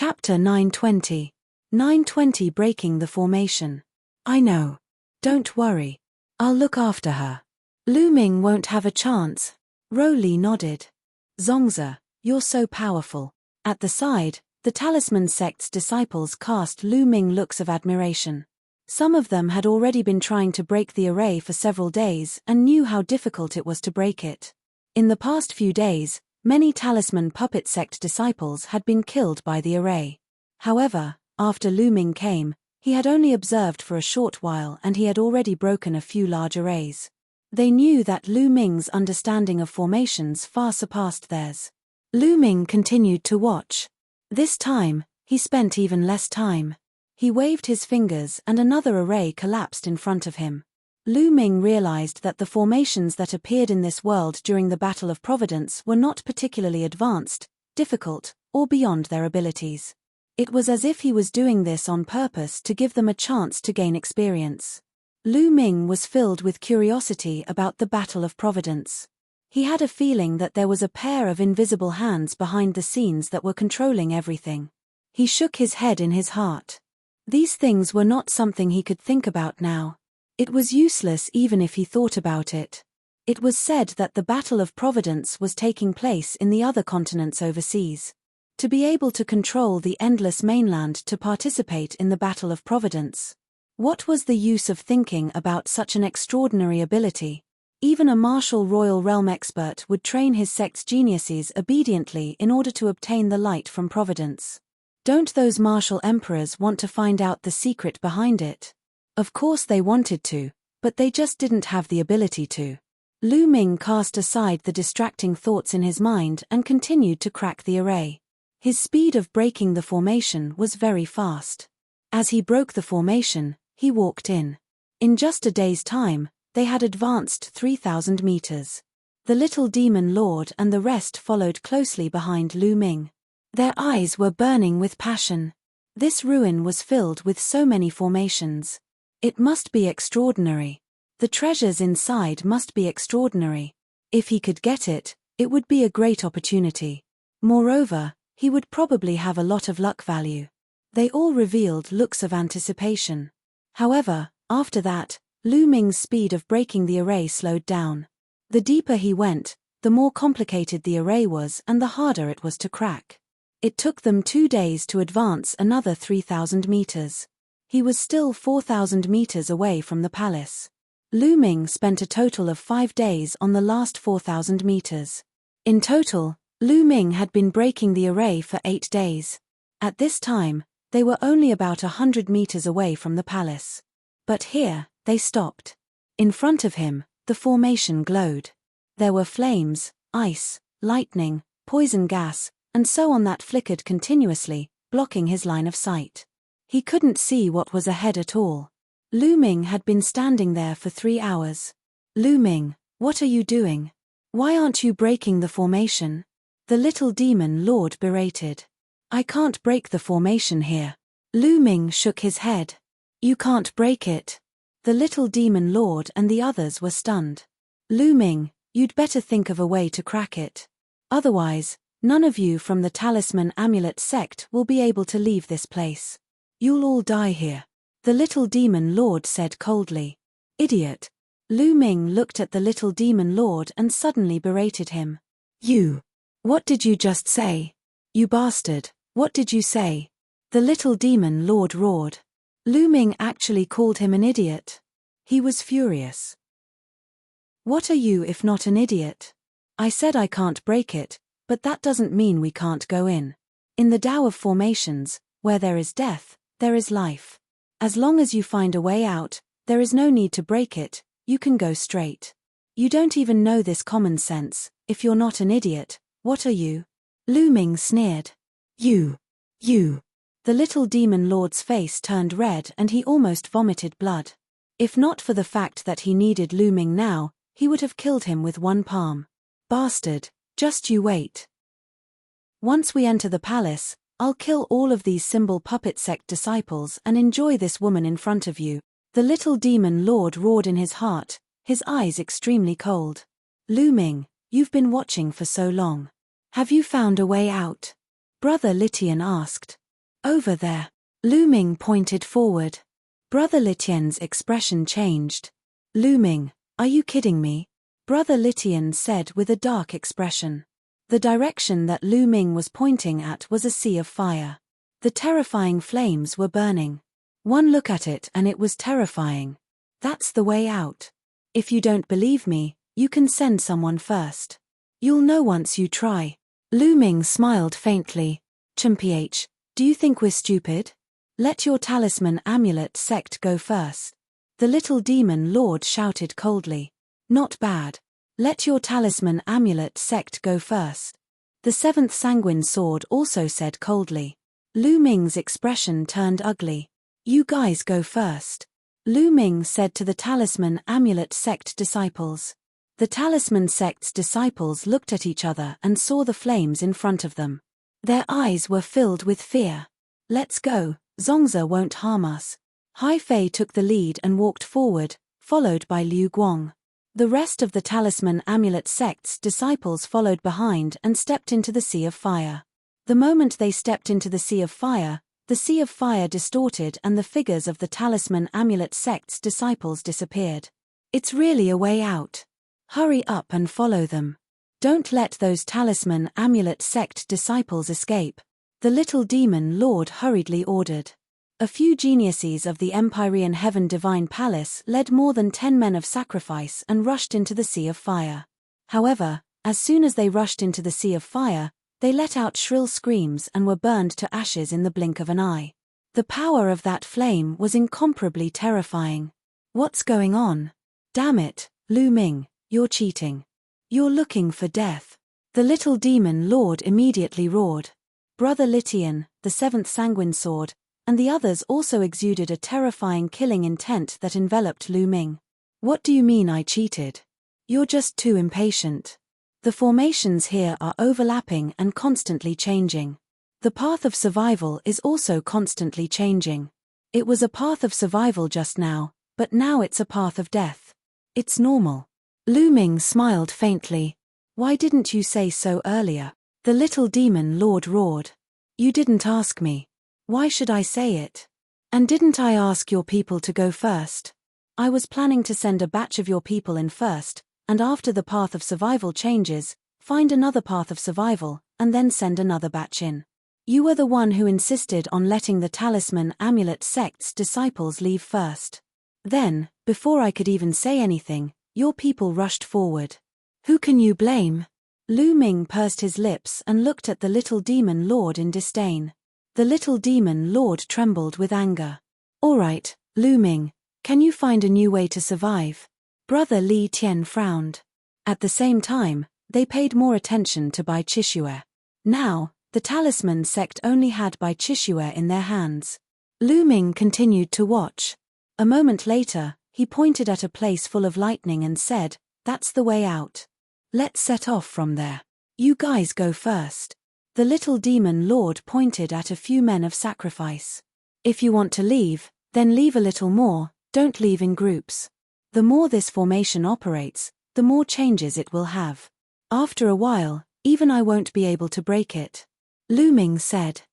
Chapter 920. 920 Breaking the Formation. I know. Don't worry. I'll look after her. Lu Ming won't have a chance. Ro Li nodded. Zongzi, you're so powerful. At the side, the Talisman sect's disciples cast Lu Ming looks of admiration. Some of them had already been trying to break the array for several days and knew how difficult it was to break it. In the past few days, many Talisman puppet sect disciples had been killed by the array. However, after Lu Ming came, he had only observed for a short while and he had already broken a few large arrays. They knew that Lu Ming's understanding of formations far surpassed theirs. Lu Ming continued to watch. This time, he spent even less time. He waved his fingers and another array collapsed in front of him. Lu Ming realized that the formations that appeared in this world during the Battle of Providence were not particularly advanced, difficult, or beyond their abilities. It was as if he was doing this on purpose to give them a chance to gain experience. Lu Ming was filled with curiosity about the Battle of Providence. He had a feeling that there was a pair of invisible hands behind the scenes that were controlling everything. He shook his head in his heart. These things were not something he could think about now. It was useless even if he thought about it. It was said that the Battle of Providence was taking place in the other continents overseas. To be able to control the endless mainland to participate in the Battle of Providence. What was the use of thinking about such an extraordinary ability? Even a martial royal realm expert would train his sect's geniuses obediently in order to obtain the light from Providence. Don't those martial emperors want to find out the secret behind it? Of course they wanted to, but they just didn't have the ability to. Lu Ming cast aside the distracting thoughts in his mind and continued to crack the array. His speed of breaking the formation was very fast. As he broke the formation, he walked in. In just a day's time, they had advanced 3,000 meters. The little demon lord and the rest followed closely behind Lu Ming. Their eyes were burning with passion. This ruin was filled with so many formations. It must be extraordinary. The treasures inside must be extraordinary. If he could get it, it would be a great opportunity. Moreover, he would probably have a lot of luck value. They all revealed looks of anticipation. However, after that, Lu Ming's speed of breaking the array slowed down. The deeper he went, the more complicated the array was and the harder it was to crack. It took them 2 days to advance another 3,000 meters. He was still 4,000 meters away from the palace. Lu Ming spent a total of 5 days on the last 4,000 meters. In total, Lu Ming had been breaking the array for 8 days. At this time, they were only about 100 meters away from the palace. But here, they stopped. In front of him, the formation glowed. There were flames, ice, lightning, poison gas, and so on that flickered continuously, blocking his line of sight. He couldn't see what was ahead at all. Lu Ming had been standing there for 3 hours. Lu Ming, what are you doing? Why aren't you breaking the formation? The little demon lord berated. I can't break the formation here. Lu Ming shook his head. You can't break it. The little demon lord and the others were stunned. Lu Ming, you'd better think of a way to crack it. Otherwise, none of you from the Talisman Amulet sect will be able to leave this place. You'll all die here. The little demon lord said coldly. Idiot. Lu Ming looked at the little demon lord and suddenly berated him. You. What did you just say? You bastard, what did you say? The little demon lord roared. Lu Ming actually called him an idiot. He was furious. What are you if not an idiot? I said I can't break it, but that doesn't mean we can't go in. In the Tao of formations, where there is death, there is life. As long as you find a way out, there is no need to break it, you can go straight. You don't even know this common sense. If you're not an idiot, what are you? Lu Ming sneered. You. The little demon lord's face turned red and he almost vomited blood. If not for the fact that he needed Lu Ming now, he would have killed him with one palm. Bastard, just you wait. Once we enter the palace, I'll kill all of these symbol puppet sect disciples and enjoy this woman in front of you. The little demon lord roared in his heart, his eyes extremely cold. Lu Ming, you've been watching for so long. Have you found a way out? Brother Litian asked. Over there. Lu Ming pointed forward. Brother Litian's expression changed. Lu Ming, are you kidding me? Brother Litian said with a dark expression. The direction that Lu Ming was pointing at was a sea of fire. The terrifying flames were burning. One look at it and it was terrifying. That's the way out. If you don't believe me, you can send someone first. You'll know once you try. Lu Ming smiled faintly. Ch, do you think we're stupid? Let your talisman amulet sect go first. The little demon lord shouted coldly. Not bad. Let your talisman amulet sect go first. The seventh sanguine sword also said coldly. Lu Ming's expression turned ugly. You guys go first. Lu Ming said to the talisman amulet sect disciples. The talisman sect's disciples looked at each other and saw the flames in front of them. Their eyes were filled with fear. Let's go, Zongzi won't harm us. Hai Fei took the lead and walked forward, followed by Liu Guang. The rest of the talisman amulet sect's disciples followed behind and stepped into the sea of fire. The moment they stepped into the sea of fire distorted and the figures of the talisman amulet sect's disciples disappeared. It's really a way out. Hurry up and follow them. Don't let those talisman amulet sect disciples escape. The little demon lord hurriedly ordered. A few geniuses of the Empyrean Heaven Divine Palace led more than 10 men of sacrifice and rushed into the sea of fire. However, as soon as they rushed into the sea of fire, they let out shrill screams and were burned to ashes in the blink of an eye. The power of that flame was incomparably terrifying. What's going on? Damn it, Lu Ming, you're cheating. You're looking for death. The little demon lord immediately roared. Brother Litian, the seventh sanguine sword, and the others also exuded a terrifying killing intent that enveloped Lu Ming. What do you mean I cheated? You're just too impatient. The formations here are overlapping and constantly changing. The path of survival is also constantly changing. It was a path of survival just now, but now it's a path of death. It's normal. Lu Ming smiled faintly. Why didn't you say so earlier? The little demon lord roared. You didn't ask me. Why should I say it? And didn't I ask your people to go first? I was planning to send a batch of your people in first, and after the path of survival changes, find another path of survival, and then send another batch in. You were the one who insisted on letting the talisman amulet sect's disciples leave first. Then, before I could even say anything, your people rushed forward. Who can you blame? Lu Ming pursed his lips and looked at the little demon lord in disdain. The little demon lord trembled with anger. All right, Lu Ming, can you find a new way to survive? Brother Li Tian frowned. At the same time, they paid more attention to Bai Chishue. Now, the talisman sect only had Bai Chishue in their hands. Lu Ming continued to watch. A moment later, he pointed at a place full of lightning and said, "That's the way out. Let's set off from there. You guys go first." The little demon lord pointed at a few men of sacrifice. If you want to leave, then leave a little more, don't leave in groups. The more this formation operates, the more changes it will have. After a while, even I won't be able to break it. Lu Ming said.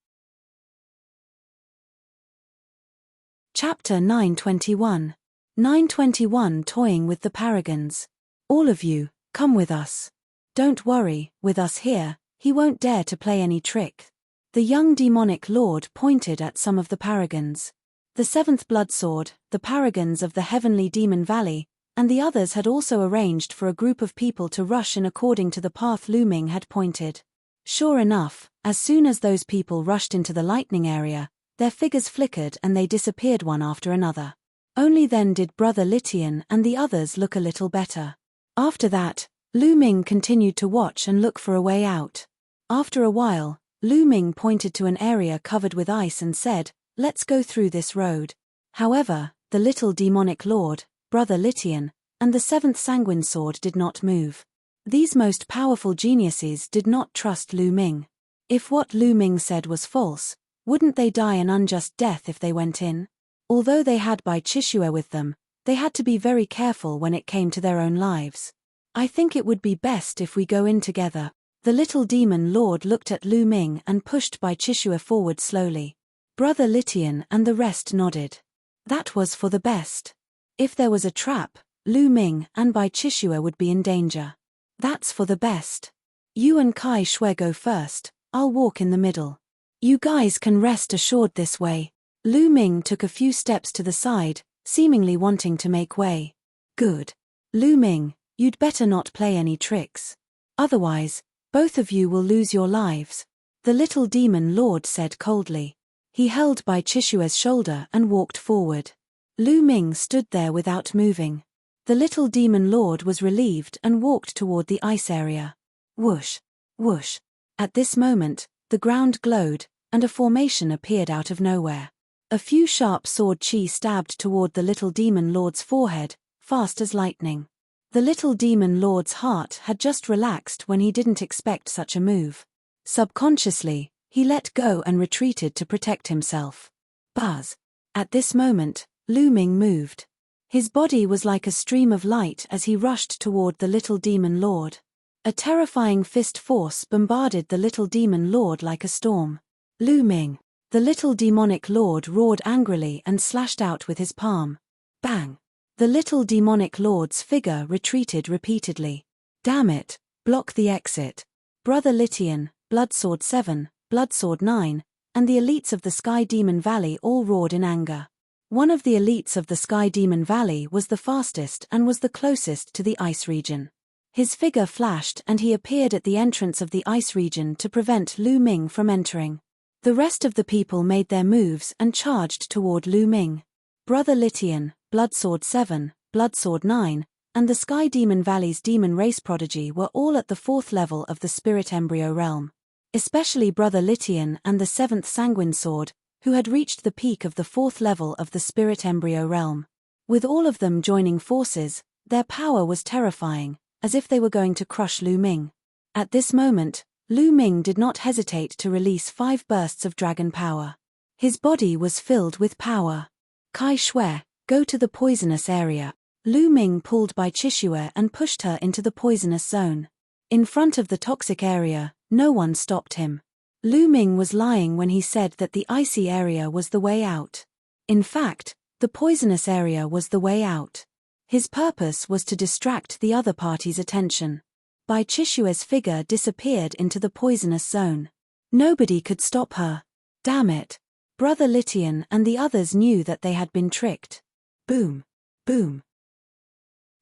Chapter 921. 921 Toying with the Paragons. All of you, come with us. Don't worry, with us here, he won't dare to play any trick. The young demonic lord pointed at some of the paragons. The seventh blood sword, the paragons of the heavenly demon valley, and the others had also arranged for a group of people to rush in according to the path Lu Ming had pointed. Sure enough, as soon as those people rushed into the lightning area, their figures flickered and they disappeared one after another. Only then did Brother Litian and the others look a little better. After that, Lu Ming continued to watch and look for a way out. After a while, Lu Ming pointed to an area covered with ice and said, "Let's go through this road." However, the little demonic lord, Brother Litian, and the seventh sanguine sword did not move. These most powerful geniuses did not trust Lu Ming. If what Lu Ming said was false, wouldn't they die an unjust death if they went in? Although they had Bai Chishue with them, they had to be very careful when it came to their own lives. I think it would be best if we go in together. The little demon lord looked at Lu Ming and pushed Bai Chishue forward slowly. Brother Litian and the rest nodded. That was for the best. If there was a trap, Lu Ming and Bai Chishua would be in danger. That's for the best. You and Kai Shui go first, I'll walk in the middle. You guys can rest assured this way. Lu Ming took a few steps to the side, seemingly wanting to make way. Good. Lu Ming, you'd better not play any tricks. Otherwise, both of you will lose your lives, the little demon lord said coldly. He held Bai Chishua's shoulder and walked forward. Lu Ming stood there without moving. The little demon lord was relieved and walked toward the ice area. Whoosh, whoosh. At this moment, the ground glowed, and a formation appeared out of nowhere. A few sharp sword chi stabbed toward the little demon lord's forehead, fast as lightning. The little demon lord's heart had just relaxed when he didn't expect such a move. Subconsciously, he let go and retreated to protect himself. Buzz. At this moment, Lu Ming moved. His body was like a stream of light as he rushed toward the little demon lord. A terrifying fist force bombarded the little demon lord like a storm. Lu Ming. The little demonic lord roared angrily and slashed out with his palm. Bang! The little demonic lord's figure retreated repeatedly. Damn it, block the exit. Brother Litian, Bloodsword 7, Bloodsword 9, and the elites of the Sky Demon Valley all roared in anger. One of the elites of the Sky Demon Valley was the fastest and was the closest to the ice region. His figure flashed and he appeared at the entrance of the ice region to prevent Lu Ming from entering. The rest of the people made their moves and charged toward Lu Ming. Brother Litian, Bloodsword 7, Bloodsword 9, and the Sky Demon Valley's demon race prodigy were all at the 4th level of the Spirit Embryo realm. Especially Brother Litian and the 7th Sanguine Sword, who had reached the peak of the 4th level of the Spirit Embryo realm. With all of them joining forces, their power was terrifying, as if they were going to crush Lu Ming. At this moment, Lu Ming did not hesitate to release 5 bursts of dragon power. His body was filled with power. Kai Shui, go to the poisonous area. Lu Ming pulled Bai Chishua and pushed her into the poisonous zone. In front of the toxic area, no one stopped him. Lu Ming was lying when he said that the icy area was the way out. In fact, the poisonous area was the way out. His purpose was to distract the other party's attention. Bai Chishua's figure disappeared into the poisonous zone. Nobody could stop her. Damn it. Brother Litian and the others knew that they had been tricked. Boom. Boom.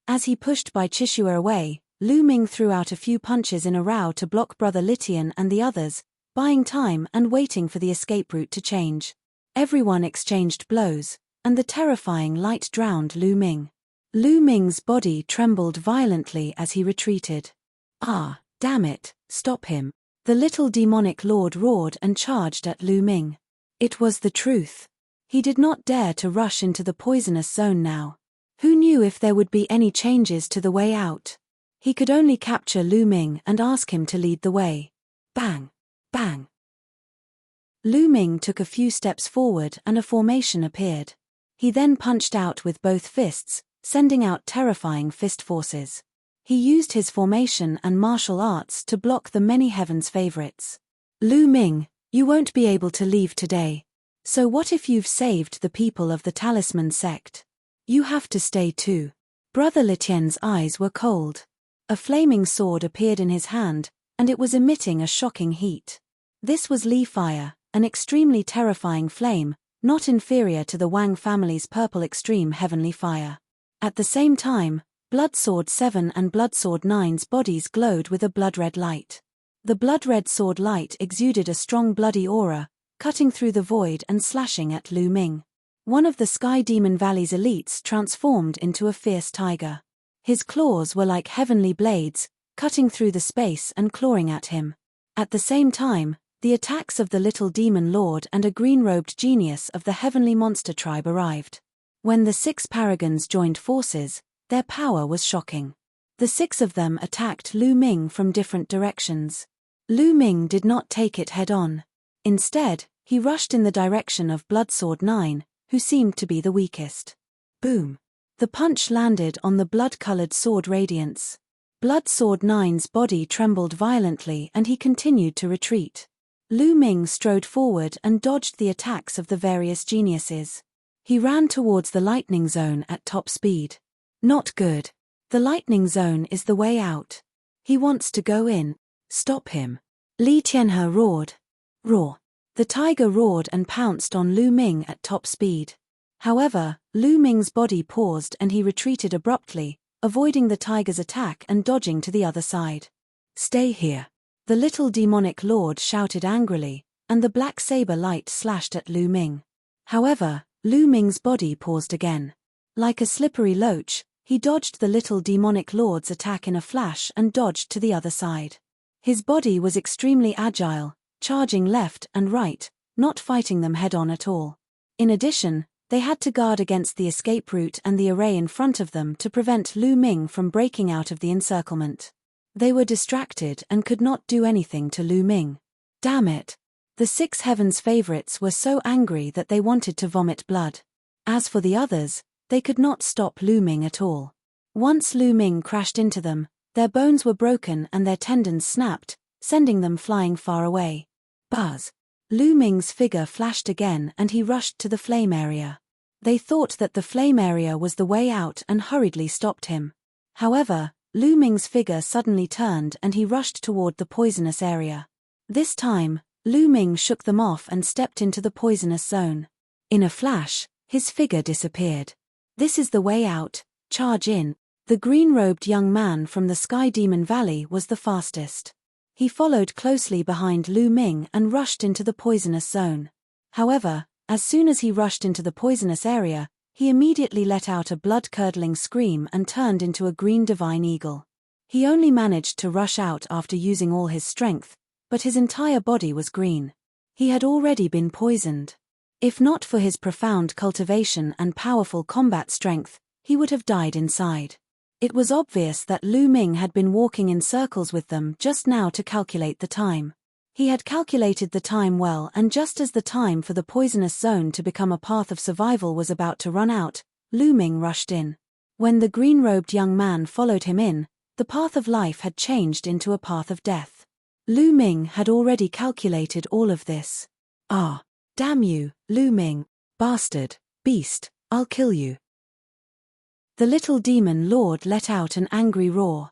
As he pushed Bai Chishua away, Lu Ming threw out a few punches in a row to block Brother Litian and the others, buying time and waiting for the escape route to change. Everyone exchanged blows, and the terrifying light drowned Lu Ming. Lu Ming's body trembled violently as he retreated. Ah, damn it, stop him. The little demonic lord roared and charged at Lu Ming. It was the truth. He did not dare to rush into the poisonous zone now. Who knew if there would be any changes to the way out? He could only capture Lu Ming and ask him to lead the way. Bang! Bang! Lu Ming took a few steps forward and a formation appeared. He then punched out with both fists, sending out terrifying fist forces. He used his formation and martial arts to block the many heavens favorites. Lu Ming, you won't be able to leave today. So what if you've saved the people of the Talisman sect? You have to stay too. Brother Litian's eyes were cold. A flaming sword appeared in his hand, and it was emitting a shocking heat. This was Li Fire, an extremely terrifying flame, not inferior to the Wang family's purple extreme heavenly fire. At the same time, Bloodsword 7 and Bloodsword 9's bodies glowed with a blood-red light. The blood-red sword light exuded a strong bloody aura, cutting through the void and slashing at Lu Ming. One of the Sky Demon Valley's elites transformed into a fierce tiger. His claws were like heavenly blades, cutting through the space and clawing at him. At the same time, the attacks of the little demon lord and a green-robed genius of the heavenly monster tribe arrived. When the 6 paragons joined forces, their power was shocking. The 6 of them attacked Lu Ming from different directions. Lu Ming did not take it head-on. Instead, he rushed in the direction of Bloodsword 9, who seemed to be the weakest. Boom! The punch landed on the blood-colored sword radiance. Bloodsword 9's body trembled violently and he continued to retreat. Lu Ming strode forward and dodged the attacks of the various geniuses. He ran towards the lightning zone at top speed. Not good. The lightning zone is the way out. He wants to go in. Stop him. Li Tianhe roared. Roar. The tiger roared and pounced on Lu Ming at top speed. However, Lu Ming's body paused and he retreated abruptly, avoiding the tiger's attack and dodging to the other side. Stay here. The little demonic lord shouted angrily, and the black saber light slashed at Lu Ming. However, Lu Ming's body paused again. Like a slippery loach, he dodged the little demonic lord's attack in a flash and dodged to the other side. His body was extremely agile, charging left and right, not fighting them head-on at all. In addition, they had to guard against the escape route and the array in front of them to prevent Lu Ming from breaking out of the encirclement. They were distracted and could not do anything to Lu Ming. Damn it! The Six Heavens favorites were so angry that they wanted to vomit blood. As for the others, they could not stop Lu Ming at all. Once Lu Ming crashed into them, their bones were broken and their tendons snapped, sending them flying far away. Buzz! Lu Ming's figure flashed again and he rushed to the flame area. They thought that the flame area was the way out and hurriedly stopped him. However, Lu Ming's figure suddenly turned and he rushed toward the poisonous area. This time, Lu Ming shook them off and stepped into the poisonous zone. In a flash, his figure disappeared. This is the way out, charge in. The green-robed young man from the Sky Demon Valley was the fastest. He followed closely behind Lu Ming and rushed into the poisonous zone. However, as soon as he rushed into the poisonous area, he immediately let out a blood-curdling scream and turned into a green divine eagle. He only managed to rush out after using all his strength, but his entire body was green. He had already been poisoned. If not for his profound cultivation and powerful combat strength, he would have died inside. It was obvious that Lu Ming had been walking in circles with them just now to calculate the time. He had calculated the time well, and just as the time for the poisonous zone to become a path of survival was about to run out, Lu Ming rushed in. When the green-robed young man followed him in, the path of life had changed into a path of death. Lu Ming had already calculated all of this. Ah! Damn you, Lu Ming! Bastard! Beast! I'll kill you! The little demon lord let out an angry roar.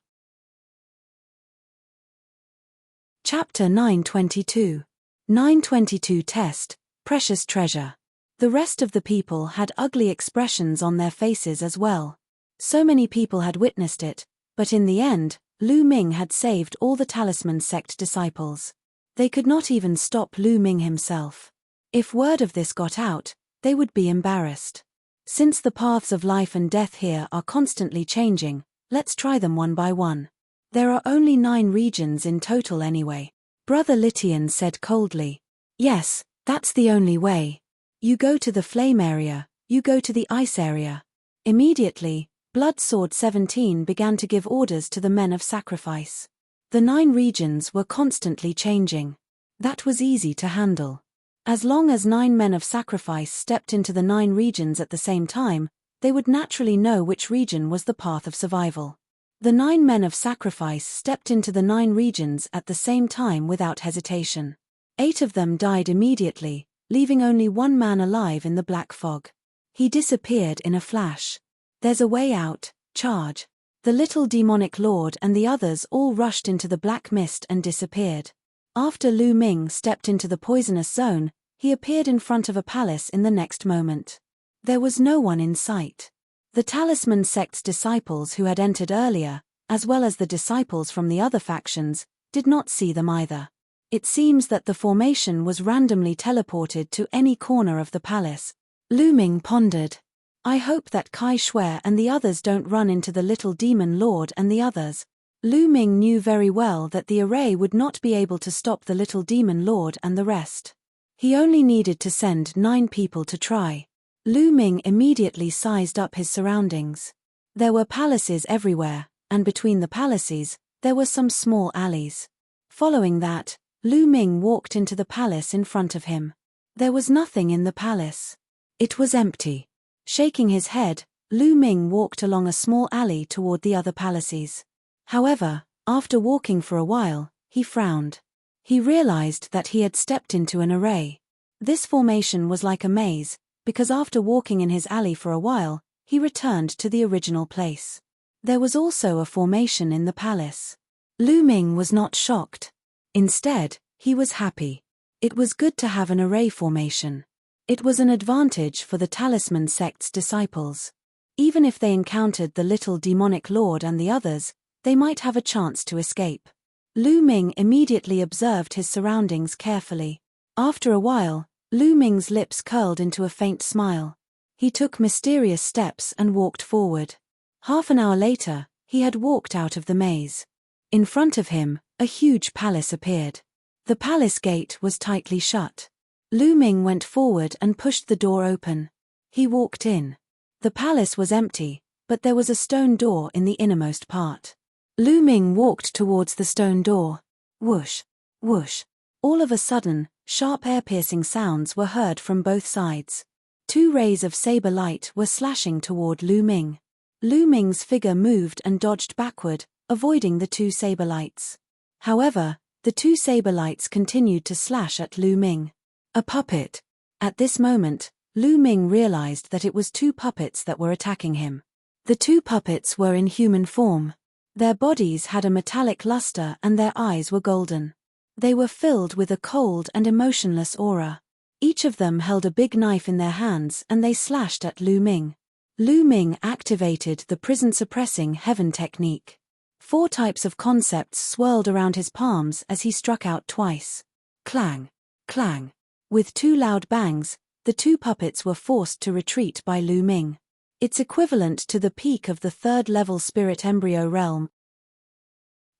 Chapter 922. 922 Test, Precious Treasure. The rest of the people had ugly expressions on their faces as well. So many people had witnessed it, but in the end, Lu Ming had saved all the Talisman sect disciples. They could not even stop Lu Ming himself. If word of this got out, they would be embarrassed. Since the paths of life and death here are constantly changing, let's try them one by one. There are only 9 regions in total anyway. Brother Litian said coldly. Yes, that's the only way. You go to the flame area, you go to the ice area. Immediately, Blood Sword 17 began to give orders to the men of sacrifice. The 9 regions were constantly changing. That was easy to handle. As long as 9 men of sacrifice stepped into the 9 regions at the same time, they would naturally know which region was the path of survival. The 9 men of sacrifice stepped into the 9 regions at the same time without hesitation. 8 of them died immediately, leaving only 1 man alive in the black fog. He disappeared in a flash. There's a way out, charge. The little demonic lord and the others all rushed into the black mist and disappeared. After Lu Ming stepped into the poisonous zone, he appeared in front of a palace in the next moment. There was no one in sight. The Talisman sect's disciples who had entered earlier, as well as the disciples from the other factions, did not see them either. It seems that the formation was randomly teleported to any corner of the palace. Lu Ming pondered. I hope that Kai Shui and the others don't run into the little demon lord and the others. Lu Ming knew very well that the array would not be able to stop the little demon lord and the rest. He only needed to send 9 people to try. Lu Ming immediately sized up his surroundings. There were palaces everywhere, and between the palaces, there were some small alleys. Following that, Lu Ming walked into the palace in front of him. There was nothing in the palace. It was empty. Shaking his head, Lu Ming walked along a small alley toward the other palaces. However, after walking for a while, he frowned. He realized that he had stepped into an array. This formation was like a maze, because after walking in his alley for a while, he returned to the original place. There was also a formation in the palace. Lu Ming was not shocked. Instead, he was happy. It was good to have an array formation. It was an advantage for the Talisman sect's disciples. Even if they encountered the little demonic lord and the others, they might have a chance to escape. Lu Ming immediately observed his surroundings carefully. After a while, Lu Ming's lips curled into a faint smile. He took mysterious steps and walked forward. Half an hour later, he had walked out of the maze. In front of him, a huge palace appeared. The palace gate was tightly shut. Lu Ming went forward and pushed the door open. He walked in. The palace was empty, but there was a stone door in the innermost part. Lu Ming walked towards the stone door. Whoosh, whoosh. All of a sudden, sharp air-piercing sounds were heard from both sides. 2 rays of saber light were slashing toward Lu Ming. Lu Ming's figure moved and dodged backward, avoiding the 2 saber lights. However, the 2 saber lights continued to slash at Lu Ming. A puppet. At this moment, Lu Ming realized that it was 2 puppets that were attacking him. The 2 puppets were in human form. Their bodies had a metallic luster and their eyes were golden. They were filled with a cold and emotionless aura. Each of them held a big knife in their hands and they slashed at Lu Ming. Lu Ming activated the prison-suppressing heaven technique. 4 types of concepts swirled around his palms as he struck out twice. Clang, clang. With 2 loud bangs, the 2 puppets were forced to retreat by Lu Ming. It's equivalent to the peak of the 3rd-level spirit embryo realm.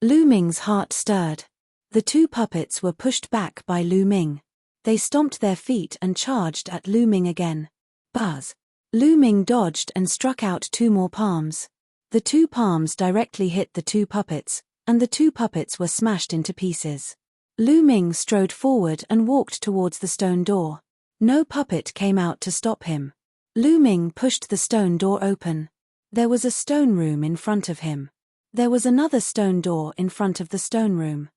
Lu Ming's heart stirred. The 2 puppets were pushed back by Lu Ming. They stomped their feet and charged at Lu Ming again. Buzz. Lu Ming dodged and struck out 2 more palms. The 2 palms directly hit the 2 puppets, and the 2 puppets were smashed into pieces. Lu Ming strode forward and walked towards the stone door. No puppet came out to stop him. Lu Ming pushed the stone door open. There was a stone room in front of him. There was another stone door in front of the stone room.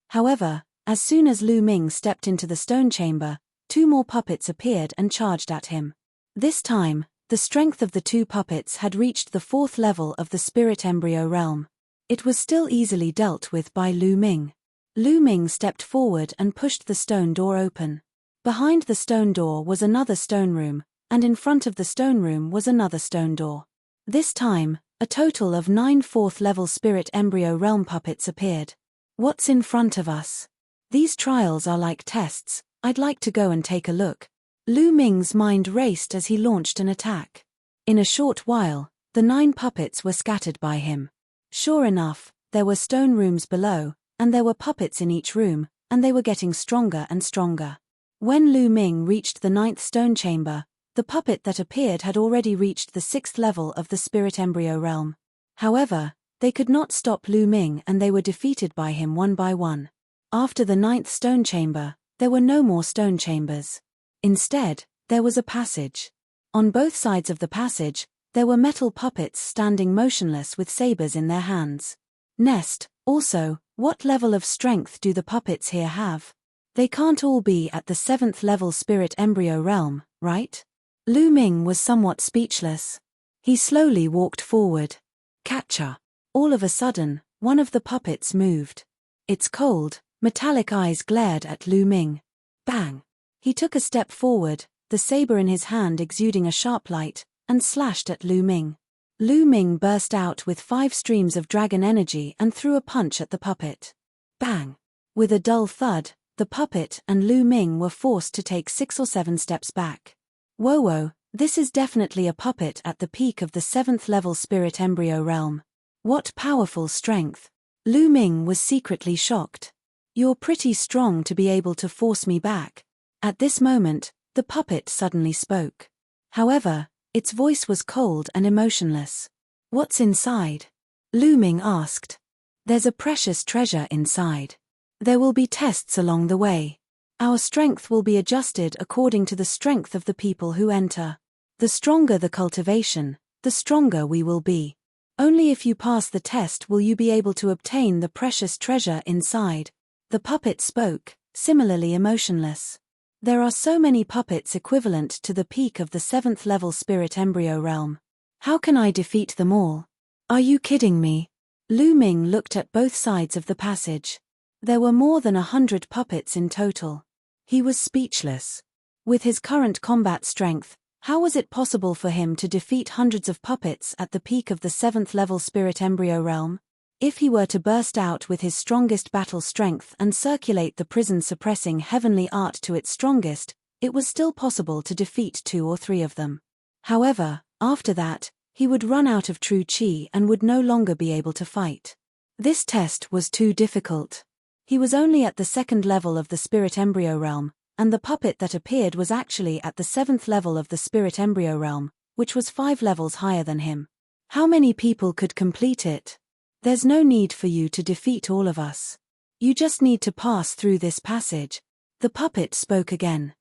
However, as soon as Lu Ming stepped into the stone chamber, 2 more puppets appeared and charged at him. This time, the strength of the 2 puppets had reached the 4th level of the spirit embryo realm. It was still easily dealt with by Lu Ming. Lu Ming stepped forward and pushed the stone door open. Behind the stone door was another stone room, and in front of the stone room was another stone door. This time, a total of 9 4th-level spirit embryo realm puppets appeared. What's in front of us? These trials are like tests. I'd like to go and take a look. Lu Ming's mind raced as he launched an attack. In a short while, the 9 puppets were scattered by him. Sure enough, there were stone rooms below, and there were puppets in each room, and they were getting stronger and stronger. When Lu Ming reached the 9th stone chamber, the puppet that appeared had already reached the 6th level of the spirit embryo realm. However, they could not stop Lu Ming and they were defeated by him one by one. After the 9th stone chamber, there were no more stone chambers. Instead, there was a passage. On both sides of the passage, there were metal puppets standing motionless with sabers in their hands. Nest, also, what level of strength do the puppets here have? They can't all be at the 7th level spirit embryo realm, right? Lu Ming was somewhat speechless. He slowly walked forward. Catcher. All of a sudden, one of the puppets moved. Its cold, metallic eyes glared at Lu Ming. Bang! He took a step forward, the saber in his hand exuding a sharp light, and slashed at Lu Ming. Lu Ming burst out with 5 streams of dragon energy and threw a punch at the puppet. Bang! With a dull thud, the puppet and Lu Ming were forced to take 6 or 7 steps back. Whoa, this is definitely a puppet at the peak of the 7th level spirit embryo realm. What powerful strength! Lu Ming was secretly shocked. You're pretty strong to be able to force me back. At this moment, the puppet suddenly spoke. However, its voice was cold and emotionless. What's inside? Lu Ming asked. There's a precious treasure inside. There will be tests along the way. Our strength will be adjusted according to the strength of the people who enter. The stronger the cultivation, the stronger we will be. Only if you pass the test will you be able to obtain the precious treasure inside. The puppet spoke, similarly emotionless. There are so many puppets equivalent to the peak of the 7th level spirit embryo realm. How can I defeat them all? Are you kidding me? Lu Ming looked at both sides of the passage. There were more than 100 puppets in total. He was speechless. With his current combat strength, how was it possible for him to defeat hundreds of puppets at the peak of the 7th level spirit embryo realm? If he were to burst out with his strongest battle strength and circulate the prison-suppressing heavenly art to its strongest, it was still possible to defeat 2 or 3 of them. However, after that, he would run out of true chi and would no longer be able to fight. This test was too difficult. He was only at the 2nd level of the spirit embryo realm, and the puppet that appeared was actually at the 7th level of the spirit embryo realm, which was 5 levels higher than him. How many people could complete it? There's no need for you to defeat all of us. You just need to pass through this passage. The puppet spoke again.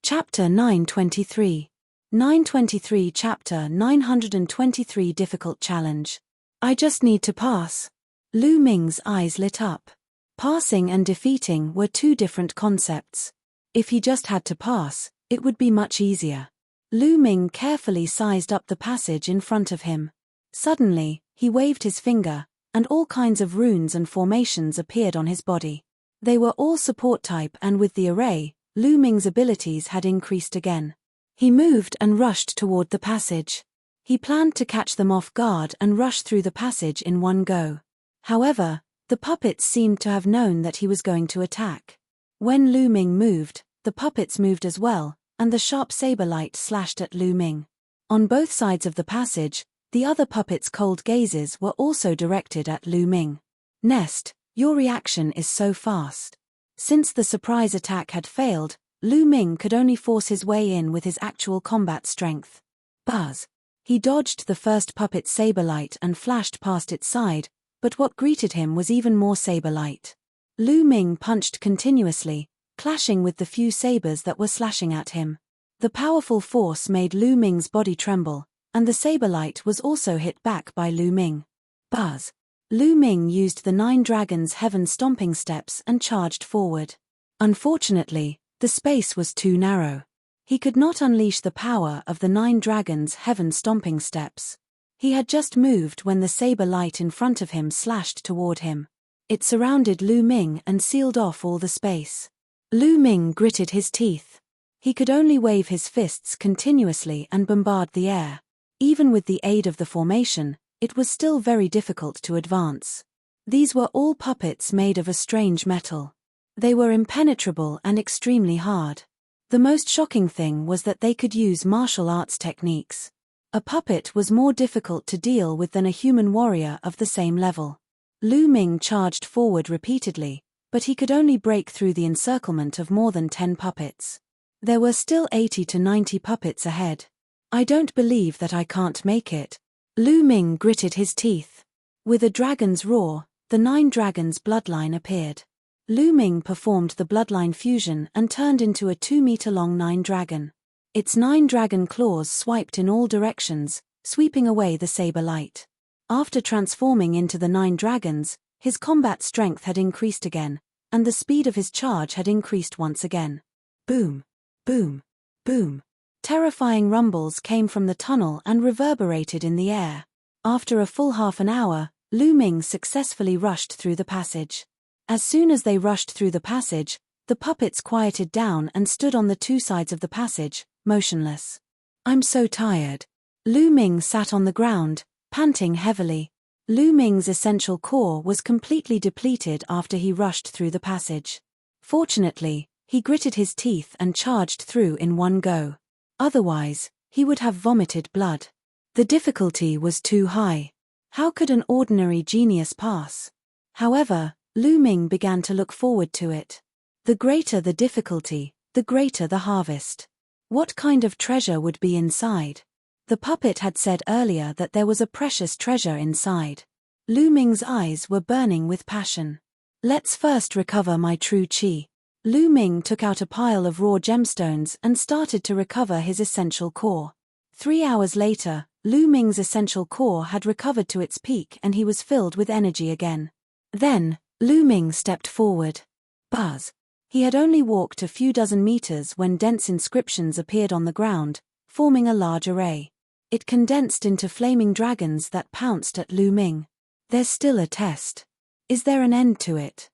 Chapter 923. 923 Chapter 923 Difficult Challenge. I just need to pass. Lu Ming's eyes lit up. Passing and defeating were 2 different concepts. If he just had to pass, it would be much easier. Lu Ming carefully sized up the passage in front of him. Suddenly, he waved his finger, and all kinds of runes and formations appeared on his body. They were all support type, and with the array, Lu Ming's abilities had increased again. He moved and rushed toward the passage. He planned to catch them off guard and rush through the passage in one go. However, the puppets seemed to have known that he was going to attack. When Lu Ming moved, the puppets moved as well, and the sharp saber light slashed at Lu Ming. On both sides of the passage, the other puppets' cold gazes were also directed at Lu Ming. Nest, your reaction is so fast. Since the surprise attack had failed, Lu Ming could only force his way in with his actual combat strength. Buzz. He dodged the first puppet's saber light and flashed past its side, but what greeted him was even more saber light. Lu Ming punched continuously, clashing with the few sabers that were slashing at him. The powerful force made Lu Ming's body tremble, and the saber light was also hit back by Lu Ming. Buzz. Lu Ming used the 9 Dragons' Heaven Stomping Steps and charged forward. Unfortunately, the space was too narrow. He could not unleash the power of the 9 Dragons' Heaven Stomping Steps. He had just moved when the saber light in front of him slashed toward him. It surrounded Lu Ming and sealed off all the space. Lu Ming gritted his teeth. He could only wave his fists continuously and bombard the air. Even with the aid of the formation, it was still very difficult to advance. These were all puppets made of a strange metal. They were impenetrable and extremely hard. The most shocking thing was that they could use martial arts techniques. A puppet was more difficult to deal with than a human warrior of the same level. Lu Ming charged forward repeatedly, but he could only break through the encirclement of more than 10 puppets. There were still 80 to 90 puppets ahead. I don't believe that I can't make it. Lu Ming gritted his teeth. With a dragon's roar, the 9 dragons' bloodline appeared. Lu Ming performed the bloodline fusion and turned into a 2-meter-long 9 dragon. Its 9 dragon claws swiped in all directions, sweeping away the saber light. After transforming into the 9 dragons, his combat strength had increased again, and the speed of his charge had increased once again. Boom! Boom! Boom! Terrifying rumbles came from the tunnel and reverberated in the air. After a full half an hour, Lu Ming successfully rushed through the passage. As soon as they rushed through the passage, the puppets quieted down and stood on the 2 sides of the passage, motionless. I'm so tired. Lu Ming sat on the ground, panting heavily. Lu Ming's essential core was completely depleted after he rushed through the passage. Fortunately, he gritted his teeth and charged through in one go. Otherwise, he would have vomited blood. The difficulty was too high. How could an ordinary genius pass? However, Lu Ming began to look forward to it. The greater the difficulty, the greater the harvest. What kind of treasure would be inside? The puppet had said earlier that there was a precious treasure inside. Lu Ming's eyes were burning with passion. Let's first recover my true chi. Lu Ming took out a pile of raw gemstones and started to recover his essential core. 3 hours later, Lu Ming's essential core had recovered to its peak and he was filled with energy again. Then, Lu Ming stepped forward. Buzz. He had only walked a few dozen meters when dense inscriptions appeared on the ground, forming a large array. It condensed into flaming dragons that pounced at Lu Ming. There's still a test. Is there an end to it?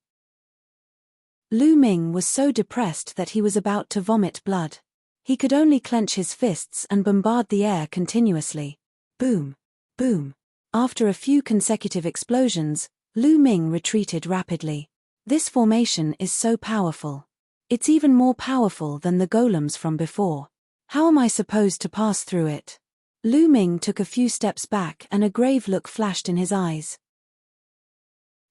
Lu Ming was so depressed that he was about to vomit blood. He could only clench his fists and bombard the air continuously. Boom. Boom. After a few consecutive explosions, Lu Ming retreated rapidly. This formation is so powerful. It's even more powerful than the golems from before. How am I supposed to pass through it? Lu Ming took a few steps back and a grave look flashed in his eyes.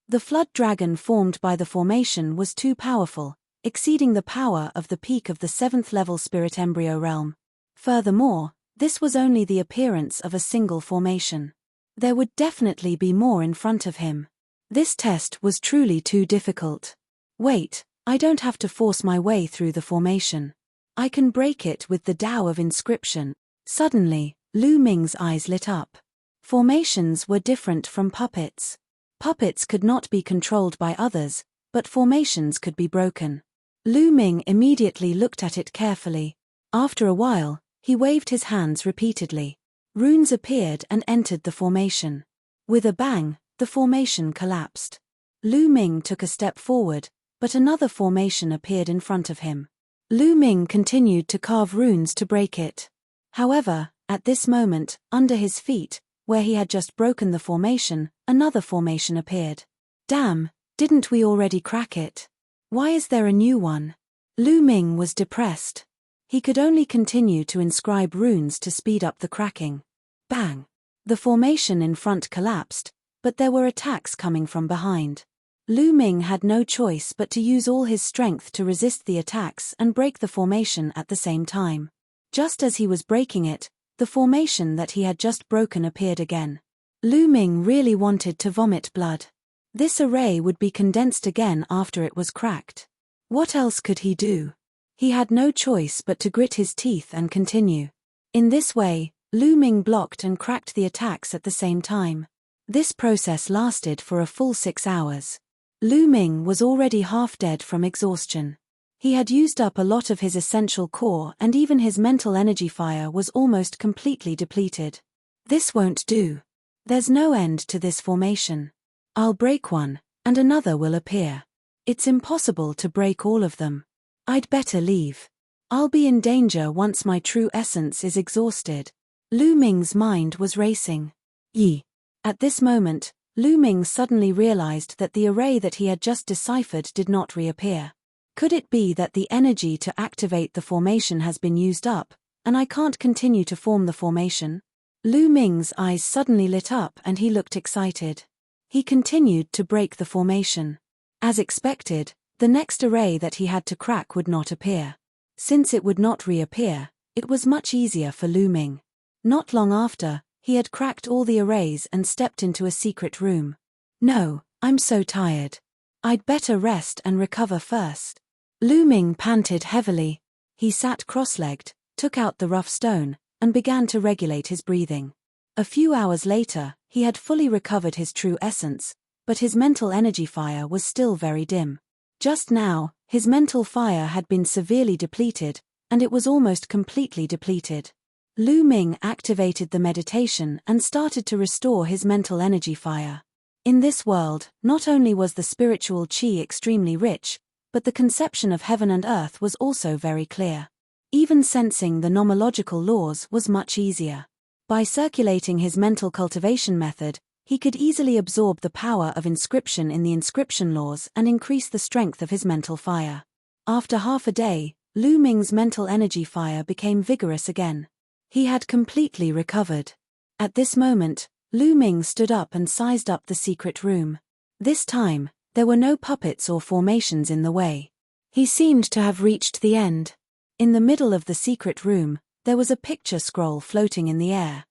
The flood dragon formed by the formation was too powerful, exceeding the power of the peak of the 7th level spirit embryo realm. Furthermore, this was only the appearance of a single formation. There would definitely be more in front of him. This test was truly too difficult. Wait, I don't have to force my way through the formation. I can break it with the Tao of inscription. Suddenly, Lu Ming's eyes lit up. Formations were different from puppets. Puppets could not be controlled by others, but formations could be broken. Lu Ming immediately looked at it carefully. After a while, he waved his hands repeatedly. Runes appeared and entered the formation. With a bang, the formation collapsed. Lu Ming took a step forward, but another formation appeared in front of him. Lu Ming continued to carve runes to break it. However, at this moment, under his feet, where he had just broken the formation, another formation appeared. Damn, didn't we already crack it? Why is there a new one? Lu Ming was depressed. He could only continue to inscribe runes to speed up the cracking. Bang! The formation in front collapsed, but there were attacks coming from behind. Lu Ming had no choice but to use all his strength to resist the attacks and break the formation at the same time. Just as he was breaking it, the formation that he had just broken appeared again. Lu Ming really wanted to vomit blood. This array would be condensed again after it was cracked. What else could he do? He had no choice but to grit his teeth and continue. In this way, Lu Ming blocked and cracked the attacks at the same time. This process lasted for a full 6 hours. Lu Ming was already half dead from exhaustion. He had used up a lot of his essential core and even his mental energy fire was almost completely depleted. This won't do. There's no end to this formation. I'll break one, and another will appear. It's impossible to break all of them. I'd better leave. I'll be in danger once my true essence is exhausted. Lu Ming's mind was racing. Yi. At this moment, Lu Ming suddenly realized that the array that he had just deciphered did not reappear. Could it be that the energy to activate the formation has been used up, and I can't continue to form the formation? Lu Ming's eyes suddenly lit up and he looked excited. He continued to break the formation. As expected, the next array that he had to crack would not appear. Since it would not reappear, it was much easier for Lu Ming. Not long after, he had cracked all the arrays and stepped into a secret room. No, I'm so tired. I'd better rest and recover first. Lu Ming panted heavily. He sat cross-legged, took out the rough stone, and began to regulate his breathing. A few hours later, he had fully recovered his true essence, but his mental energy fire was still very dim. Just now, his mental fire had been severely depleted, and it was almost completely depleted. Lu Ming activated the meditation and started to restore his mental energy fire. In this world, not only was the spiritual qi extremely rich, but the conception of heaven and earth was also very clear. Even sensing the nomological laws was much easier. By circulating his mental cultivation method, he could easily absorb the power of inscription in the inscription laws and increase the strength of his mental fire. After half a day, Lu Ming's mental energy fire became vigorous again. He had completely recovered. At this moment, Lu Ming stood up and sized up the secret room. This time, there were no puppets or formations in the way. He seemed to have reached the end. In the middle of the secret room, there was a picture scroll floating in the air.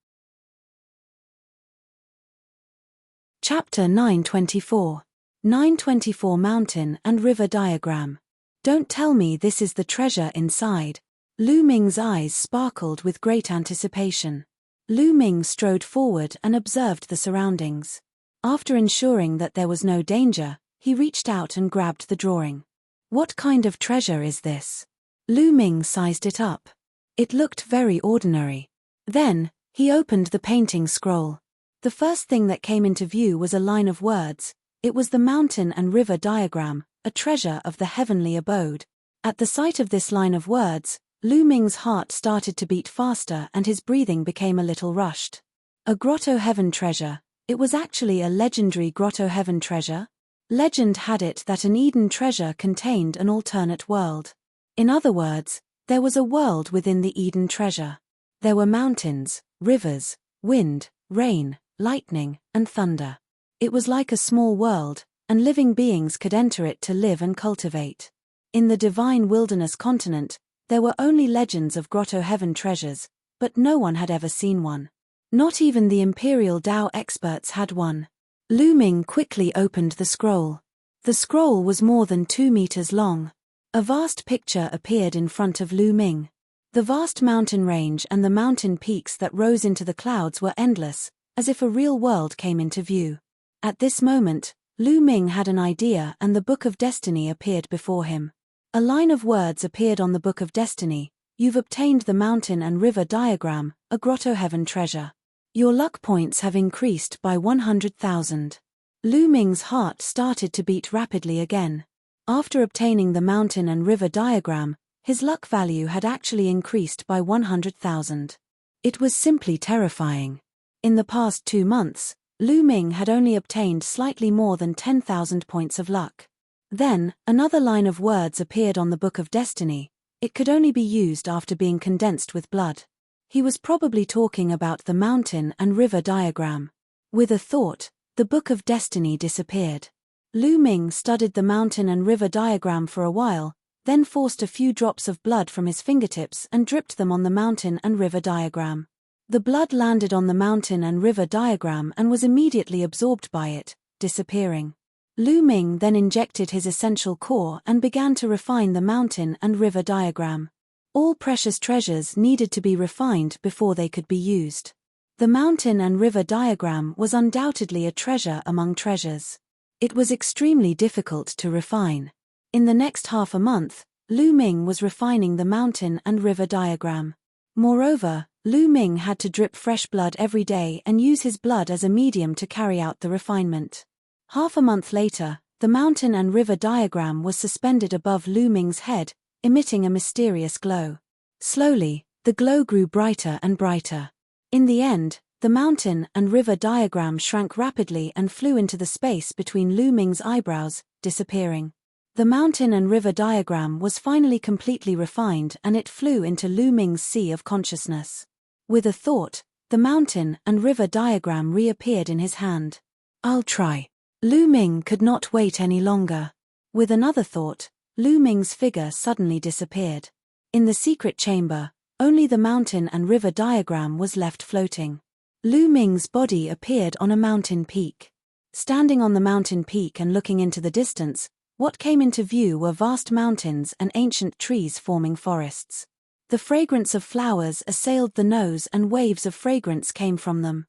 Chapter 924. 924 Mountain and River Diagram. Don't tell me this is the treasure inside. Lu Ming's eyes sparkled with great anticipation. Lu Ming strode forward and observed the surroundings. After ensuring that there was no danger, he reached out and grabbed the drawing. What kind of treasure is this? Lu Ming sized it up. It looked very ordinary. Then, he opened the painting scroll. The first thing that came into view was a line of words. It was the mountain and river diagram, a treasure of the heavenly abode. At the sight of this line of words, Lu Ming's heart started to beat faster and his breathing became a little rushed. A grotto heaven treasure. It was actually a legendary grotto heaven treasure. Legend had it that an Eden treasure contained an alternate world. In other words, there was a world within the Eden treasure. There were mountains, rivers, wind, rain, lightning, and thunder. It was like a small world, and living beings could enter it to live and cultivate. In the divine wilderness continent, there were only legends of grotto heaven treasures, but no one had ever seen one. Not even the imperial Tao experts had one. Lu Ming quickly opened the scroll. The scroll was more than 2 meters long. A vast picture appeared in front of Lu Ming. The vast mountain range and the mountain peaks that rose into the clouds were endless, as if a real world came into view. At this moment, Lu Ming had an idea and the Book of Destiny appeared before him. A line of words appeared on the Book of Destiny. You've obtained the mountain and river diagram, a grotto heaven treasure. Your luck points have increased by 100,000. Lu Ming's heart started to beat rapidly again. After obtaining the mountain and river diagram, his luck value had actually increased by 100,000. It was simply terrifying. In the past 2 months, Lu Ming had only obtained slightly more than 10,000 points of luck. Then, another line of words appeared on the Book of Destiny. It could only be used after being condensed with blood. He was probably talking about the mountain and river diagram. With a thought, the Book of Destiny disappeared. Lu Ming studied the mountain and river diagram for a while, then forced a few drops of blood from his fingertips and dripped them on the mountain and river diagram. The blood landed on the mountain and river diagram and was immediately absorbed by it, disappearing. Lu Ming then injected his essential core and began to refine the mountain and river diagram. All precious treasures needed to be refined before they could be used. The mountain and river diagram was undoubtedly a treasure among treasures. It was extremely difficult to refine. In the next half a month, Lu Ming was refining the mountain and river diagram. Moreover, Lu Ming had to drip fresh blood every day and use his blood as a medium to carry out the refinement. Half a month later, the mountain and river diagram was suspended above Lu Ming's head, emitting a mysterious glow. Slowly, the glow grew brighter and brighter. In the end, the mountain and river diagram shrank rapidly and flew into the space between Lu Ming's eyebrows, disappearing. The mountain and river diagram was finally completely refined and it flew into Lu Ming's sea of consciousness. With a thought, the mountain and river diagram reappeared in his hand. I'll try. Lu Ming could not wait any longer. With another thought, Lu Ming's figure suddenly disappeared. In the secret chamber, only the mountain and river diagram was left floating. Lu Ming's body appeared on a mountain peak. Standing on the mountain peak and looking into the distance, what came into view were vast mountains and ancient trees forming forests. The fragrance of flowers assailed the nose and waves of fragrance came from them.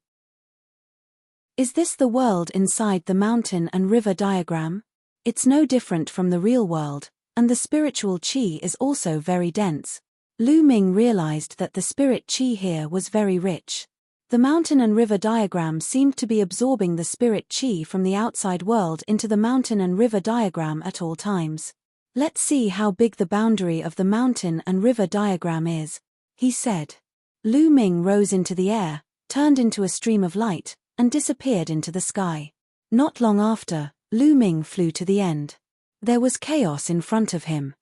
Is this the world inside the mountain and river diagram? It's no different from the real world, and the spiritual qi is also very dense. Lu Ming realized that the spirit qi here was very rich. The mountain and river diagram seemed to be absorbing the spirit qi from the outside world into the mountain and river diagram at all times. Let's see how big the boundary of the mountain and river diagram is, he said. Lu Ming rose into the air, turned into a stream of light, and disappeared into the sky. Not long after, Lu Ming flew to the end. There was chaos in front of him.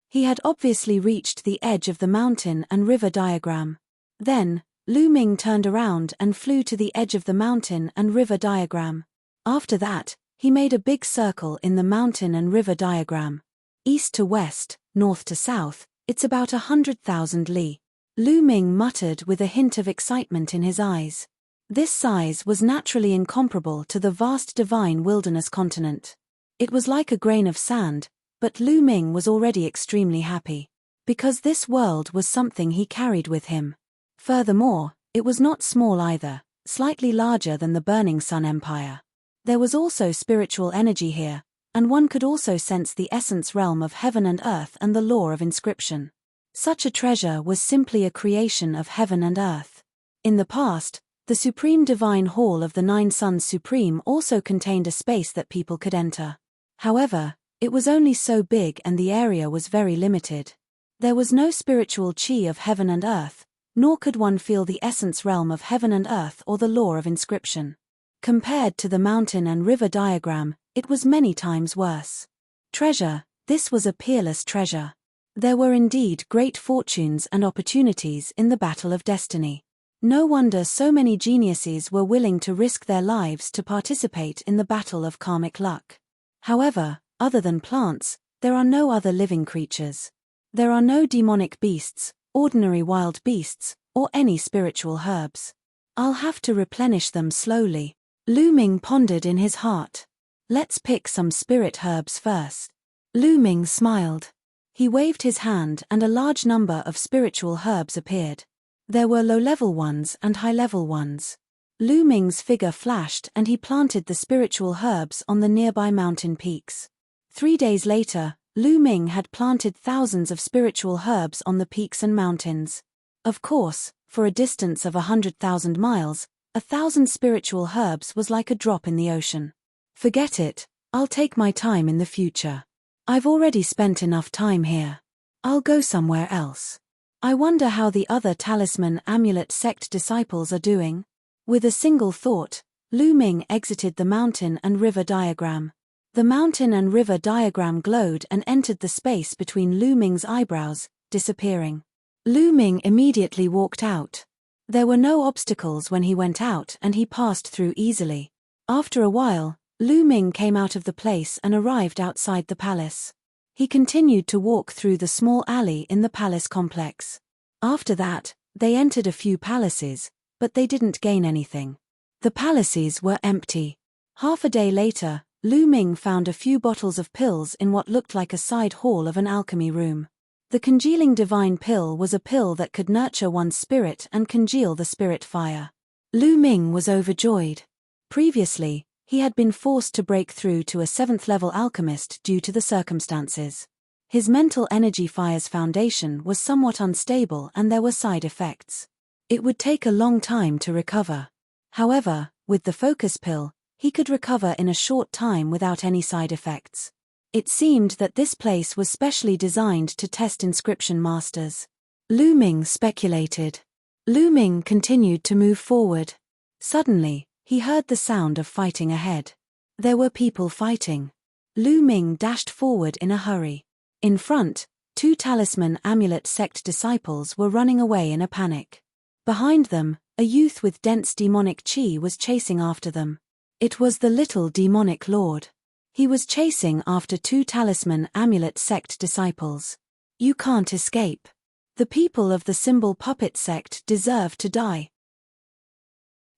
He had obviously reached the edge of the mountain and river diagram. Then, Lu Ming turned around and flew to the edge of the mountain and river diagram. After that, he made a big circle in the mountain and river diagram. East to west, north to south, it's about 100,000 li. Lu Ming muttered with a hint of excitement in his eyes. This size was naturally incomparable to the vast divine wilderness continent. It was like a grain of sand, but Lu Ming was already extremely happy. Because this world was something he carried with him. Furthermore, it was not small either, slightly larger than the Burning Sun Empire. There was also spiritual energy here, and one could also sense the essence realm of heaven and earth and the law of inscription. Such a treasure was simply a creation of heaven and earth. In the past, the Supreme Divine Hall of the Nine Suns Supreme also contained a space that people could enter. However, it was only so big and the area was very limited. There was no spiritual chi of heaven and earth, nor could one feel the essence realm of heaven and earth or the law of inscription. Compared to the mountain and river diagram, it was many times worse. Treasure, this was a peerless treasure. There were indeed great fortunes and opportunities in the battle of destiny. No wonder so many geniuses were willing to risk their lives to participate in the battle of karmic luck. However, other than plants, there are no other living creatures. There are no demonic beasts, ordinary wild beasts, or any spiritual herbs. I'll have to replenish them slowly. Lu Ming pondered in his heart. Let's pick some spirit herbs first. Lu Ming smiled. He waved his hand and a large number of spiritual herbs appeared. There were low-level ones and high-level ones. Lu Ming's figure flashed and he planted the spiritual herbs on the nearby mountain peaks. 3 days later, Lu Ming had planted thousands of spiritual herbs on the peaks and mountains. Of course, for a distance of 100,000 miles, 1,000 spiritual herbs was like a drop in the ocean. Forget it, I'll take my time in the future. I've already spent enough time here. I'll go somewhere else. I wonder how the other talisman amulet sect disciples are doing. With a single thought, Lu Ming exited the mountain and river diagram. The mountain and river diagram glowed and entered the space between Lu Ming's eyebrows, disappearing. Lu Ming immediately walked out. There were no obstacles when he went out and he passed through easily. After a while, Lu Ming came out of the place and arrived outside the palace. He continued to walk through the small alley in the palace complex. After that, they entered a few palaces, but they didn't gain anything. The palaces were empty. Half a day later, Lu Ming found a few bottles of pills in what looked like a side hall of an alchemy room. The congealing divine pill was a pill that could nurture one's spirit and congeal the spirit fire. Lu Ming was overjoyed. Previously, he had been forced to break through to a 7th-level alchemist due to the circumstances. His mental energy fire's foundation was somewhat unstable and there were side effects. It would take a long time to recover. However, with the focus pill, he could recover in a short time without any side effects. It seemed that this place was specially designed to test inscription masters. Lu Ming speculated. Lu Ming continued to move forward. Suddenly, he heard the sound of fighting ahead. There were people fighting. Lu Ming dashed forward in a hurry. In front, 2 talisman amulet sect disciples were running away in a panic. Behind them, a youth with dense demonic chi was chasing after them. It was the little demonic lord. He was chasing after 2 talisman amulet sect disciples. You can't escape. The people of the symbol puppet sect deserve to die.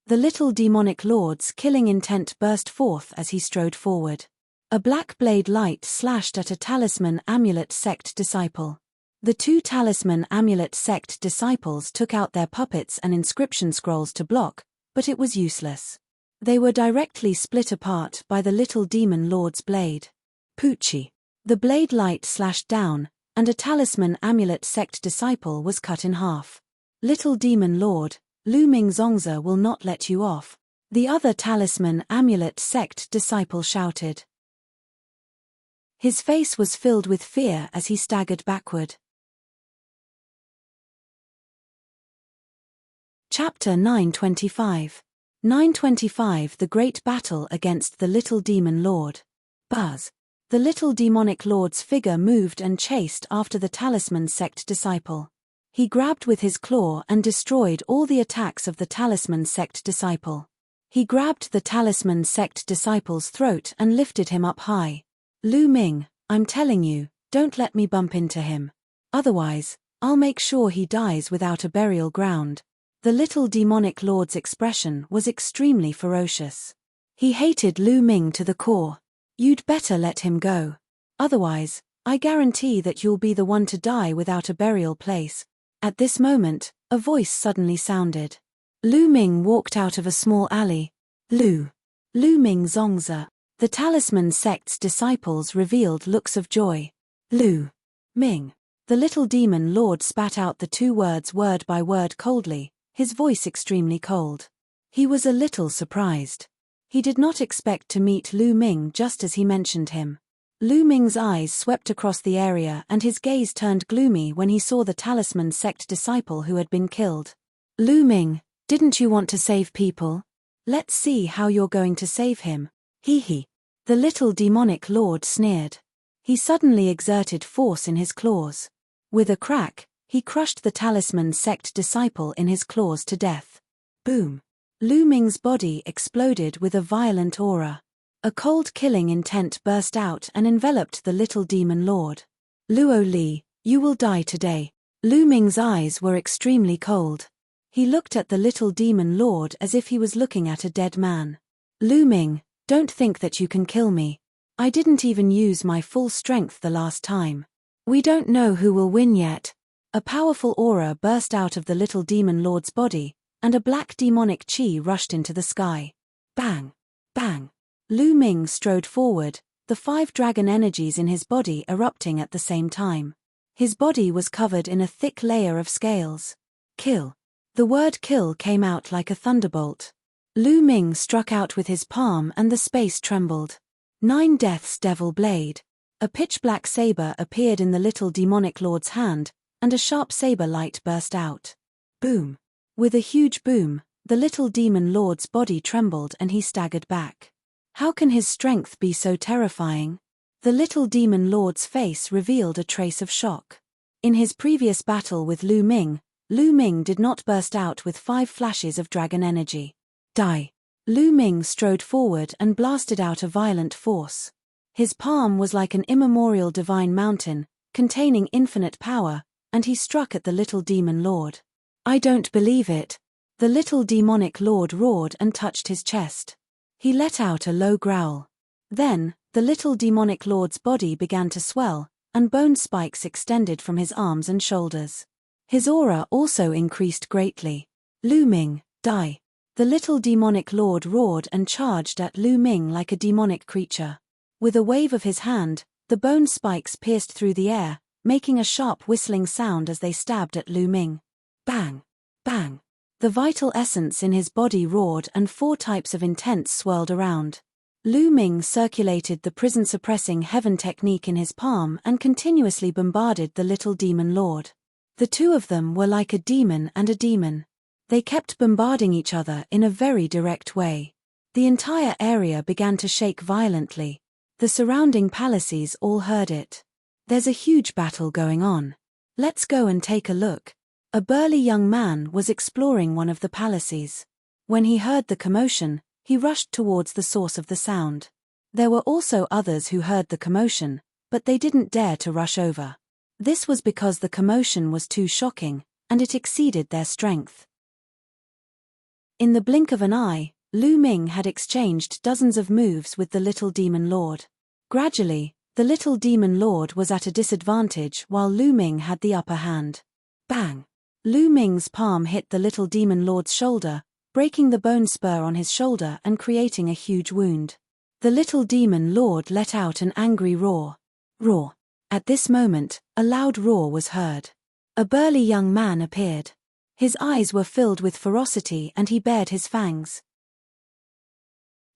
The little demonic lord's killing intent burst forth as he strode forward. A black blade light slashed at a talisman amulet sect disciple. The 2 talisman amulet sect disciples took out their puppets and inscription scrolls to block, but it was useless. They were directly split apart by the little demon lord's blade. Poochie. The blade light slashed down, and a talisman amulet sect disciple was cut in half. Little demon lord, Lu Ming Zongzi will not let you off. The other talisman amulet sect disciple shouted. His face was filled with fear as he staggered backward. Chapter 925. 925 The Great Battle Against the Little Demon Lord. Buzz. The little demonic lord's figure moved and chased after the talisman sect disciple. He grabbed with his claw and destroyed all the attacks of the talisman sect disciple. He grabbed the talisman sect disciple's throat and lifted him up high. Lu Ming, I'm telling you, don't let me bump into him. Otherwise, I'll make sure he dies without a burial ground. The little demonic lord's expression was extremely ferocious. He hated Lu Ming to the core. You'd better let him go. Otherwise, I guarantee that you'll be the one to die without a burial place. At this moment, a voice suddenly sounded. Lu Ming walked out of a small alley. Lu Ming Zongzi. The Talisman sect's disciples revealed looks of joy. Lu Ming. The little demon lord spat out the two words word by word coldly, his voice extremely cold. He was a little surprised. He did not expect to meet Lu Ming just as he mentioned him. Lu Ming's eyes swept across the area and his gaze turned gloomy when he saw the Talisman sect disciple who had been killed. Lu Ming, didn't you want to save people? Let's see how you're going to save him. Hee. The little demonic lord sneered. He suddenly exerted force in his claws. With a crack, he crushed the Talisman sect disciple in his claws to death. Boom. Lu Ming's body exploded with a violent aura. A cold killing intent burst out and enveloped the little demon lord. Luo Li, you will die today. Lu Ming's eyes were extremely cold. He looked at the little demon lord as if he was looking at a dead man. Lu Ming, don't think that you can kill me. I didn't even use my full strength the last time. We don't know who will win yet. A powerful aura burst out of the little demon lord's body, and a black demonic chi rushed into the sky. Bang! Bang! Lu Ming strode forward, the 5 dragon energies in his body erupting at the same time. His body was covered in a thick layer of scales. Kill. The word kill came out like a thunderbolt. Lu Ming struck out with his palm and the space trembled. 9 Death's Devil Blade. A pitch-black saber appeared in the little demonic lord's hand, and a sharp saber light burst out. Boom. With a huge boom, the little demon lord's body trembled and he staggered back. How can his strength be so terrifying? The little demon lord's face revealed a trace of shock. In his previous battle with Lu Ming did not burst out with 5 flashes of dragon energy. Die. Lu Ming strode forward and blasted out a violent force. His palm was like an immemorial divine mountain, containing infinite power, and he struck at the little demon lord. I don't believe it. The little demonic lord roared and touched his chest. He let out a low growl. Then, the little demonic lord's body began to swell, and bone spikes extended from his arms and shoulders. His aura also increased greatly. Lu Ming, die. The little demonic lord roared and charged at Lu Ming like a demonic creature. With a wave of his hand, the bone spikes pierced through the air, making a sharp whistling sound as they stabbed at Lu Ming. Bang! Bang! The vital essence in his body roared and 4 types of intents swirled around. Lu Ming circulated the prison-suppressing heaven technique in his palm and continuously bombarded the little demon lord. The two of them were like a demon and a demon. They kept bombarding each other in a very direct way. The entire area began to shake violently. The surrounding palaces all heard it. There's a huge battle going on. Let's go and take a look. A burly young man was exploring one of the palaces. When he heard the commotion, he rushed towards the source of the sound. There were also others who heard the commotion, but they didn't dare to rush over. This was because the commotion was too shocking, and it exceeded their strength. In the blink of an eye, Lu Ming had exchanged dozens of moves with the little demon lord. Gradually, the little demon lord was at a disadvantage while Lu Ming had the upper hand. Bang! Lu Ming's palm hit the little demon lord's shoulder, breaking the bone spur on his shoulder and creating a huge wound. The little demon lord let out an angry roar. Roar. At this moment, a loud roar was heard. A burly young man appeared. His eyes were filled with ferocity and he bared his fangs.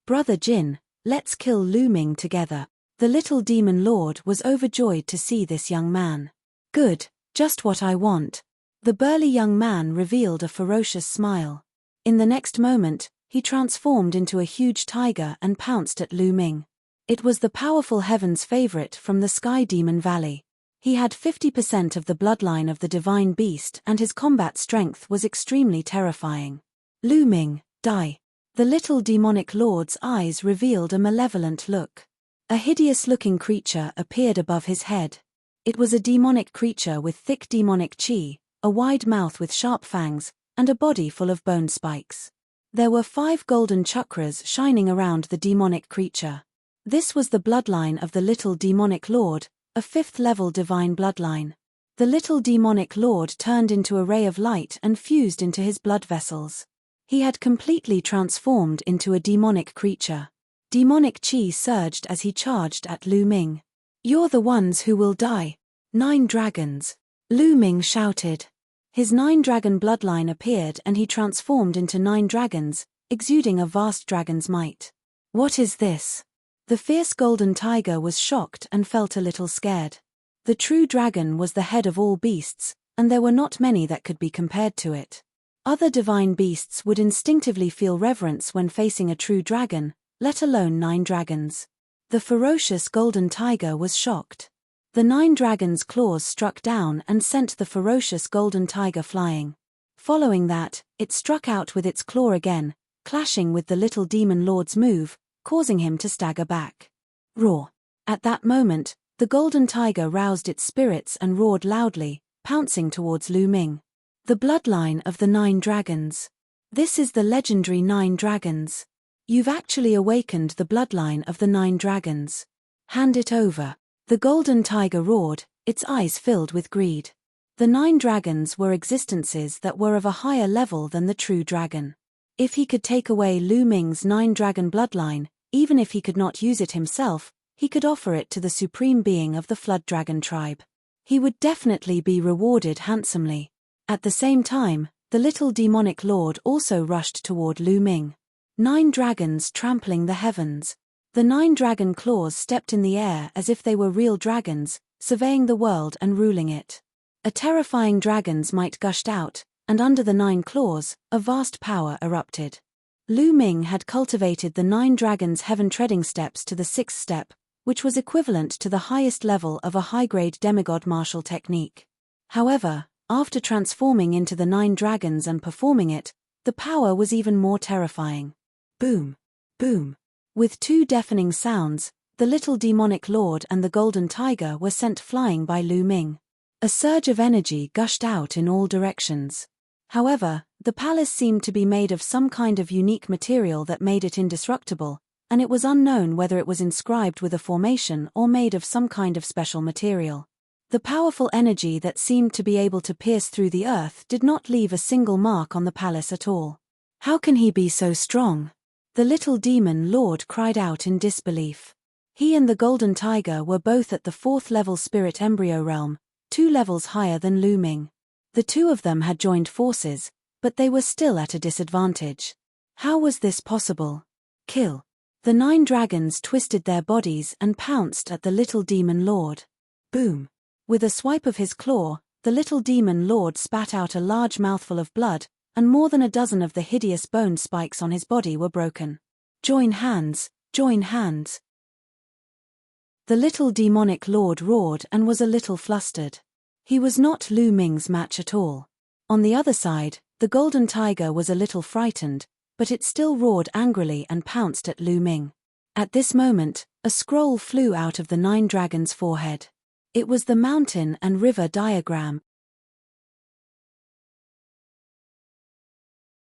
Brother Jin, let's kill Lu Ming together. The little demon lord was overjoyed to see this young man. Good, just what I want. The burly young man revealed a ferocious smile. In the next moment, he transformed into a huge tiger and pounced at Lu Ming. It was the powerful heaven's favorite from the Sky Demon Valley. He had 50% of the bloodline of the divine beast and his combat strength was extremely terrifying. Lu Ming, die. The little demonic lord's eyes revealed a malevolent look. A hideous-looking creature appeared above his head. It was a demonic creature with thick demonic chi, a wide mouth with sharp fangs, and a body full of bone spikes. There were 5 golden chakras shining around the demonic creature. This was the bloodline of the little demonic lord, a 5th-level divine bloodline. The little demonic lord turned into a ray of light and fused into his blood vessels. He had completely transformed into a demonic creature. Demonic chi surged as he charged at Lu Ming. "You're the ones who will die. 9 dragons!" Lu Ming shouted. His 9-dragon bloodline appeared and he transformed into 9 dragons, exuding a vast dragon's might. "What is this?" The fierce golden tiger was shocked and felt a little scared. The true dragon was the head of all beasts, and there were not many that could be compared to it. Other divine beasts would instinctively feel reverence when facing a true dragon, let alone 9 dragons. The ferocious golden tiger was shocked. The 9 dragons' claws struck down and sent the ferocious golden tiger flying. Following that, it struck out with its claw again, clashing with the little demon lord's move, causing him to stagger back. Roar! At that moment, the golden tiger roused its spirits and roared loudly, pouncing towards Lu Ming. The bloodline of the 9 dragons. This is the legendary 9 dragons. You've actually awakened the bloodline of the 9 dragons. Hand it over. The golden tiger roared, its eyes filled with greed. The 9 dragons were existences that were of a higher level than the true dragon. If he could take away Lu Ming's 9-dragon bloodline, even if he could not use it himself, he could offer it to the supreme being of the Flood Dragon tribe. He would definitely be rewarded handsomely. At the same time, the little demonic lord also rushed toward Lu Ming. 9 dragons trampling the heavens. The 9-dragon claws stepped in the air as if they were real dragons, surveying the world and ruling it. A terrifying dragon's might gushed out, and under the 9 claws, a vast power erupted. Lu Ming had cultivated the 9 dragons' heaven-treading steps to the 6th step, which was equivalent to the highest level of a high-grade demigod martial technique. However, after transforming into the 9 dragons and performing it, the power was even more terrifying. Boom! Boom! With 2 deafening sounds, the little demonic lord and the golden tiger were sent flying by Lu Ming. A surge of energy gushed out in all directions. However, the palace seemed to be made of some kind of unique material that made it indestructible, and it was unknown whether it was inscribed with a formation or made of some kind of special material. The powerful energy that seemed to be able to pierce through the earth did not leave a single mark on the palace at all. How can he be so strong? The little demon lord cried out in disbelief. He and the golden tiger were both at the 4th level spirit embryo realm, 2 levels higher than Lu Ming. The 2 of them had joined forces, but they were still at a disadvantage. How was this possible? Kill. The 9 dragons twisted their bodies and pounced at the little demon lord. Boom. With a swipe of his claw, the little demon lord spat out a large mouthful of blood, and more than a dozen of the hideous bone spikes on his body were broken. Join hands, join hands. The little demonic lord roared and was a little flustered. He was not Lu Ming's match at all. On the other side, the golden tiger was a little frightened, but it still roared angrily and pounced at Lu Ming. At this moment, a scroll flew out of the 9 dragons' forehead. It was the mountain and river diagram.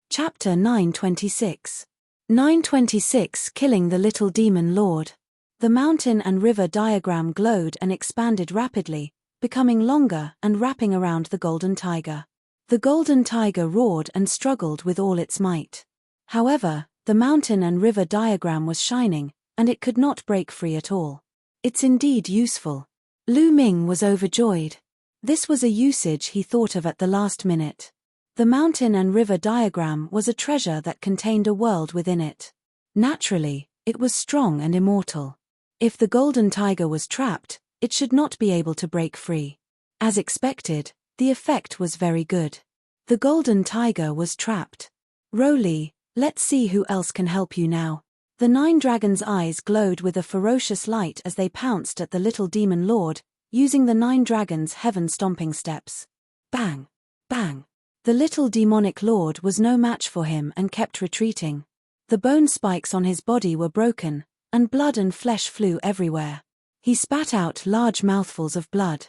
Chapter 926. 926 Killing the Little Demon Lord. The mountain and river diagram glowed and expanded rapidly, becoming longer and wrapping around the golden tiger. The golden tiger roared and struggled with all its might. However, the mountain and river diagram was shining, and it could not break free at all. It's indeed useful. Lu Ming was overjoyed. This was a usage he thought of at the last minute. The mountain and river diagram was a treasure that contained a world within it. Naturally, it was strong and immortal. If the golden tiger was trapped, it should not be able to break free. As expected, the effect was very good. The golden tiger was trapped. Roly, let's see who else can help you now. The 9 dragons' eyes glowed with a ferocious light as they pounced at the little demon lord, using the 9 dragons' heaven-stomping steps. Bang! Bang! The little demonic lord was no match for him and kept retreating. The bone spikes on his body were broken, and blood and flesh flew everywhere. He spat out large mouthfuls of blood.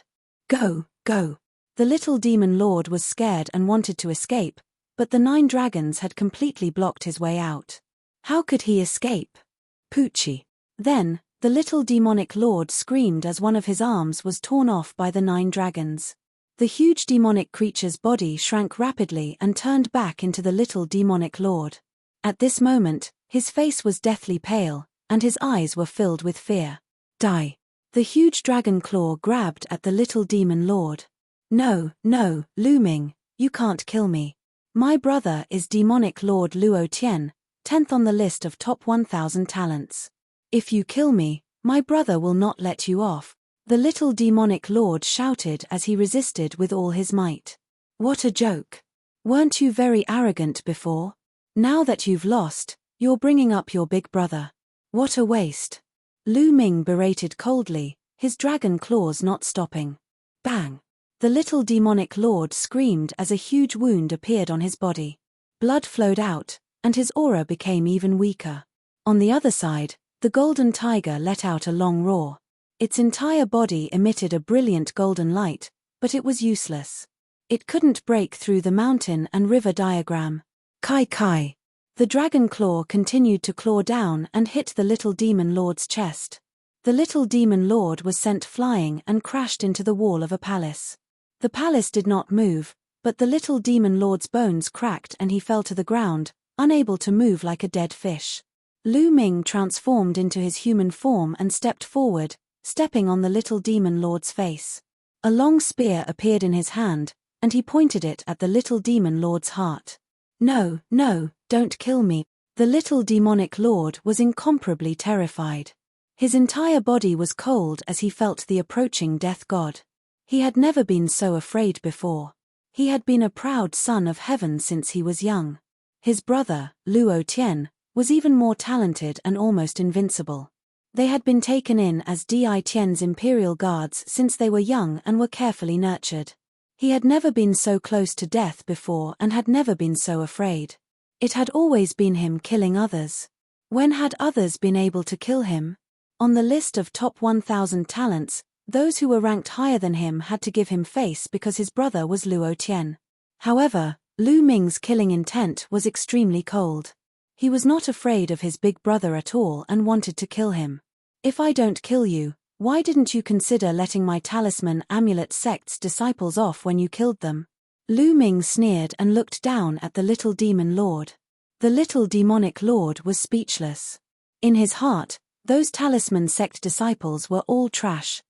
Go, go! The little demon lord was scared and wanted to escape, but the 9 dragons had completely blocked his way out. How could he escape? Poochie. Then, the little demonic lord screamed as one of his arms was torn off by the 9 dragons. The huge demonic creature's body shrank rapidly and turned back into the little demonic lord. At this moment, his face was deathly pale, and his eyes were filled with fear. Die! The huge dragon claw grabbed at the little demon lord. No, no, Lu Ming, you can't kill me. My brother is demonic lord Luo Tian, 10th on the list of top 1,000 talents. If you kill me, my brother will not let you off. The little demonic lord shouted as he resisted with all his might. What a joke. Weren't you very arrogant before? Now that you've lost, you're bringing up your big brother. What a waste. Lu Ming berated coldly, his dragon claws not stopping. Bang! The little demonic lord screamed as a huge wound appeared on his body. Blood flowed out, and his aura became even weaker. On the other side, the golden tiger let out a long roar. Its entire body emitted a brilliant golden light, but it was useless. It couldn't break through the mountain and river diagram. Kai Kai! The dragon claw continued to claw down and hit the little demon lord's chest. The little demon lord was sent flying and crashed into the wall of a palace. The palace did not move, but the little demon lord's bones cracked and he fell to the ground, unable to move like a dead fish. Lu Ming transformed into his human form and stepped forward, stepping on the little demon lord's face. A long spear appeared in his hand, and he pointed it at the little demon lord's heart. No, no, don't kill me. The little demonic lord was incomparably terrified. His entire body was cold as he felt the approaching death god. He had never been so afraid before. He had been a proud son of heaven since he was young. His brother, Luo Tian, was even more talented and almost invincible. They had been taken in as Di Tian's imperial guards since they were young and were carefully nurtured. He had never been so close to death before and had never been so afraid. It had always been him killing others. When had others been able to kill him? On the list of top 1,000 talents, those who were ranked higher than him had to give him face because his brother was Luo Tian. However, Lu Ming's killing intent was extremely cold. He was not afraid of his big brother at all and wanted to kill him. If I don't kill you, why didn't you consider letting my talisman amulet sect's disciples off when you killed them? Lu Ming sneered and looked down at the little demon lord. The little demonic lord was speechless. In his heart, those talisman sect disciples were all trash.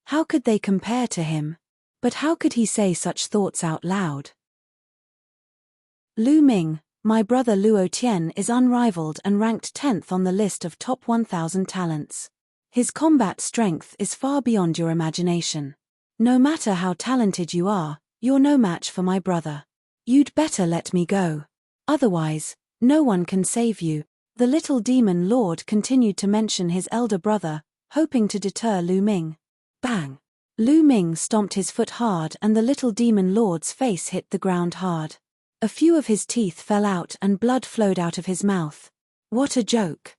How could they compare to him? But how could he say such thoughts out loud? Lu Ming, my brother Luo Tian is unrivaled and ranked 10th on the list of top 1,000 talents. His combat strength is far beyond your imagination. No matter how talented you are, you're no match for my brother. You'd better let me go. Otherwise, no one can save you. The little demon lord continued to mention his elder brother, hoping to deter Lu Ming. Bang! Lu Ming stomped his foot hard and the little demon lord's face hit the ground hard. A few of his teeth fell out and blood flowed out of his mouth. What a joke!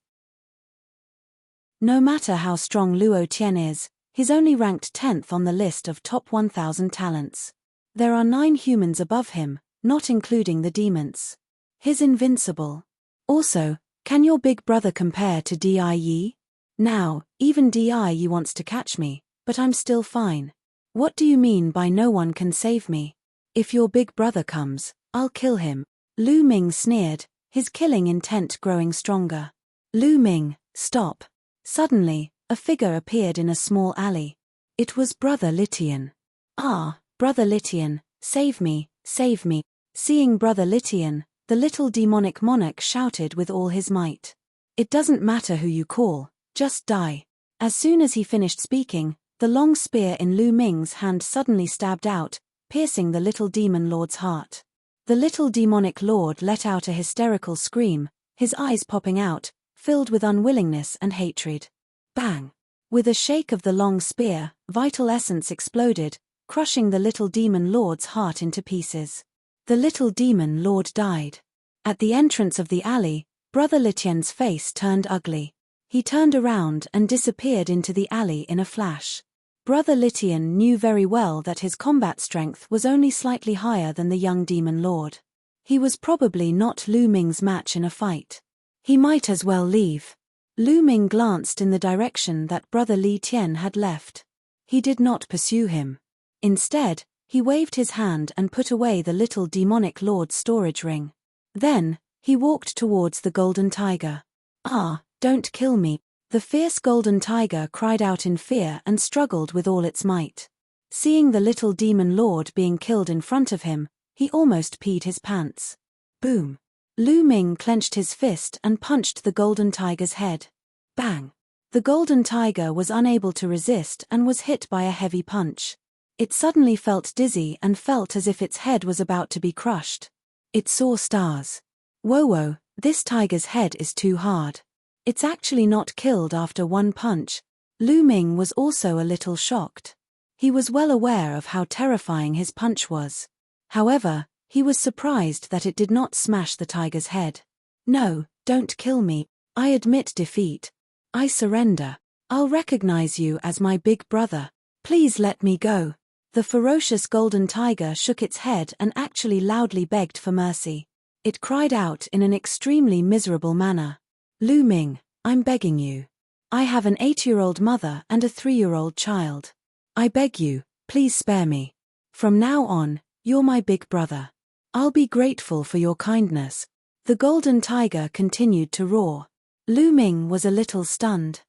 No matter how strong Luo Tian is, he's only ranked 10th on the list of top 1,000 talents. There are 9 humans above him, not including the demons. He's invincible. Also, can your big brother compare to Di? Now, even Di wants to catch me, but I'm still fine. What do you mean by no one can save me? If your big brother comes, I'll kill him. Lu Ming sneered, his killing intent growing stronger. Lu Ming, stop. Suddenly, a figure appeared in a small alley. It was Brother Litian. Ah, Brother Litian, save me, save me. Seeing Brother Litian, the little demonic monarch shouted with all his might. It doesn't matter who you call, just die. As soon as he finished speaking, the long spear in Lu Ming's hand suddenly stabbed out, piercing the little demon lord's heart. The little demonic lord let out a hysterical scream, his eyes popping out, filled with unwillingness and hatred. Bang! With a shake of the long spear, vital essence exploded, crushing the little demon lord's heart into pieces. The little demon lord died. At the entrance of the alley, Brother Litian's face turned ugly. He turned around and disappeared into the alley in a flash. Brother Litian knew very well that his combat strength was only slightly higher than the young demon lord. He was probably not Lu Ming's match in a fight. He might as well leave. Lu Ming glanced in the direction that Brother Li Tian had left. He did not pursue him. Instead, he waved his hand and put away the little demonic lord's storage ring. Then, he walked towards the golden tiger. "Ah, don't kill me." The fierce golden tiger cried out in fear and struggled with all its might. Seeing the little demon lord being killed in front of him, he almost peed his pants. Boom! Lu Ming clenched his fist and punched the golden tiger's head. Bang! The golden tiger was unable to resist and was hit by a heavy punch. It suddenly felt dizzy and felt as if its head was about to be crushed. It saw stars. Whoa, this tiger's head is too hard. It's actually not killed after one punch. Lu Ming was also a little shocked. He was well aware of how terrifying his punch was. However, he was surprised that it did not smash the tiger's head. "No, don't kill me. I admit defeat. I surrender. I'll recognize you as my big brother. Please let me go." The ferocious golden tiger shook its head and actually loudly begged for mercy. It cried out in an extremely miserable manner. "Lu Ming, I'm begging you. I have an 8-year-old mother and a 3-year-old child. I beg you, please spare me. From now on, you're my big brother. I'll be grateful for your kindness." The golden tiger continued to roar. Lu Ming was a little stunned.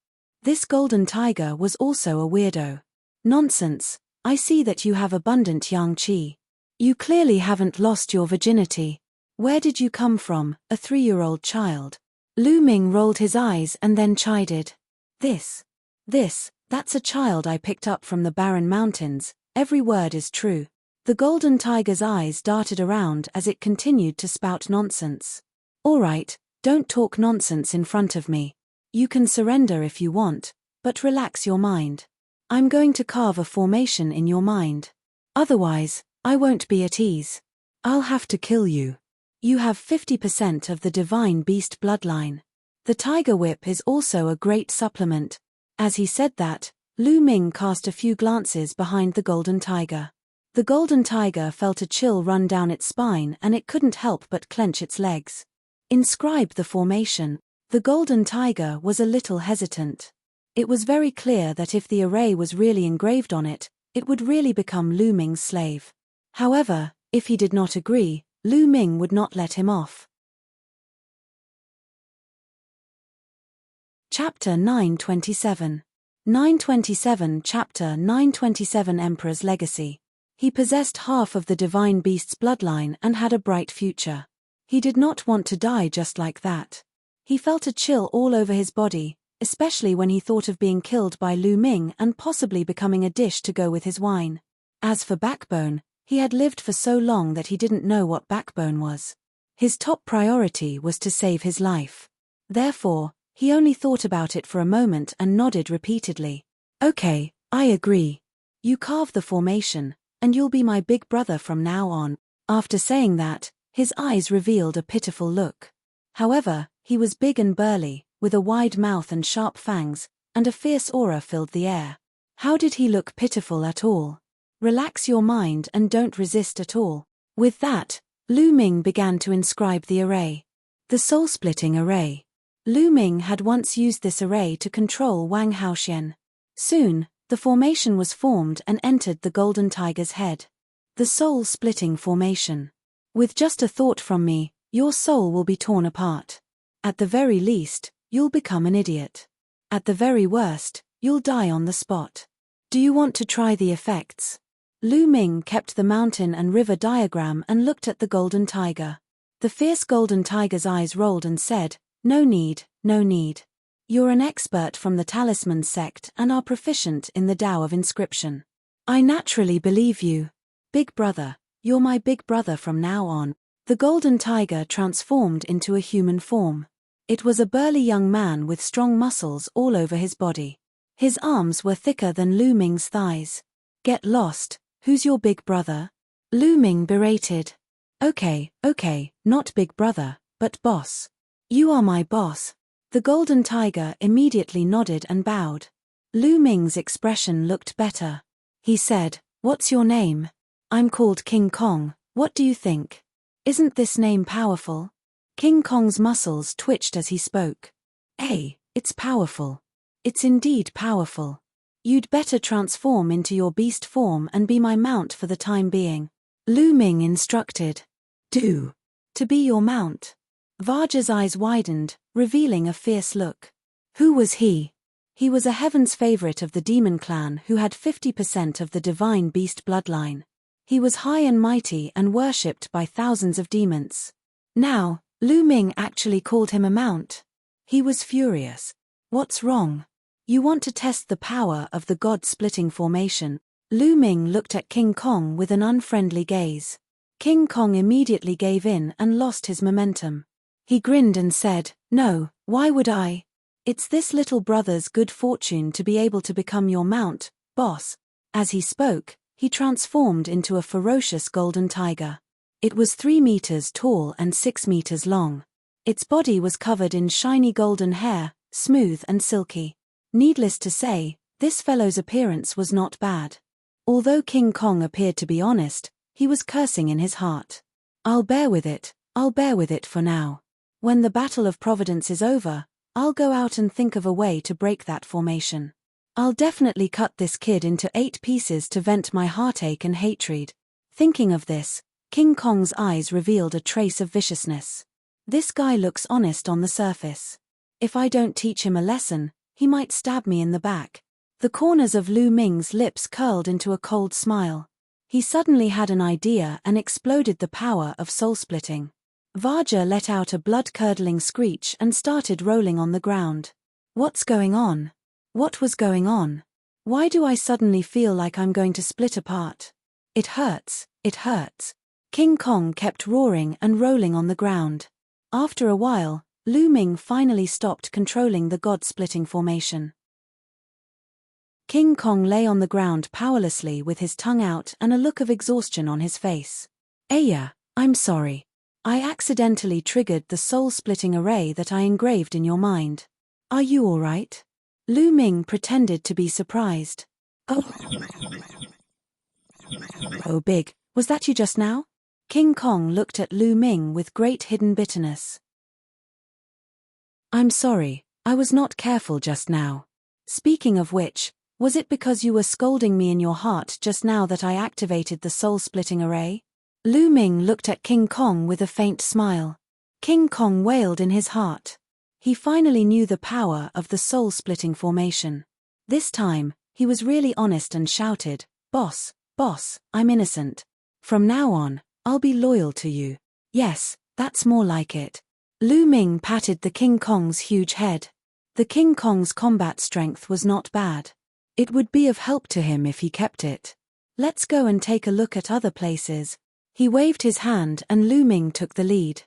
This golden tiger was also a weirdo. "Nonsense, I see that you have abundant yang qi. You clearly haven't lost your virginity. Where did you come from, a 3-year-old child?" Lu Ming rolled his eyes and then chided. That's a child I picked up from the barren mountains, every word is true." The golden tiger's eyes darted around as it continued to spout nonsense. "All right, don't talk nonsense in front of me. You can surrender if you want, but relax your mind. I'm going to carve a formation in your mind. Otherwise, I won't be at ease. I'll have to kill you. You have 50% of the divine beast bloodline. The tiger whip is also a great supplement." As he said that, Lu Ming cast a few glances behind the golden tiger. The golden tiger felt a chill run down its spine and it couldn't help but clench its legs. Inscribe the formation. The golden tiger was a little hesitant. It was very clear that if the array was really engraved on it, it would really become Lu Ming's slave. However, if he did not agree, Lu Ming would not let him off. Chapter 927. 927 Chapter 927 Emperor's Legacy. He possessed half of the divine beast's bloodline and had a bright future. He did not want to die just like that. He felt a chill all over his body, especially when he thought of being killed by Lu Ming and possibly becoming a dish to go with his wine. As for backbone, he had lived for so long that he didn't know what backbone was. His top priority was to save his life. Therefore, he only thought about it for a moment and nodded repeatedly. "Okay, I agree. You carve the formation, and you'll be my big brother from now on." After saying that, his eyes revealed a pitiful look. However, he was big and burly, with a wide mouth and sharp fangs, and a fierce aura filled the air. How did he look pitiful at all? Relax your mind and don't resist at all. With that, Lu Ming began to inscribe the array. The soul-splitting array. Lu Ming had once used this array to control Wang Haoxian. Soon, the formation was formed and entered the golden tiger's head. The soul-splitting formation. With just a thought from me, your soul will be torn apart. At the very least, you'll become an idiot. At the very worst, you'll die on the spot. Do you want to try the effects? Lu Ming kept the mountain and river diagram and looked at the golden tiger. The fierce golden tiger's eyes rolled and said, "No need, no need. You're an expert from the talisman sect and are proficient in the Tao of inscription. I naturally believe you. Big brother, you're my big brother from now on." The golden tiger transformed into a human form. It was a burly young man with strong muscles all over his body. His arms were thicker than Lu Ming's thighs. "Get lost, who's your big brother?" Lu Ming berated. Okay, not big brother, but boss. "You are my boss." The golden tiger immediately nodded and bowed. Lu Ming's expression looked better. He said, "What's your name?" "I'm called King Kong, what do you think? Isn't this name powerful?" King Kong's muscles twitched as he spoke. "Hey, it's powerful. It's indeed powerful. You'd better transform into your beast form and be my mount for the time being. Lu Ming instructed. Do. To be your mount. Vaja's eyes widened, revealing a fierce look. Who was he? He was a heaven's favorite of the demon clan who had 50% of the divine beast bloodline. He was high and mighty and worshipped by thousands of demons. Now, Lu Ming actually called him a mount. He was furious. What's wrong? You want to test the power of the god-splitting formation? Lu Ming looked at King Kong with an unfriendly gaze. King Kong immediately gave in and lost his momentum. He grinned and said, "No, why would I? It's this little brother's good fortune to be able to become your mount, boss." As he spoke, he transformed into a ferocious golden tiger. It was 3 meters tall and 6 meters long. Its body was covered in shiny golden hair, smooth and silky. Needless to say, this fellow's appearance was not bad. Although King Kong appeared to be honest, he was cursing in his heart. I'll bear with it for now. When the Battle of Providence is over, I'll go out and think of a way to break that formation. I'll definitely cut this kid into 8 pieces to vent my heartache and hatred. Thinking of this, King Kong's eyes revealed a trace of viciousness. This guy looks honest on the surface. If I don't teach him a lesson, he might stab me in the back. The corners of Lu Ming's lips curled into a cold smile. He suddenly had an idea and exploded the power of soul-splitting. Vaja let out a blood-curdling screech and started rolling on the ground. What's going on? What was going on? Why do I suddenly feel like I'm going to split apart? It hurts, it hurts. King Kong kept roaring and rolling on the ground. After a while, Lu Ming finally stopped controlling the god-splitting formation. King Kong lay on the ground powerlessly with his tongue out and a look of exhaustion on his face. Aya, I'm sorry. I accidentally triggered the soul-splitting array that I engraved in your mind. Are you all right? Lu Ming pretended to be surprised. Oh big, was that you just now? King Kong looked at Lu Ming with great hidden bitterness. I'm sorry, I was not careful just now. Speaking of which, was it because you were scolding me in your heart just now that I activated the soul-splitting array? Lu Ming looked at King Kong with a faint smile. King Kong wailed in his heart. He finally knew the power of the soul-splitting formation. This time, he was really honest and shouted, Boss, I'm innocent. From now on, I'll be loyal to you. Yes, that's more like it. Lu Ming patted the King Kong's huge head. The King Kong's combat strength was not bad. It would be of help to him if he kept it. Let's go and take a look at other places. He waved his hand and Lu Ming took the lead.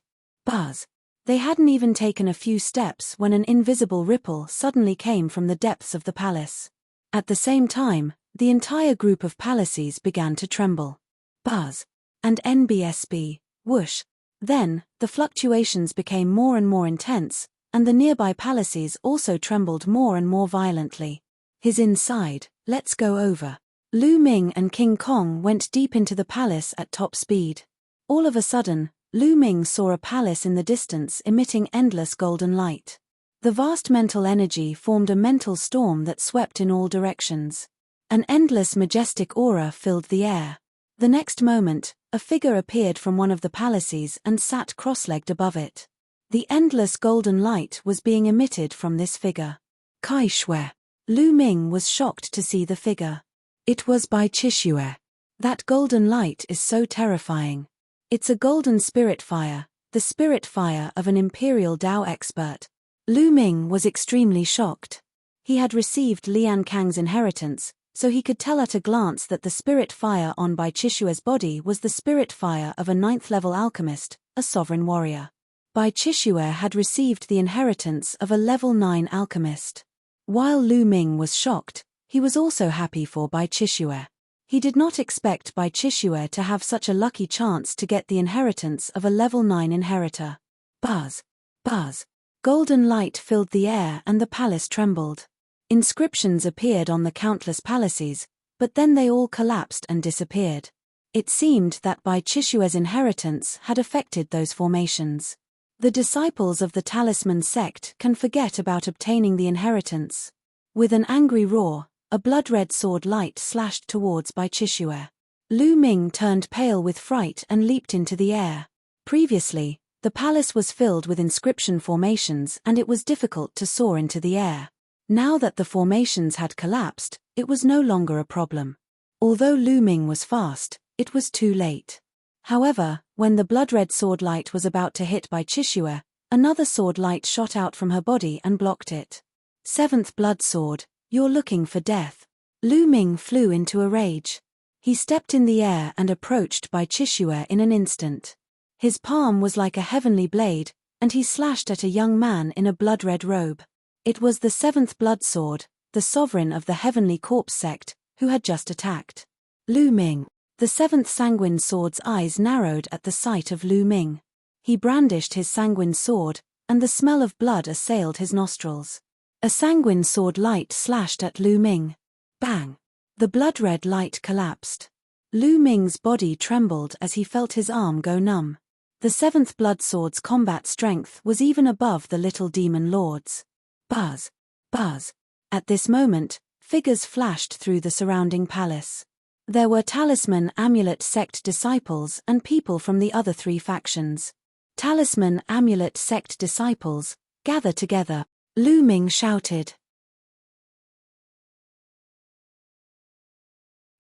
Buzz. They hadn't even taken a few steps when an invisible ripple suddenly came from the depths of the palace. At the same time, the entire group of palaces began to tremble. Buzz. And NBSB, whoosh. Then, the fluctuations became more and more intense, and the nearby palaces also trembled more and more violently. His inside, let's go over. Lu Ming and King Kong went deep into the palace at top speed. All of a sudden, Lu Ming saw a palace in the distance emitting endless golden light. The vast mental energy formed a mental storm that swept in all directions. An endless majestic aura filled the air. The next moment, a figure appeared from one of the palaces and sat cross-legged above it. The endless golden light was being emitted from this figure. Kai Shui. Lu Ming was shocked to see the figure. It was Bai Chishue. That golden light is so terrifying. It's a golden spirit fire, the spirit fire of an imperial Dao expert. Lu Ming was extremely shocked. He had received Lian Kang's inheritance, so he could tell at a glance that the spirit fire on Bai Chishue's body was the spirit fire of a 9th-level alchemist, a sovereign warrior. Bai Chishue had received the inheritance of a level 9 alchemist. While Lu Ming was shocked, he was also happy for Bai Chishue. He did not expect Bai Chishue to have such a lucky chance to get the inheritance of a level 9 inheritor. Buzz. Buzz. Golden light filled the air and the palace trembled. Inscriptions appeared on the countless palaces, but then they all collapsed and disappeared. It seemed that Bai Chishue's inheritance had affected those formations. The disciples of the Talisman sect can forget about obtaining the inheritance. With an angry roar, a blood-red sword light slashed towards Bai Chishue. Lu Ming turned pale with fright and leaped into the air. Previously, the palace was filled with inscription formations and it was difficult to soar into the air. Now that the formations had collapsed, it was no longer a problem. Although Lu Ming was fast, it was too late. However, when the blood-red sword light was about to hit Bai Chishue, another sword light shot out from her body and blocked it. Seventh blood sword, you're looking for death. Lu Ming flew into a rage. He stepped in the air and approached Bai Chishue in an instant. His palm was like a heavenly blade, and he slashed at a young man in a blood-red robe. It was the seventh blood sword, the sovereign of the Heavenly Corpse sect, who had just attacked. Lu Ming. The seventh sanguine sword's eyes narrowed at the sight of Lu Ming. He brandished his sanguine sword, and the smell of blood assailed his nostrils. A sanguine sword light slashed at Lu Ming. Bang! The blood-red light collapsed. Lu Ming's body trembled as he felt his arm go numb. The seventh blood sword's combat strength was even above the little demon lord's. Buzz! Buzz! At this moment, figures flashed through the surrounding palace. There were Talisman Amulet sect disciples and people from the other three factions. Talisman Amulet sect disciples, gather together, Lu Ming shouted.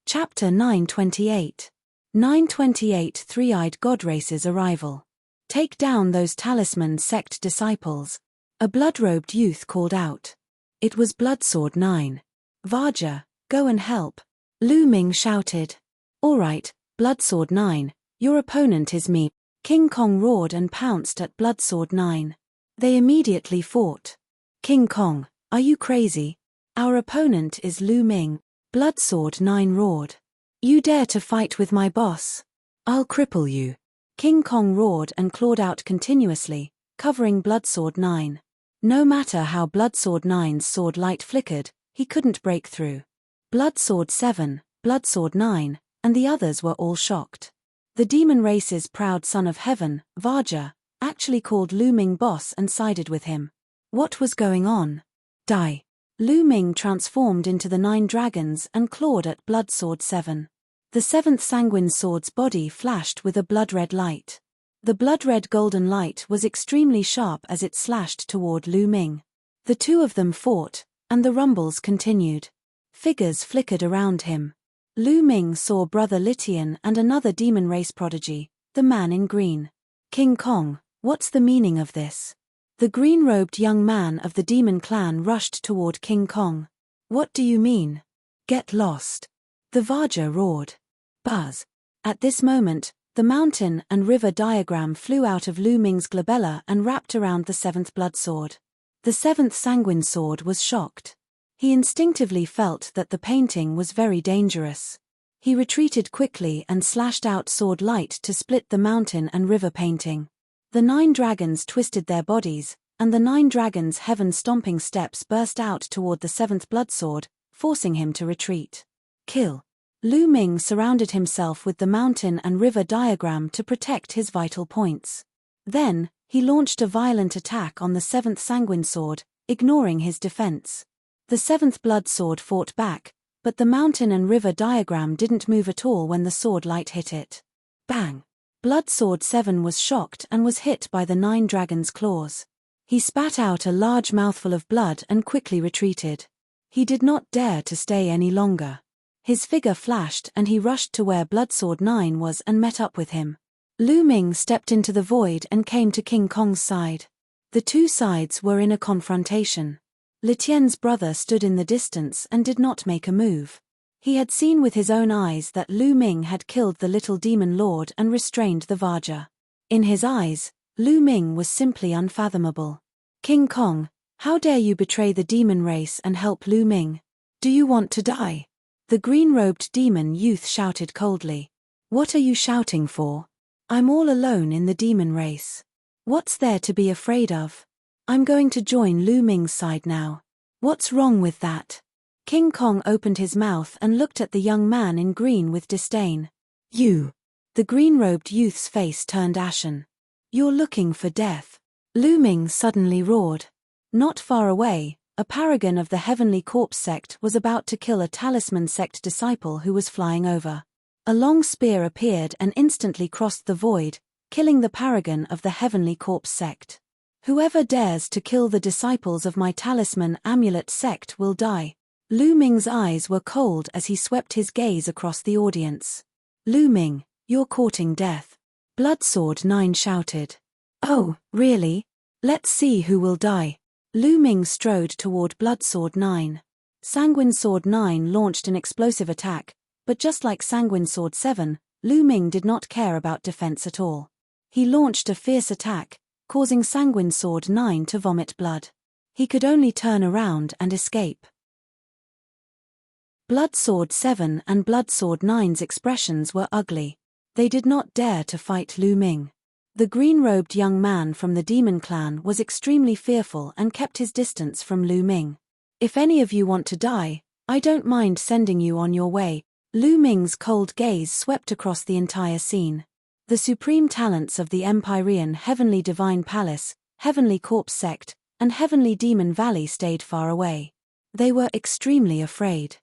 Chapter 928. 928 Three-Eyed Godrace's Arrival. Take down those Talisman sect disciples. A blood-robed youth called out. It was Bloodsword 9. Vaja, go and help. Lu Ming shouted. All right, Bloodsword 9, your opponent is me. King Kong roared and pounced at Bloodsword 9. They immediately fought. King Kong, are you crazy? Our opponent is Lu Ming. Bloodsword 9 roared. You dare to fight with my boss? I'll cripple you. King Kong roared and clawed out continuously, covering Bloodsword 9. No matter how Bloodsword 9's sword light flickered, he couldn't break through. Bloodsword 7, Bloodsword 9, and the others were all shocked. The demon race's proud son of heaven, Vaja, actually called Lu Ming boss and sided with him. What was going on? Die. Lu Ming transformed into the 9 dragons and clawed at Bloodsword 7. The 7th sanguine sword's body flashed with a blood-red light. The blood-red golden light was extremely sharp as it slashed toward Lu Ming. The two of them fought, and the rumbles continued. Figures flickered around him. Lu Ming saw Brother Litian and another demon race prodigy, the man in green. King Kong, what's the meaning of this? The green-robed young man of the demon clan rushed toward King Kong. What do you mean? Get lost. The Vaja roared. Buzz. At this moment, the mountain and river diagram flew out of Lu Ming's glabella and wrapped around the 7th blood sword. The 7th sanguine sword was shocked. He instinctively felt that the painting was very dangerous. He retreated quickly and slashed out sword light to split the mountain and river painting. The 9 dragons twisted their bodies, and the 9 dragons' heaven-stomping steps burst out toward the 7th blood sword, forcing him to retreat. Kill. Lu Ming surrounded himself with the mountain and river diagram to protect his vital points. Then, he launched a violent attack on the 7th sanguine sword, ignoring his defense. The 7th blood sword fought back, but the mountain and river diagram didn't move at all when the sword light hit it. Bang! Blood Sword 7 was shocked and was hit by the 9 dragons' claws. He spat out a large mouthful of blood and quickly retreated. He did not dare to stay any longer. His figure flashed and he rushed to where Bloodsword 9 was and met up with him. Lu Ming stepped into the void and came to King Kong's side. The two sides were in a confrontation. Litian's brother stood in the distance and did not make a move. He had seen with his own eyes that Lu Ming had killed the little demon lord and restrained the Vaja. In his eyes, Lu Ming was simply unfathomable. King Kong, how dare you betray the demon race and help Lu Ming? Do you want to die? The green-robed demon youth shouted coldly. What are you shouting for? I'm all alone in the demon race. What's there to be afraid of? I'm going to join Lu Ming's side now. What's wrong with that? King Kong opened his mouth and looked at the young man in green with disdain. You. The green-robed youth's face turned ashen. You're looking for death. Lu Ming suddenly roared. Not far away, A paragon of the Heavenly Corpse sect was about to kill a Talisman sect disciple who was flying over. A long spear appeared and instantly crossed the void, killing the paragon of the Heavenly Corpse sect. Whoever dares to kill the disciples of my Talisman Amulet sect will die. Lu Ming's eyes were cold as he swept his gaze across the audience. Lu Ming, you're courting death. Bloodsword 9 shouted. Oh, really? Let's see who will die. Lu Ming strode toward Bloodsword 9. Sanguine Sword 9 launched an explosive attack, but just like Sanguine Sword 7, Lu Ming did not care about defense at all. He launched a fierce attack, causing Sanguine Sword 9 to vomit blood. He could only turn around and escape. Bloodsword 7 and Bloodsword 9's expressions were ugly. They did not dare to fight Lu Ming. The green-robed young man from the demon clan was extremely fearful and kept his distance from Lu Ming. If any of you want to die, I don't mind sending you on your way. Lu Ming's cold gaze swept across the entire scene. The supreme talents of the Empyrean Heavenly Divine Palace, Heavenly Corpse Sect, and Heavenly Demon Valley stayed far away. They were extremely afraid.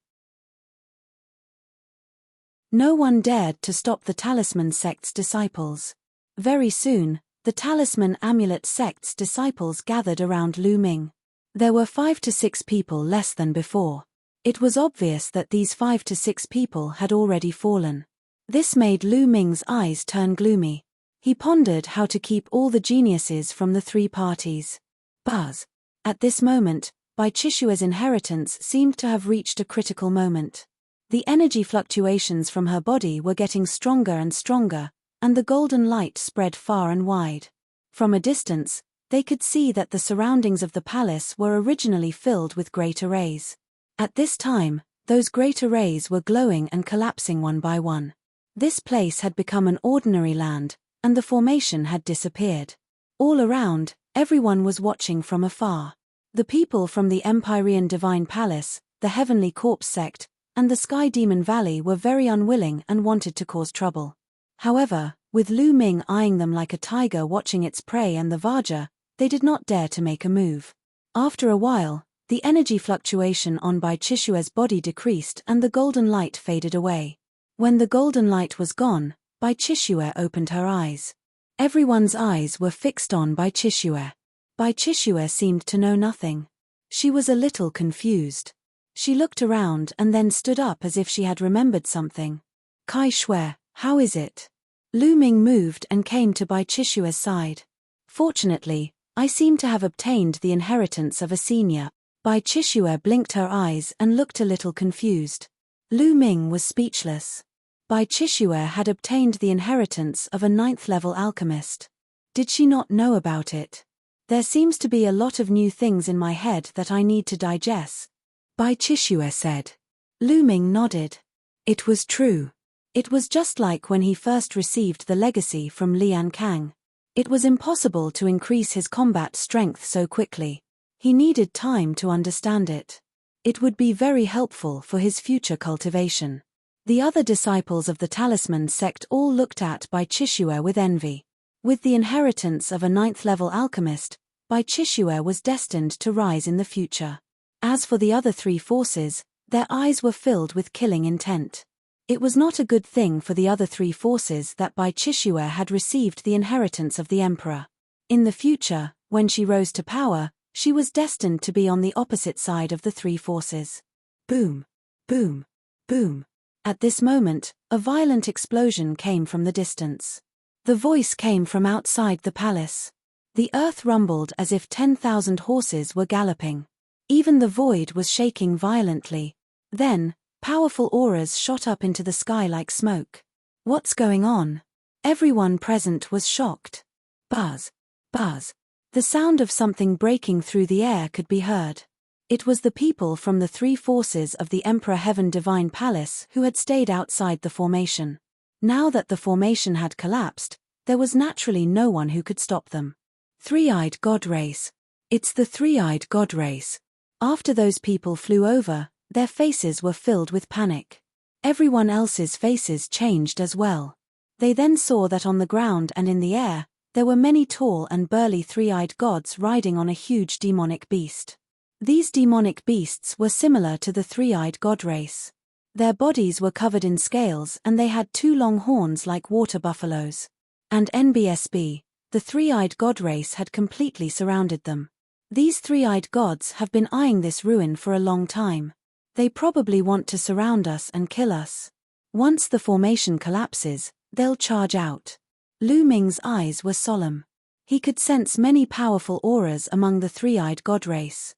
No one dared to stop the Talisman sect's disciples. Very soon, the Talisman Amulet sect's disciples gathered around Lu Ming. There were 5 to 6 people less than before. It was obvious that these 5 to 6 people had already fallen. This made Lu Ming's eyes turn gloomy. He pondered how to keep all the geniuses from the 3 parties. Buzz. At this moment, Bai Chishua's inheritance seemed to have reached a critical moment. The energy fluctuations from her body were getting stronger and stronger, and the golden light spread far and wide. From a distance, they could see that the surroundings of the palace were originally filled with great arrays. At this time, those great arrays were glowing and collapsing one by one. This place had become an ordinary land, and the formation had disappeared. All around, everyone was watching from afar. The people from the Empyrean Divine Palace, the Heavenly Corpse sect, and the Sky Demon Valley were very unwilling and wanted to cause trouble. However, with Lu Ming eyeing them like a tiger watching its prey and the Vajra, they did not dare to make a move. After a while, the energy fluctuation on Bai Chishua's body decreased and the golden light faded away. When the golden light was gone, Bai Chishua opened her eyes. Everyone's eyes were fixed on Bai Chishua. Bai Chishua seemed to know nothing. She was a little confused. She looked around and then stood up as if she had remembered something. Kai Shui, how is it? Lu Ming moved and came to Bai Chishua's side. Fortunately, I seem to have obtained the inheritance of a senior. Bai Chishua blinked her eyes and looked a little confused. Lu Ming was speechless. Bai Chishua had obtained the inheritance of a 9th-level alchemist. Did she not know about it? There seems to be a lot of new things in my head that I need to digest. Bai Chishua said. Lu Ming nodded. It was true. It was just like when he first received the legacy from Lian Kang. It was impossible to increase his combat strength so quickly. He needed time to understand it. It would be very helpful for his future cultivation. The other disciples of the Talisman sect all looked at Bai Chishua with envy. With the inheritance of a 9th-level alchemist, Bai Chishua was destined to rise in the future. As for the other 3 forces, their eyes were filled with killing intent. It was not a good thing for the other 3 forces that Bai Chishua had received the inheritance of the emperor. In the future, when she rose to power, she was destined to be on the opposite side of the 3 forces. Boom, boom, boom. At this moment, a violent explosion came from the distance. The voice came from outside the palace. The earth rumbled as if 10,000 horses were galloping. Even the void was shaking violently. Then, powerful auras shot up into the sky like smoke. What's going on? Everyone present was shocked. Buzz, buzz. The sound of something breaking through the air could be heard. It was the people from the 3 forces of the Emperor Heaven Divine Palace who had stayed outside the formation. Now that the formation had collapsed, there was naturally no one who could stop them. Three-eyed God race. It's the three-eyed God race. After those people flew over, their faces were filled with panic. Everyone else's faces changed as well. They then saw that on the ground and in the air, there were many tall and burly three-eyed gods riding on a huge demonic beast. These demonic beasts were similar to the three-eyed god race. Their bodies were covered in scales and they had 2 long horns like water buffaloes. And NBSB, the three-eyed god race had completely surrounded them. These three-eyed gods have been eyeing this ruin for a long time. They probably want to surround us and kill us. Once the formation collapses, they'll charge out. Lu Ming's eyes were solemn. He could sense many powerful auras among the three-eyed god race.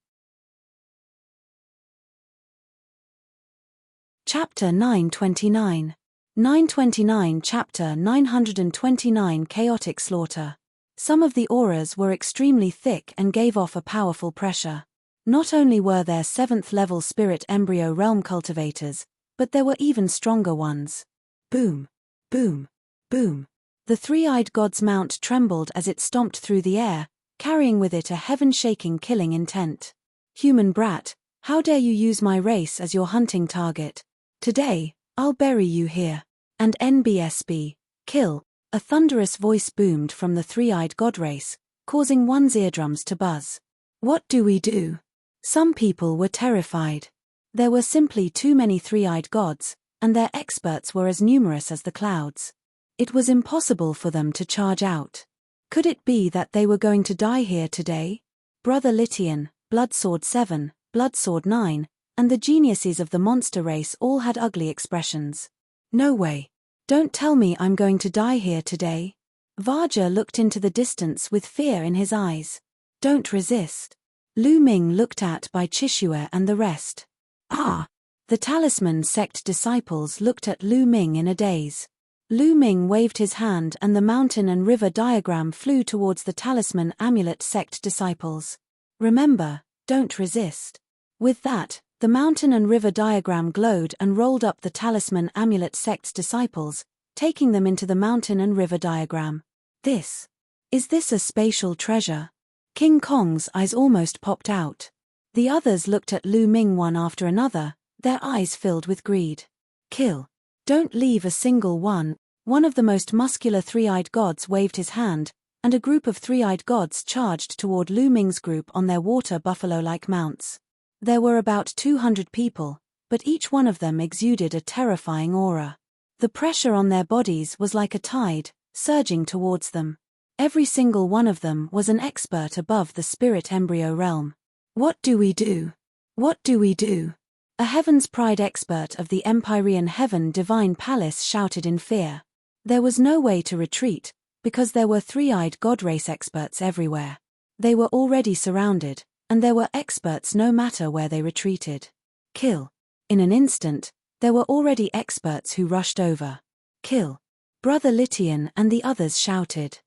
Chapter 929. 929 Chapter 929 Chaotic Slaughter. Some of the auras were extremely thick and gave off a powerful pressure. Not only were there 7th-level spirit embryo realm cultivators, but there were even stronger ones. Boom, boom, boom. The three-eyed god's mount trembled as it stomped through the air, carrying with it a heaven-shaking killing intent. Human brat, how dare you use my race as your hunting target? Today, I'll bury you here. And NBSB, kill. A thunderous voice boomed from the three-eyed god race, causing one's eardrums to buzz. What do we do? Some people were terrified. There were simply too many three-eyed gods, and their experts were as numerous as the clouds. It was impossible for them to charge out. Could it be that they were going to die here today? Brother Litian, Bloodsword 7, Bloodsword 9, and the geniuses of the monster race all had ugly expressions. No way. Don't tell me I'm going to die here today. Varja looked into the distance with fear in his eyes. Don't resist. Lu Ming looked at by Chishue and the rest. Ah! The talisman sect disciples looked at Lu Ming in a daze. Lu Ming waved his hand and the mountain and river diagram flew towards the talisman amulet sect disciples. Remember, don't resist. With that, the mountain and river diagram glowed and rolled up the talisman amulet sect's disciples, taking them into the mountain and river diagram. Is this a spatial treasure? King Kong's eyes almost popped out. The others looked at Lu Ming one after another, their eyes filled with greed. Kill. Don't leave a single one. One of the most muscular three-eyed gods waved his hand, and a group of three-eyed gods charged toward Lu Ming's group on their water buffalo-like mounts. There were about 200 people, but each one of them exuded a terrifying aura. The pressure on their bodies was like a tide, surging towards them. Every single one of them was an expert above the spirit embryo realm. What do we do? What do we do? A Heaven's Pride expert of the Empyrean Heaven Divine Palace shouted in fear. There was no way to retreat, because there were three-eyed god race experts everywhere. They were already surrounded, and there were experts no matter where they retreated. Kill. In an instant, there were already experts who rushed over. Kill. Brother Litian and the others shouted.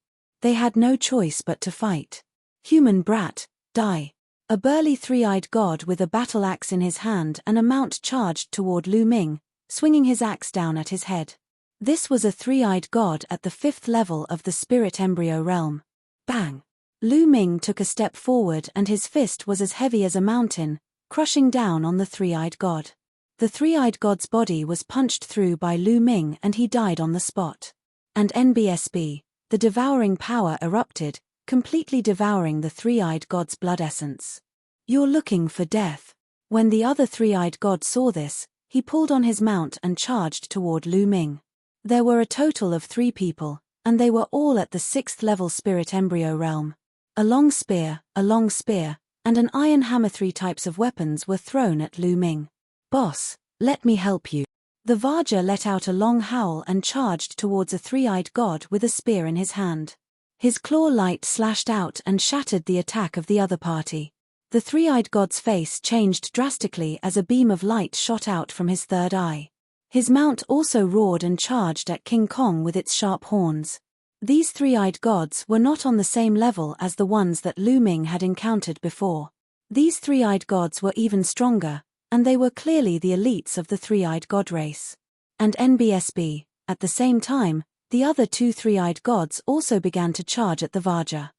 They had no choice but to fight. Human brat, die. A burly three-eyed god with a battle axe in his hand and a mount charged toward Lu Ming, swinging his axe down at his head. This was a three-eyed god at the 5th level of the spirit embryo realm. Bang! Lu Ming took a step forward and his fist was as heavy as a mountain, crushing down on the three-eyed god. The three-eyed god's body was punched through by Lu Ming and he died on the spot. And NBSB, the devouring power erupted, completely devouring the three-eyed god's blood essence. You're looking for death. When the other three-eyed god saw this, he pulled on his mount and charged toward Lu Ming. There were a total of 3 people, and they were all at the 6th level spirit embryo realm. A long spear, and an iron hammer. 3 types of weapons were thrown at Lu Ming. Boss, let me help you. The Varja let out a long howl and charged towards a three-eyed god with a spear in his hand. His claw light slashed out and shattered the attack of the other party. The three-eyed god's face changed drastically as a beam of light shot out from his third eye. His mount also roared and charged at King Kong with its sharp horns. These three-eyed gods were not on the same level as the ones that Lu Ming had encountered before. These three-eyed gods were even stronger, and they were clearly the elites of the three-eyed god race. And NBSB, at the same time, the other 2 three-eyed gods also began to charge at the Varja.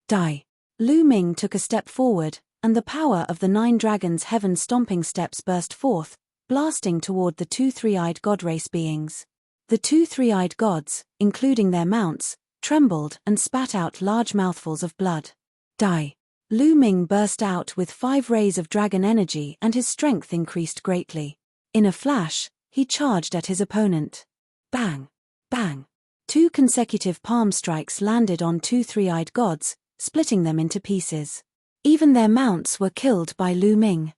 Die. Lu Ming took a step forward, and the power of the 9 dragons' heaven-stomping steps burst forth, blasting toward the 2 three-eyed god race beings. The 2 three-eyed gods, including their mounts, trembled and spat out large mouthfuls of blood. Die. Lu Ming burst out with 5 rays of dragon energy and his strength increased greatly. In a flash, he charged at his opponent. Bang! Bang! 2 consecutive palm strikes landed on 2 three-eyed gods, splitting them into pieces. Even their mounts were killed by Lu Ming.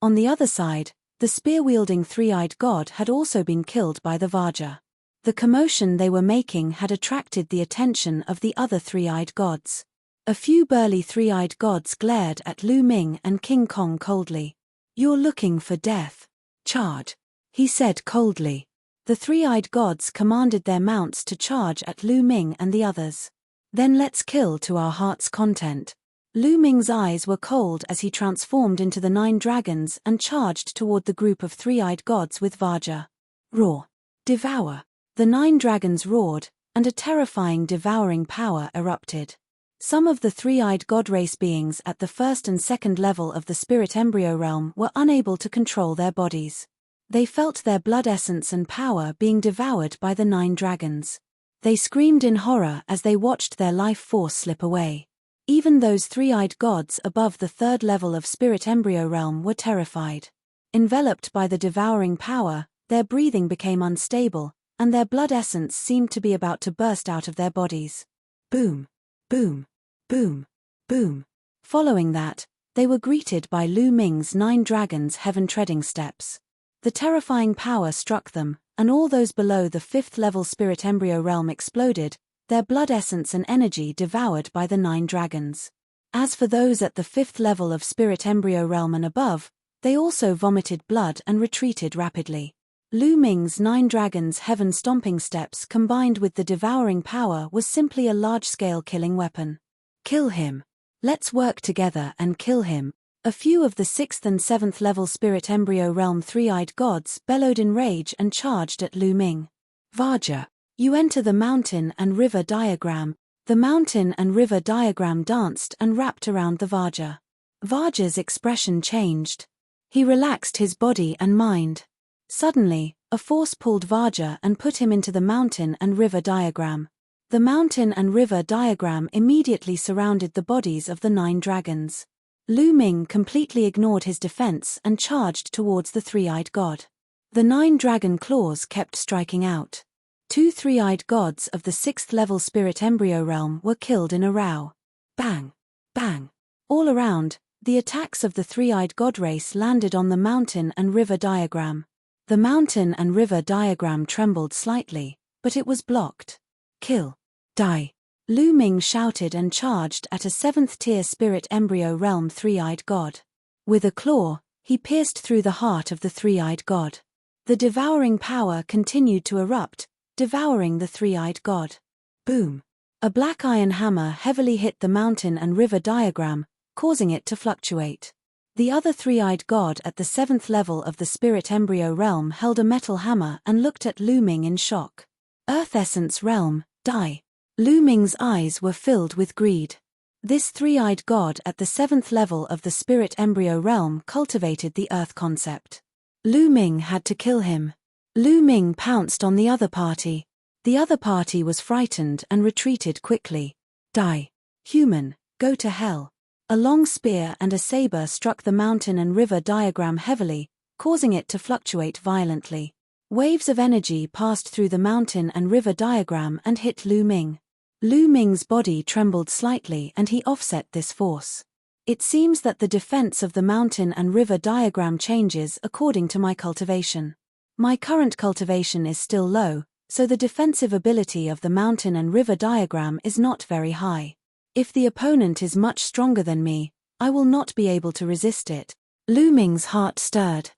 On the other side, the spear-wielding three-eyed god had also been killed by the Vajra. The commotion they were making had attracted the attention of the other three-eyed gods. A few burly three-eyed gods glared at Lu Ming and King Kong coldly. "You're looking for death. Charge," he said coldly. The three-eyed gods commanded their mounts to charge at Lu Ming and the others. "Then let's kill to our heart's content." Lu Ming's eyes were cold as he transformed into the 9 dragons and charged toward the group of three-eyed gods with Vajra. Roar! Devour! The 9 dragons roared, and a terrifying devouring power erupted. Some of the three-eyed god race beings at the first and second level of the spirit embryo realm were unable to control their bodies. They felt their blood essence and power being devoured by the 9 dragons. They screamed in horror as they watched their life force slip away. Even those three-eyed gods above the 3rd level of spirit embryo realm were terrified. Enveloped by the devouring power, their breathing became unstable, and their blood essence seemed to be about to burst out of their bodies. Boom! Boom! Boom! Boom! Following that, they were greeted by Lu Ming's 9 dragons' heaven-treading steps. The terrifying power struck them, and all those below the 5th level spirit embryo realm exploded, their blood essence and energy devoured by the 9 dragons. As for those at the 5th level of spirit embryo realm and above, they also vomited blood and retreated rapidly. Lu Ming's 9 dragons' heaven-stomping steps combined with the devouring power was simply a large-scale killing weapon. "Kill him. Let's work together and kill him." A few of the 6th and 7th level spirit embryo realm three-eyed gods bellowed in rage and charged at Lu Ming. "Vajra, you enter the mountain and river diagram." The mountain and river diagram danced and wrapped around the Vajra. Vajra's expression changed. He relaxed his body and mind. Suddenly, a force pulled Vajra and put him into the mountain and river diagram. The mountain and river diagram immediately surrounded the bodies of the 9 dragons. Lu Ming completely ignored his defense and charged towards the three-eyed god. The 9 dragon claws kept striking out. 2 three-eyed gods of the 6th level spirit embryo realm were killed in a row. Bang! Bang! All around, the attacks of the three-eyed god race landed on the mountain and river diagram. The mountain and river diagram trembled slightly, but it was blocked. "Kill! Die!" Lu Ming shouted and charged at a 7th-tier spirit embryo realm three-eyed god. With a claw, he pierced through the heart of the three-eyed god. The devouring power continued to erupt, devouring the three-eyed god. Boom! A black iron hammer heavily hit the mountain and river diagram, causing it to fluctuate. The other three-eyed god at the 7th level of the spirit embryo realm held a metal hammer and looked at Lu Ming in shock. "Earth Essence Realm, die!" Lu Ming's eyes were filled with greed. This three-eyed god at the 7th level of the spirit embryo realm cultivated the earth concept. Lu Ming had to kill him. Lu Ming pounced on the other party. The other party was frightened and retreated quickly. "Die. Human, go to hell." A long spear and a saber struck the mountain and river diagram heavily, causing it to fluctuate violently. Waves of energy passed through the mountain and river diagram and hit Lu Ming. Lu Ming's body trembled slightly and he offset this force. It seems that the defense of the mountain and river diagram changes according to my cultivation. My current cultivation is still low, so the defensive ability of the mountain and river diagram is not very high. If the opponent is much stronger than me, I will not be able to resist it. Lu Ming's heart stirred.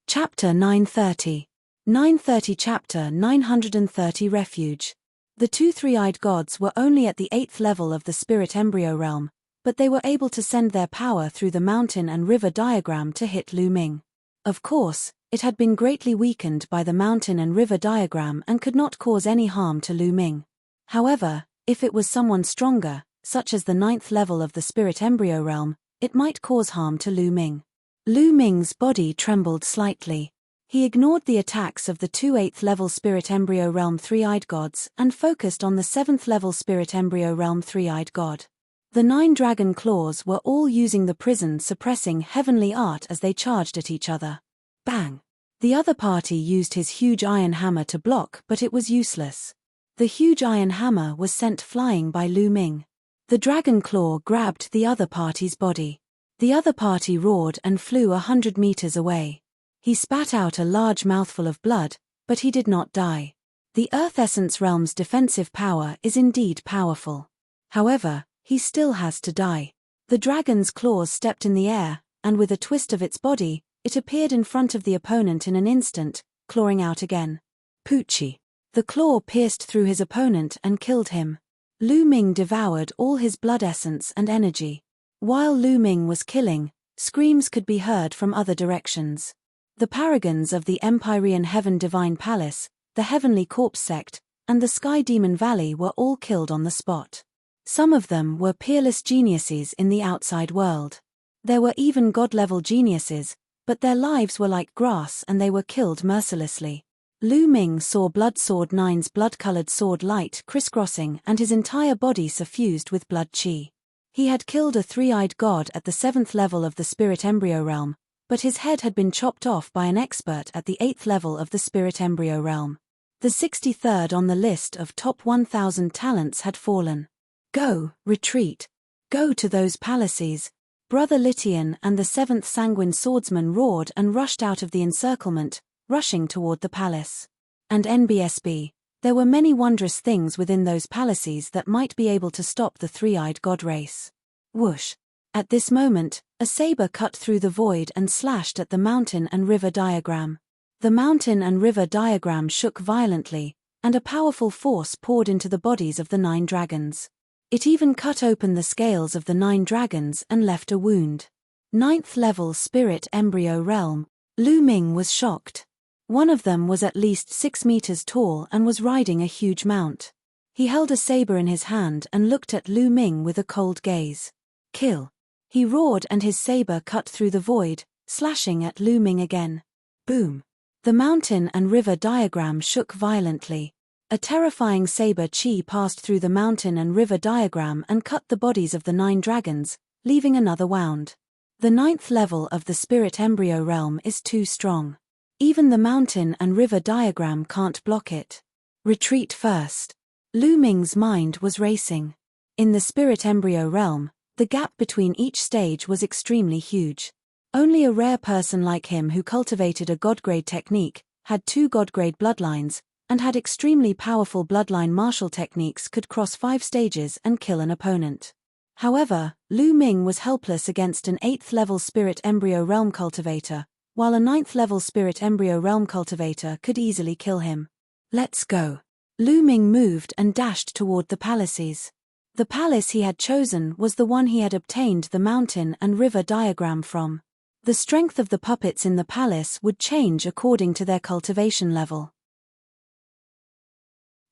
Chapter 930. 930 Chapter 930 Refuge. The 2 three-eyed gods were only at the 8th level of the spirit embryo realm, but they were able to send their power through the mountain and river diagram to hit Lu Ming. Of course, it had been greatly weakened by the mountain and river diagram and could not cause any harm to Lu Ming. However, if it was someone stronger, such as the 9th level of the spirit embryo realm, it might cause harm to Lu Ming. Lu Ming's body trembled slightly. He ignored the attacks of the two 8th-level Spirit Embryo Realm three-eyed gods and focused on the 7th-level Spirit Embryo Realm three-eyed god. The 9 dragon claws were all using the prison-suppressing heavenly art as they charged at each other. Bang! The other party used his huge iron hammer to block, but it was useless. The huge iron hammer was sent flying by Lu Ming. The dragon claw grabbed the other party's body. The other party roared and flew 100 meters away. He spat out a large mouthful of blood, but he did not die. The Earth Essence Realm's defensive power is indeed powerful. However, he still has to die. The dragon's claws stepped in the air, and with a twist of its body, it appeared in front of the opponent in an instant, clawing out again. Poochie. The claw pierced through his opponent and killed him. Lu Ming devoured all his blood essence and energy. While Lu Ming was killing, screams could be heard from other directions. The paragons of the Empyrean Heaven Divine Palace, the Heavenly Corpse Sect, and the Sky Demon Valley were all killed on the spot. Some of them were peerless geniuses in the outside world. There were even god-level geniuses, but their lives were like grass and they were killed mercilessly. Lu Ming saw Blood Sword 9's blood-colored sword light crisscrossing and his entire body suffused with blood chi. He had killed a three-eyed god at the 7th level of the Spirit Embryo Realm, but his head had been chopped off by an expert at the 8th level of the Spirit Embryo Realm. The 63rd on the list of top 1,000 talents had fallen. Go, retreat. Go to those palaces. Brother Litian and the 7th Sanguine Swordsman roared and rushed out of the encirclement, rushing toward the palace. And NBSB, there were many wondrous things within those palaces that might be able to stop the three-eyed god race. Whoosh! At this moment, a saber cut through the void and slashed at the mountain and river diagram. The mountain and river diagram shook violently, and a powerful force poured into the bodies of the 9 dragons. It even cut open the scales of the 9 dragons and left a wound. 9th level Spirit Embryo Realm. Lu Ming was shocked. One of them was at least 6 meters tall and was riding a huge mount. He held a saber in his hand and looked at Lu Ming with a cold gaze. Kill! He roared and his saber cut through the void, slashing at Lu Ming again. Boom! The mountain and river diagram shook violently. A terrifying saber chi passed through the mountain and river diagram and cut the bodies of the 9 dragons, leaving another wound. The 9th level of the Spirit Embryo Realm is too strong. Even the mountain and river diagram can't block it. Retreat first. Lu Ming's mind was racing. In the Spirit Embryo Realm, the gap between each stage was extremely huge. Only a rare person like him who cultivated a god-grade technique, had 2 god-grade bloodlines, and had extremely powerful bloodline martial techniques could cross 5 stages and kill an opponent. However, Lu Ming was helpless against an 8th level Spirit Embryo Realm cultivator, while a 9th level Spirit Embryo Realm cultivator could easily kill him. Let's go. Lu Ming moved and dashed toward the palaces. The palace he had chosen was the one he had obtained the mountain and river diagram from. The strength of the puppets in the palace would change according to their cultivation level.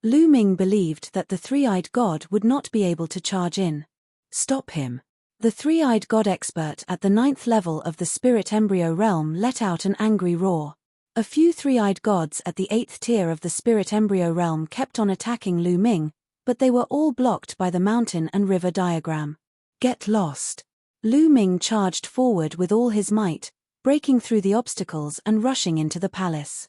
Lu Ming believed that the three-eyed god would not be able to charge in. Stop him. The three-eyed god expert at the 9th level of the Spirit Embryo Realm let out an angry roar. A few three-eyed gods at the 8th tier of the Spirit Embryo Realm kept on attacking Lu Ming, but they were all blocked by the mountain and river diagram. Get lost. Lu Ming charged forward with all his might, breaking through the obstacles and rushing into the palace.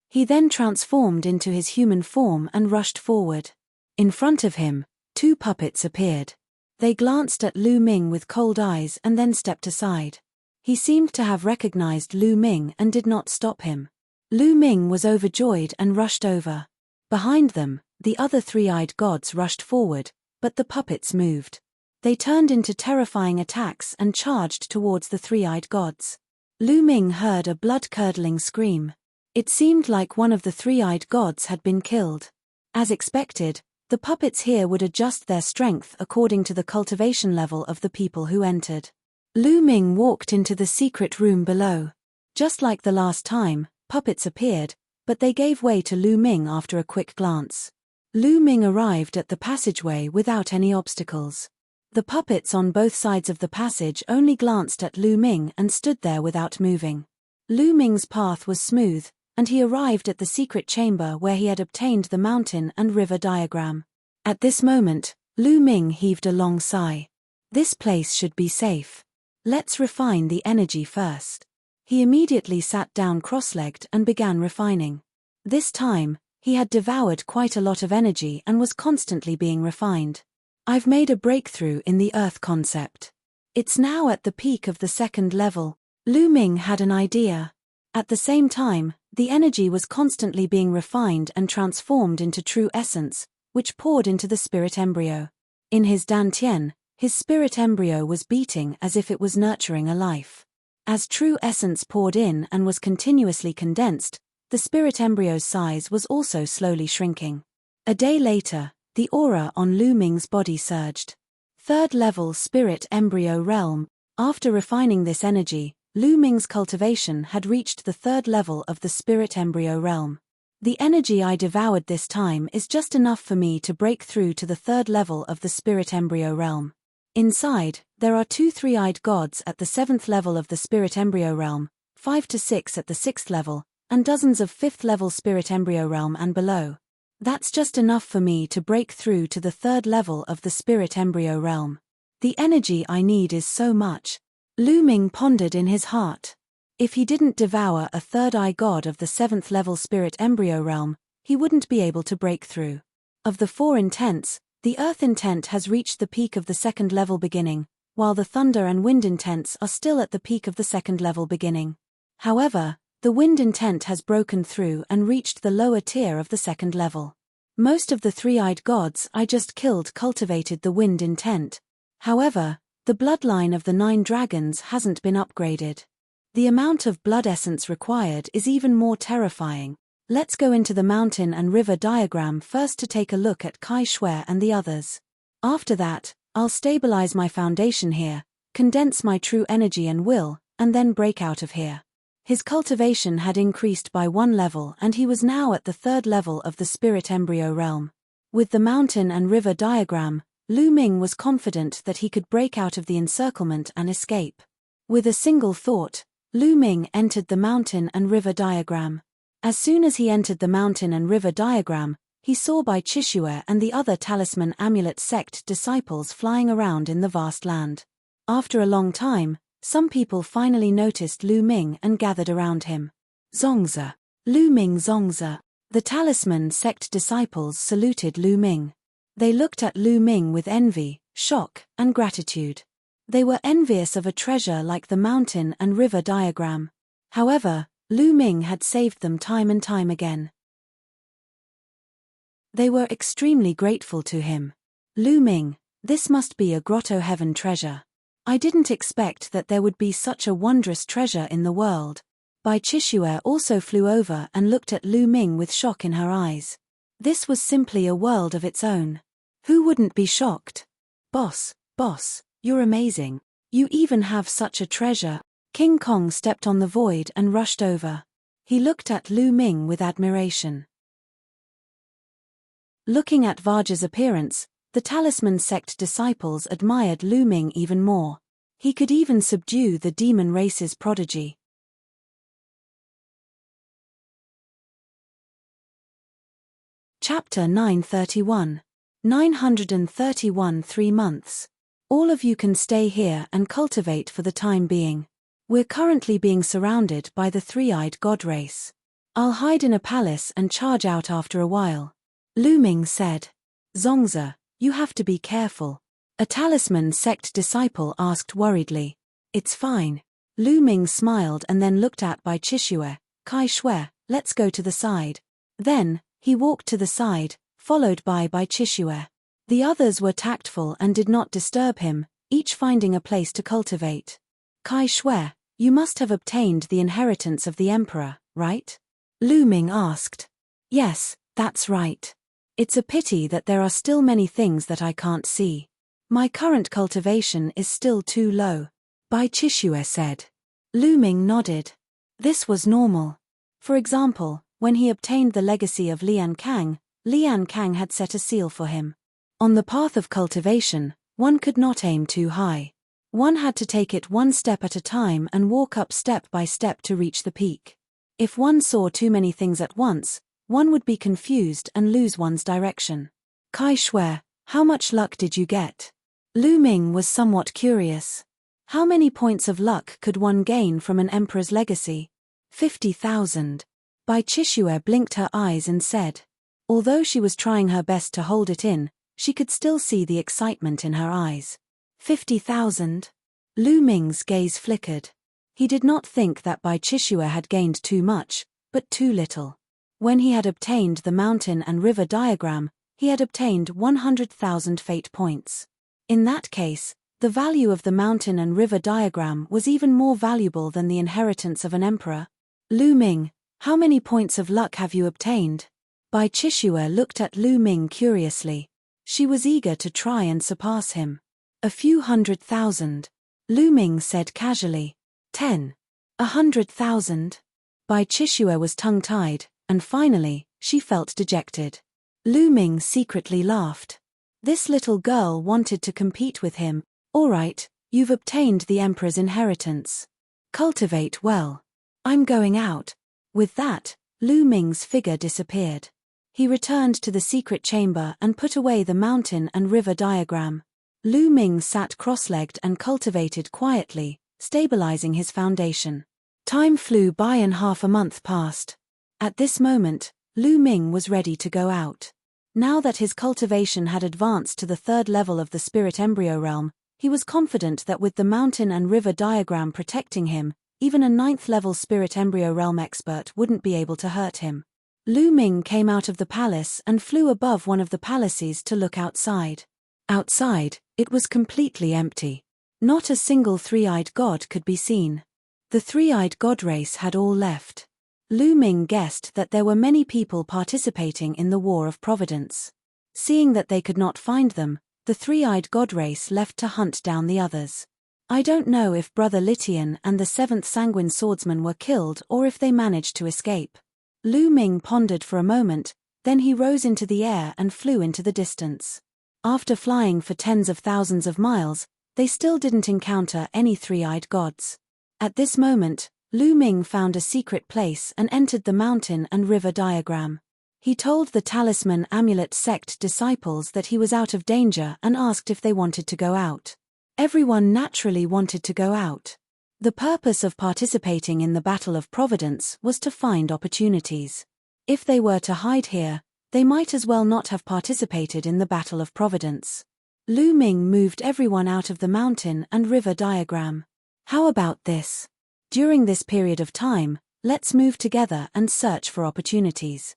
He then transformed into his human form and rushed forward. In front of him, 2 puppets appeared. They glanced at Lu Ming with cold eyes and then stepped aside. He seemed to have recognized Lu Ming and did not stop him. Lu Ming was overjoyed and rushed over. Behind them, the other three-eyed gods rushed forward, but the puppets moved. They turned into terrifying attacks and charged towards the three-eyed gods. Lu Ming heard a blood-curdling scream. It seemed like one of the three-eyed gods had been killed. As expected, the puppets here would adjust their strength according to the cultivation level of the people who entered. Lu Ming walked into the secret room below. Just like the last time, puppets appeared, but they gave way to Lu Ming after a quick glance. Lu Ming arrived at the passageway without any obstacles. The puppets on both sides of the passage only glanced at Lu Ming and stood there without moving. Lu Ming's path was smooth, and he arrived at the secret chamber where he had obtained the mountain and river diagram. At this moment, Lu Ming heaved a long sigh. This place should be safe. Let's refine the energy first. He immediately sat down cross-legged and began refining. This time, he had devoured quite a lot of energy and was constantly being refined. I've made a breakthrough in the Earth concept. It's now at the peak of the second level. Lu Ming had an idea. At the same time, the energy was constantly being refined and transformed into true essence, which poured into the spirit embryo. In his dantian, his spirit embryo was beating as if it was nurturing a life. As true essence poured in and was continuously condensed, the spirit embryo's size was also slowly shrinking. A day later, the aura on Lu Ming's body surged. Third level spirit embryo realm. After refining this energy, Lu Ming's cultivation had reached the third level of the spirit embryo realm. The energy I devoured this time is just enough for me to break through to the third level of the spirit embryo realm. Inside, there are 2 three-eyed gods at the 7th level of the spirit embryo realm, 5 to 6 at the 6th level, and dozens of 5th level spirit embryo realm and below. That's just enough for me to break through to the third level of the spirit embryo realm. The energy I need is so much. Lu Ming pondered in his heart. If he didn't devour a third-eye god of the 7th level spirit embryo realm, he wouldn't be able to break through. Of the 4 intents, the earth intent has reached the peak of the second level beginning, while the thunder and wind intents are still at the peak of the second level beginning. However, the wind intent has broken through and reached the lower tier of the second level. Most of the three-eyed gods I just killed cultivated the wind intent. However, the bloodline of the 9 dragons hasn't been upgraded. The amount of blood essence required is even more terrifying. Let's go into the mountain and river diagram first to take a look at Kai Shui and the others. After that, I'll stabilize my foundation here, condense my true energy and will, and then break out of here. His cultivation had increased by 1 level and he was now at the 3rd level of the spirit embryo realm. With the mountain and river diagram, Lu Ming was confident that he could break out of the encirclement and escape. With a single thought, Lu Ming entered the mountain and river diagram. As soon as he entered the mountain and river diagram, he saw Bai Chishue and the other talisman amulet sect disciples flying around in the vast land. After a long time, some people finally noticed Lu Ming and gathered around him. Zongzi. Lu Ming Zongzi. The talisman sect disciples saluted Lu Ming. They looked at Lu Ming with envy, shock, and gratitude. They were envious of a treasure like the mountain and river diagram. However, Lu Ming had saved them time and time again. They were extremely grateful to him. Lu Ming, this must be a grotto heaven treasure. I didn't expect that there would be such a wondrous treasure in the world. Bai Chishue also flew over and looked at Lu Ming with shock in her eyes. This was simply a world of its own. Who wouldn't be shocked? Boss, you're amazing. You even have such a treasure. King Kong stepped on the void and rushed over. He looked at Lu Ming with admiration. Looking at Vajra's appearance, the talisman sect disciples admired Lu Ming even more. He could even subdue the demon race's prodigy. Chapter 931. 931 3 months. All of you can stay here and cultivate for the time being. We're currently being surrounded by the three-eyed god race. I'll hide in a palace and charge out after a while. Lu Ming said. Zongzi, you have to be careful. A talisman sect disciple asked worriedly. It's fine. Lu Ming smiled and then looked at Bai Chishue. Kai Shui, let's go to the side. Then, he walked to the side, followed by Bai Chishue. The others were tactful and did not disturb him, each finding a place to cultivate. Kai Shui, you must have obtained the inheritance of the emperor, right? Lu Ming asked. Yes, that's right. It's a pity that there are still many things that I can't see. My current cultivation is still too low. Bai Chishue said. Lu Ming nodded. This was normal. For example, when he obtained the legacy of Lian Kang had set a seal for him. On the path of cultivation, One could not aim too high. One had to take it one step at a time and walk up step by step to reach the peak. If one saw too many things at once, one would be confused and lose one's direction. Kai Shui, how much luck did you get? Lu Ming was somewhat curious. How many points of luck could one gain from an emperor's legacy? 50,000. Bai Chishue blinked her eyes and said. Although she was trying her best to hold it in, she could still see the excitement in her eyes. 50,000? Lu Ming's gaze flickered. He did not think that Bai Chishue had gained too much, but too little. When he had obtained the mountain and river diagram, he had obtained 100,000 fate points. In that case, the value of the mountain and river diagram was even more valuable than the inheritance of an emperor. Lu Ming, how many points of luck have you obtained? Bai Chishue looked at Lu Ming curiously. She was eager to try and surpass him. A few 100,000. Lu Ming said casually. 10. 100,000. Bai Chishue was tongue-tied, and finally, she felt dejected. Lu Ming secretly laughed. This little girl wanted to compete with him. All right, you've obtained the emperor's inheritance. Cultivate well. I'm going out. With that, Lu Ming's figure disappeared. He returned to the secret chamber and put away the mountain and river diagram. Lu Ming sat cross-legged and cultivated quietly, stabilizing his foundation. Time flew by and half a month passed. At this moment, Lu Ming was ready to go out. Now that his cultivation had advanced to the third level of the spirit embryo realm, he was confident that with the mountain and river diagram protecting him, even a 9th-level spirit embryo realm expert wouldn't be able to hurt him. Lu Ming came out of the palace and flew above one of the palaces to look outside. Outside, it was completely empty. Not a single three-eyed god could be seen. The three-eyed god race had all left. Lu Ming guessed that there were many people participating in the War of Providence. Seeing that they could not find them, the three-eyed god race left to hunt down the others. I don't know if Brother Litian and the 7th Sanguine Swordsman were killed or if they managed to escape. Lu Ming pondered for a moment, then he rose into the air and flew into the distance. After flying for tens of thousands of miles, they still didn't encounter any three-eyed gods. At this moment, Lu Ming found a secret place and entered the mountain and river diagram. He told the Talisman Amulet sect disciples that he was out of danger and asked if they wanted to go out. Everyone naturally wanted to go out. The purpose of participating in the Battle of Providence was to find opportunities. If they were to hide here, they might as well not have participated in the Battle of Providence. Lu Ming moved everyone out of the mountain and river diagram. How about this? During this period of time, let's move together and search for opportunities.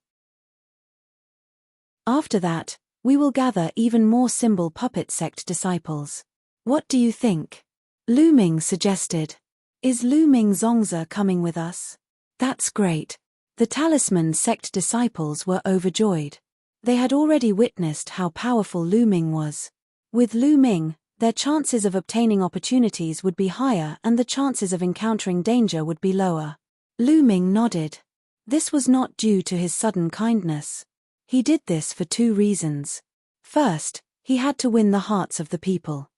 After that, we will gather even more symbol puppet sect disciples. What do you think? Lu Ming suggested. Is Lu Ming Zongzi coming with us? That's great. The Talisman sect disciples were overjoyed. They had already witnessed how powerful Lu Ming was. With Lu Ming, their chances of obtaining opportunities would be higher and the chances of encountering danger would be lower. Lu Ming nodded. This was not due to his sudden kindness. He did this for two reasons. First, he had to win the hearts of the people.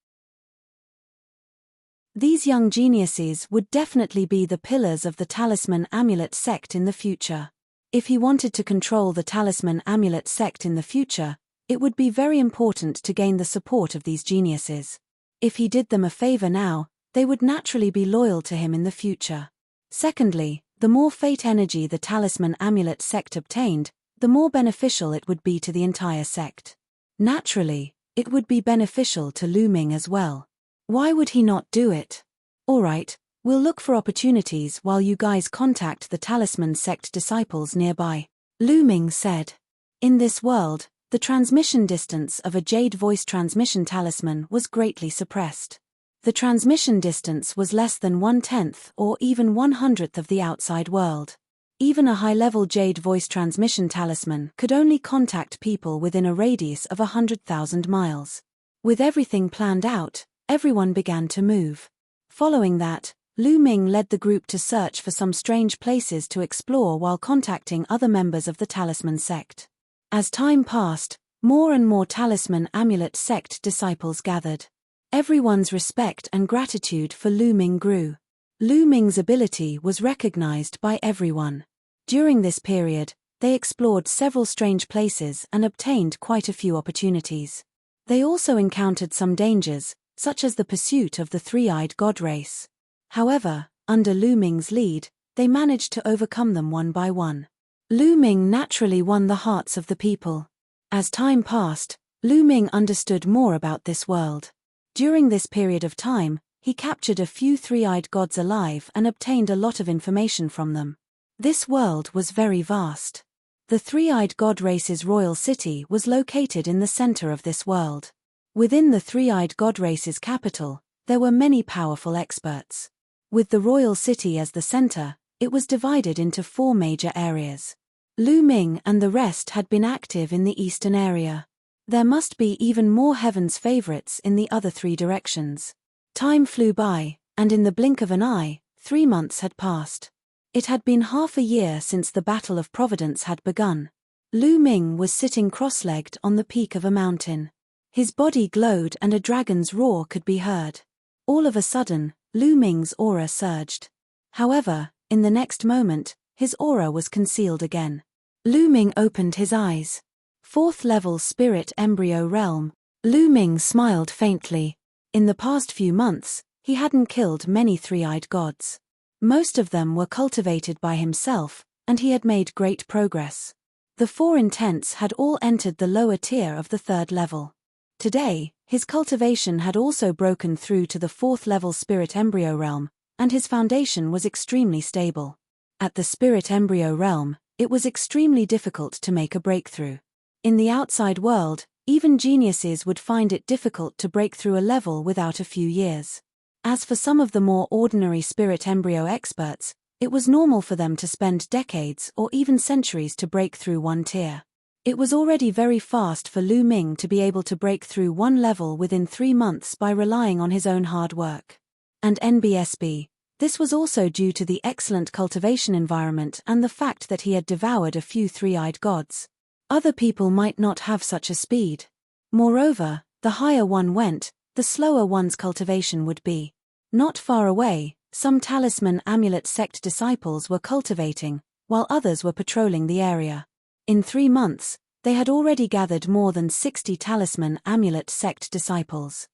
These young geniuses would definitely be the pillars of the Talisman Amulet sect in the future. If he wanted to control the Talisman Amulet sect in the future, it would be very important to gain the support of these geniuses. If he did them a favor now, they would naturally be loyal to him in the future. Secondly, the more fate energy the Talisman Amulet sect obtained, the more beneficial it would be to the entire sect. Naturally, it would be beneficial to Lu Ming as well. Why would he not do it? Alright, we'll look for opportunities while you guys contact the Talisman sect disciples nearby. Lu Ming said. In this world, the transmission distance of a jade voice transmission talisman was greatly suppressed. The transmission distance was less than 1/10 or even 1/100th of the outside world. Even a high-level jade voice transmission talisman could only contact people within a radius of 100,000 miles. With everything planned out, everyone began to move. Following that, Lu Ming led the group to search for some strange places to explore while contacting other members of the Talisman sect. As time passed, more and more Talisman Amulet sect disciples gathered. Everyone's respect and gratitude for Lu Ming grew. Lu Ming's ability was recognized by everyone. During this period, they explored several strange places and obtained quite a few opportunities. They also encountered some dangers, such as the pursuit of the three-eyed god race. However, under Lu Ming's lead, they managed to overcome them one by one. Lu Ming naturally won the hearts of the people. As time passed, Lu Ming understood more about this world. During this period of time, he captured a few three-eyed gods alive and obtained a lot of information from them. This world was very vast. The three-eyed god race's royal city was located in the center of this world. Within the three-eyed god race's capital, there were many powerful experts. With the royal city as the center, it was divided into 4 major areas. Lu Ming and the rest had been active in the eastern area. There must be even more heaven's favorites in the other 3 directions. Time flew by, and in the blink of an eye, 3 months had passed. It had been half a year since the Battle of Providence had begun. Lu Ming was sitting cross-legged on the peak of a mountain. His body glowed and a dragon's roar could be heard. All of a sudden, Lu Ming's aura surged. However, in the next moment, his aura was concealed again. Lu Ming opened his eyes. 4th level spirit embryo realm. Lu Ming smiled faintly. In the past few months, he hadn't killed many three-eyed gods. Most of them were cultivated by himself, and he had made great progress. The 4 intents had all entered the lower tier of the 3rd level. Today, his cultivation had also broken through to the 4th level spirit embryo realm, and his foundation was extremely stable. At the spirit embryo realm, it was extremely difficult to make a breakthrough. In the outside world, even geniuses would find it difficult to break through a level without a few years. As for some of the more ordinary spirit embryo experts, it was normal for them to spend decades or even centuries to break through one tier. It was already very fast for Lu Ming to be able to break through one level within 3 months by relying on his own hard work. And NBSB, this was also due to the excellent cultivation environment and the fact that he had devoured a few three-eyed gods. Other people might not have such a speed. Moreover, the higher one went, the slower one's cultivation would be. Not far away, some talisman amulet sect disciples were cultivating, while others were patrolling the area. In 3 months, they had already gathered more than 60 talisman amulet sect disciples.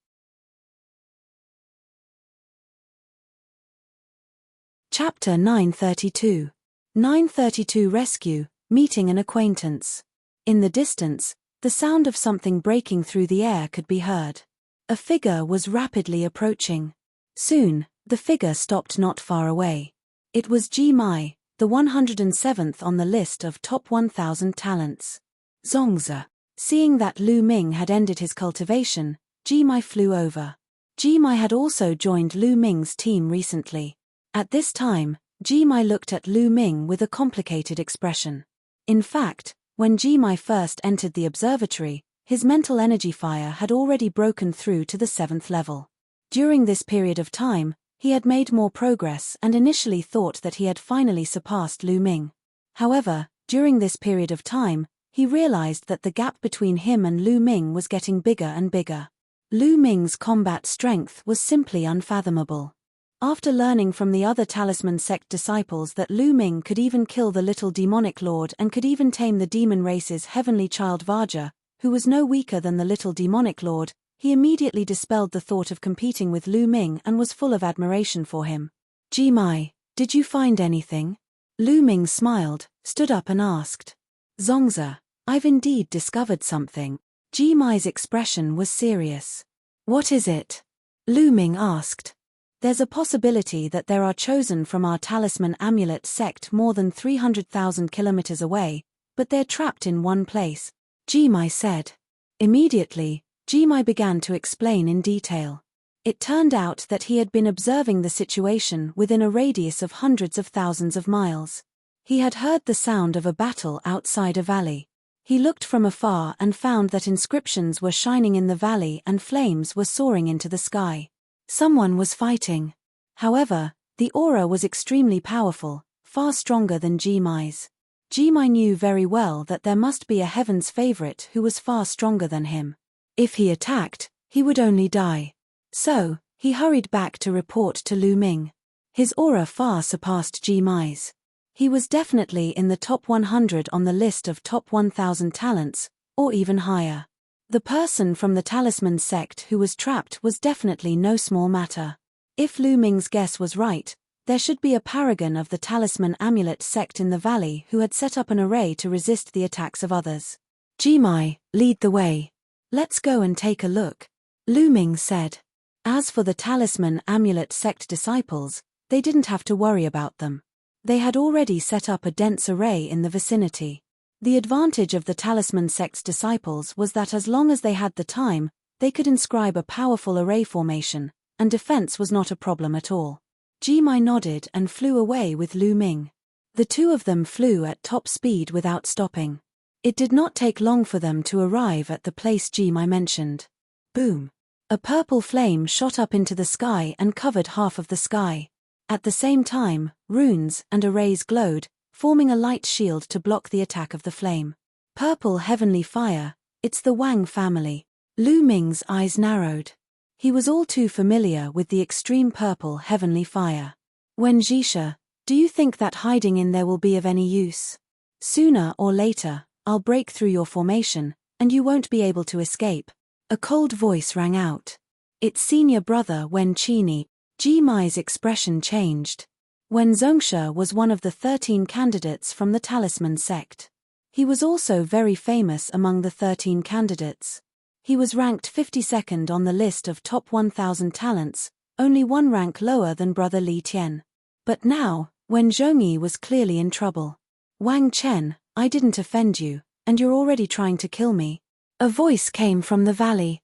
Chapter 932. 932 Rescue, Meeting an Acquaintance. In the distance, the sound of something breaking through the air could be heard. A figure was rapidly approaching. Soon, the figure stopped not far away. It was Ji Mai, the 107th on the list of top 1,000 talents. Zongzi. Seeing that Lu Ming had ended his cultivation, Ji Mai flew over. Ji Mai had also joined Lu Ming's team recently. At this time, Ji Mai looked at Lu Ming with a complicated expression. In fact, when Ji Mai first entered the observatory, his mental energy fire had already broken through to the 7th level. During this period of time, he had made more progress and initially thought that he had finally surpassed Lu Ming. However, during this period of time, he realized that the gap between him and Lu Ming was getting bigger and bigger. Lu Ming's combat strength was simply unfathomable. After learning from the other talisman sect disciples that Lu Ming could even kill the little demonic lord and could even tame the demon race's heavenly child Vaja, who was no weaker than the little demonic lord, he immediately dispelled the thought of competing with Lu Ming and was full of admiration for him. Ji Mai, did you find anything? Lu Ming smiled, stood up and asked. Zongzi, I've indeed discovered something. Ji Mai's expression was serious. What is it? Lu Ming asked. There's a possibility that there are chosen from our talisman amulet sect more than 300,000 kilometers away, but they're trapped in one place, Ji Mai said. Immediately, Ji Mai began to explain in detail. It turned out that he had been observing the situation within a radius of hundreds of thousands of miles. He had heard the sound of a battle outside a valley. He looked from afar and found that inscriptions were shining in the valley and flames were soaring into the sky. Someone was fighting. However, the aura was extremely powerful, far stronger than Ji Mai's. Ji Mai knew very well that there must be a heaven's favorite who was far stronger than him. If he attacked, he would only die. So, he hurried back to report to Lu Ming. His aura far surpassed Ji Mai's. He was definitely in the top 100 on the list of top 1,000 talents, or even higher. The person from the talisman sect who was trapped was definitely no small matter. If Lu Ming's guess was right, there should be a paragon of the talisman amulet sect in the valley who had set up an array to resist the attacks of others. Ji Mai, lead the way. Let's go and take a look, Lu Ming said. As for the talisman amulet sect disciples, they didn't have to worry about them. They had already set up a dense array in the vicinity. The advantage of the talisman sect's disciples was that as long as they had the time, they could inscribe a powerful array formation, and defense was not a problem at all. Ji Mai nodded and flew away with Lu Ming. The two of them flew at top speed without stopping. It did not take long for them to arrive at the place Ji Mai mentioned. Boom! A purple flame shot up into the sky and covered half of the sky. At the same time, runes and arrays glowed, forming a light shield to block the attack of the flame. Purple heavenly fire, it's the Wang family. Lu Ming's eyes narrowed. He was all too familiar with the extreme purple heavenly fire. Wen Zhisha, do you think that hiding in there will be of any use? Sooner or later, I'll break through your formation, and you won't be able to escape. A cold voice rang out. It's senior brother Wen Qini. Ji Mai's expression changed. Wen Zhongsha was one of the 13 candidates from the talisman sect. He was also very famous among the 13 candidates. He was ranked 52nd on the list of top 1,000 talents, only one rank lower than brother Li Tian. But now, Wen Zhongyi was clearly in trouble. Wang Chen, I didn't offend you, and you're already trying to kill me. A voice came from the valley.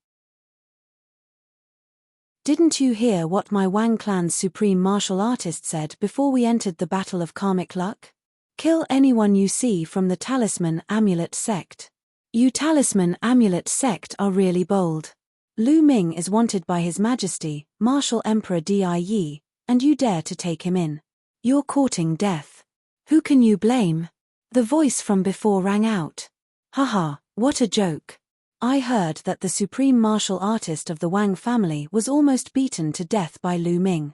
Didn't you hear what my Wang clan's supreme martial artist said before we entered the battle of karmic luck? Kill anyone you see from the talisman amulet sect. You talisman amulet sect are really bold. Lu Ming is wanted by His Majesty, Martial Emperor Di Yi, and you dare to take him in. You're courting death. Who can you blame? The voice from before rang out. Haha, what a joke. I heard that the supreme martial artist of the Wang family was almost beaten to death by Lu Ming.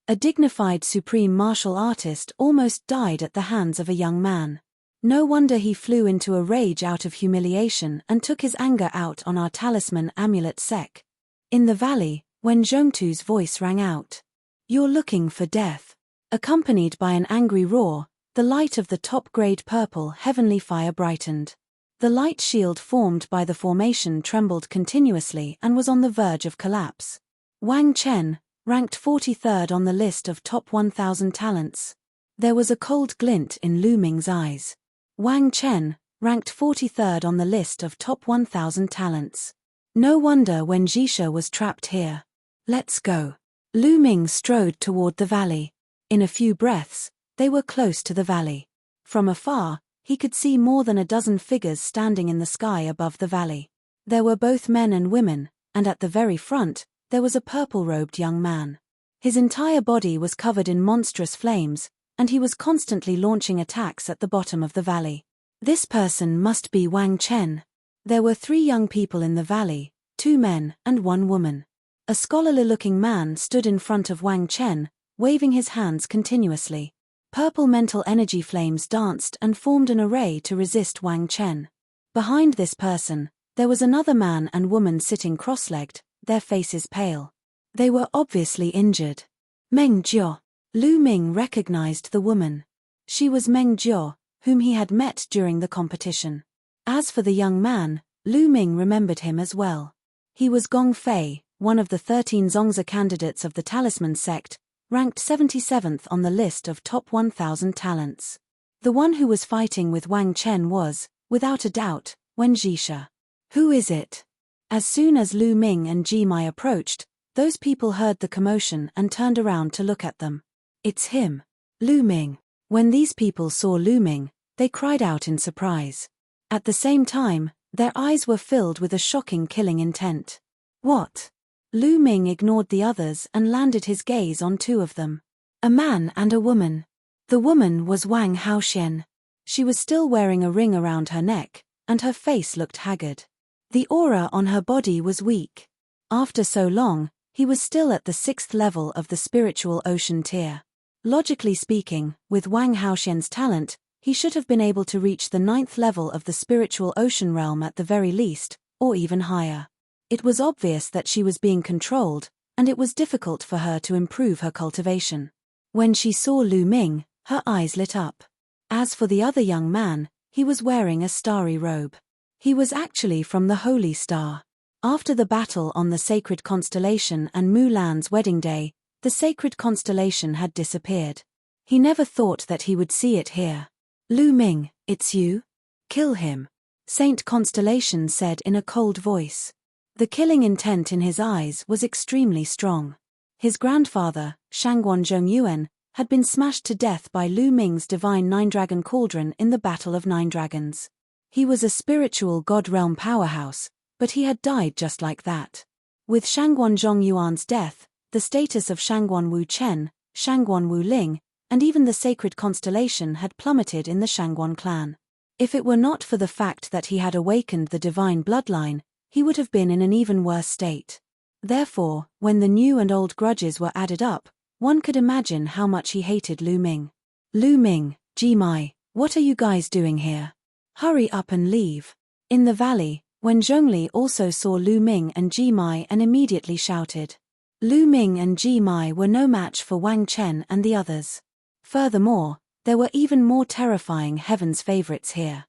A dignified supreme martial artist almost died at the hands of a young man. No wonder he flew into a rage out of humiliation and took his anger out on our talisman amulet sect. In the valley, when Zhongtu's voice rang out. You're looking for death. Accompanied by an angry roar, the light of the top-grade purple heavenly fire brightened. The light shield formed by the formation trembled continuously and was on the verge of collapse. Wang Chen, ranked 43rd on the list of top 1,000 talents. There was a cold glint in Lu Ming's eyes. Wang Chen, ranked 43rd on the list of top 1,000 talents. No wonder Wen Zhisha was trapped here. Let's go. Lu Ming strode toward the valley. In a few breaths, they were close to the valley. From afar, he could see more than a dozen figures standing in the sky above the valley. There were both men and women, and at the very front, there was a purple-robed young man. His entire body was covered in monstrous flames, and he was constantly launching attacks at the bottom of the valley. This person must be Wang Chen. There were 3 young people in the valley, 2 men and 1 woman. A scholarly-looking man stood in front of Wang Chen, waving his hands continuously. Purple mental energy flames danced and formed an array to resist Wang Chen. Behind this person, there was another man and woman sitting cross-legged, their faces pale. They were obviously injured. Meng Jiao. Lu Ming recognized the woman. She was Meng Jiao, whom he had met during the competition. As for the young man, Lu Ming remembered him as well. He was Gong Fei, one of the 13 Zongzi candidates of the Talisman sect, ranked 77th on the list of top 1,000 talents. The one who was fighting with Wang Chen was, without a doubt, Wen Zhisha. Who is it? As soon as Lu Ming and Ji Mai approached, those people heard the commotion and turned around to look at them. It's him. Lu Ming. When these people saw Lu Ming, they cried out in surprise. At the same time, their eyes were filled with a shocking killing intent. What? Lu Ming ignored the others and landed his gaze on 2 of them. A man and a woman. The woman was Wang Haoxian. She was still wearing a ring around her neck, and her face looked haggard. The aura on her body was weak. After so long, he was still at the 6th level of the spiritual ocean tier. Logically speaking, with Wang Haoxian's talent, he should have been able to reach the 9th level of the spiritual ocean realm at the very least, or even higher. It was obvious that she was being controlled, and it was difficult for her to improve her cultivation. When she saw Lu Ming, her eyes lit up. As for the other young man, he was wearing a starry robe. He was actually from the Holy Star. After the battle on the sacred constellation and Mulan's wedding day, the sacred constellation had disappeared. He never thought that he would see it here. Lu Ming, it's you? Kill him. Saint Constellation said in a cold voice. The killing intent in his eyes was extremely strong. His grandfather, Shangguan Zhongyuan, had been smashed to death by Lu Ming's divine nine-dragon cauldron in the Battle of Nine Dragons. He was a spiritual god realm powerhouse, but he had died just like that. With Shangguan Zhongyuan's death, the status of Shangguan Wu Chen, Shangguan Wu Ling, and even the sacred constellation had plummeted in the Shangguan clan. If it were not for the fact that he had awakened the divine bloodline, he would have been in an even worse state. Therefore, when the new and old grudges were added up, one could imagine how much he hated Lu Ming. Lu Ming, Jimai, what are you guys doing here? Hurry up and leave. In the valley, Wen Zhongli also saw Lu Ming and Jimai and immediately shouted. Lu Ming and Jimai were no match for Wang Chen and the others. Furthermore, there were even more terrifying heaven's favorites here.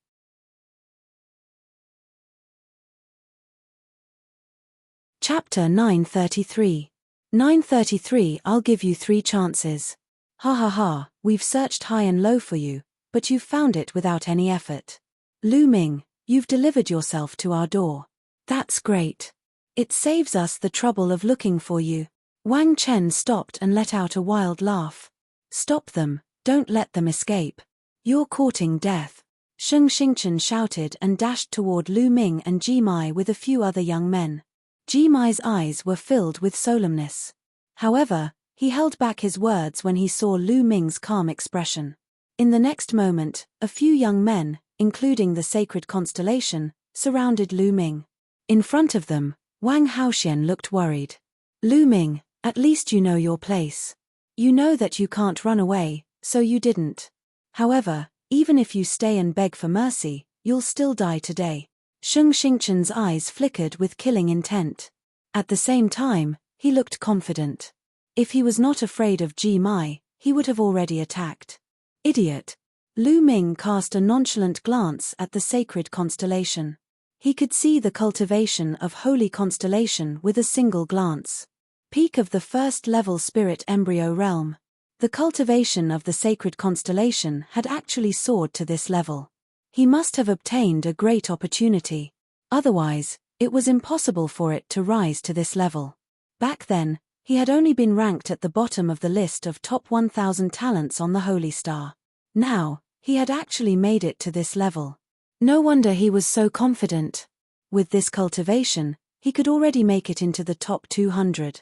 Chapter 933. 933. I'll give you 3 chances. Ha ha ha, we've searched high and low for you, but you've found it without any effort. Lu Ming, you've delivered yourself to our door. That's great. It saves us the trouble of looking for you. Wang Chen stopped and let out a wild laugh. Stop them, don't let them escape. You're courting death. Sheng Xingchen shouted and dashed toward Lu Ming and Jimai with a few other young men. Jimai's eyes were filled with solemnness. However, he held back his words when he saw Lu Ming's calm expression. In the next moment, a few young men, including the sacred constellation, surrounded Lu Ming. In front of them, Wang Haoxian looked worried. Lu Ming, at least you know your place. You know that you can't run away, so you didn't. However, even if you stay and beg for mercy, you'll still die today. Sheng Xingchen's eyes flickered with killing intent. At the same time, he looked confident. If he was not afraid of Jimai, he would have already attacked. Idiot. Lu Ming cast a nonchalant glance at the sacred constellation. He could see the cultivation of holy constellation with a single glance. Peak of the 1st level spirit embryo realm. The cultivation of the sacred constellation had actually soared to this level. He must have obtained a great opportunity. Otherwise, it was impossible for it to rise to this level. Back then, he had only been ranked at the bottom of the list of top 1,000 talents on the Holy Star. Now, he had actually made it to this level. No wonder he was so confident. With this cultivation, he could already make it into the top 200.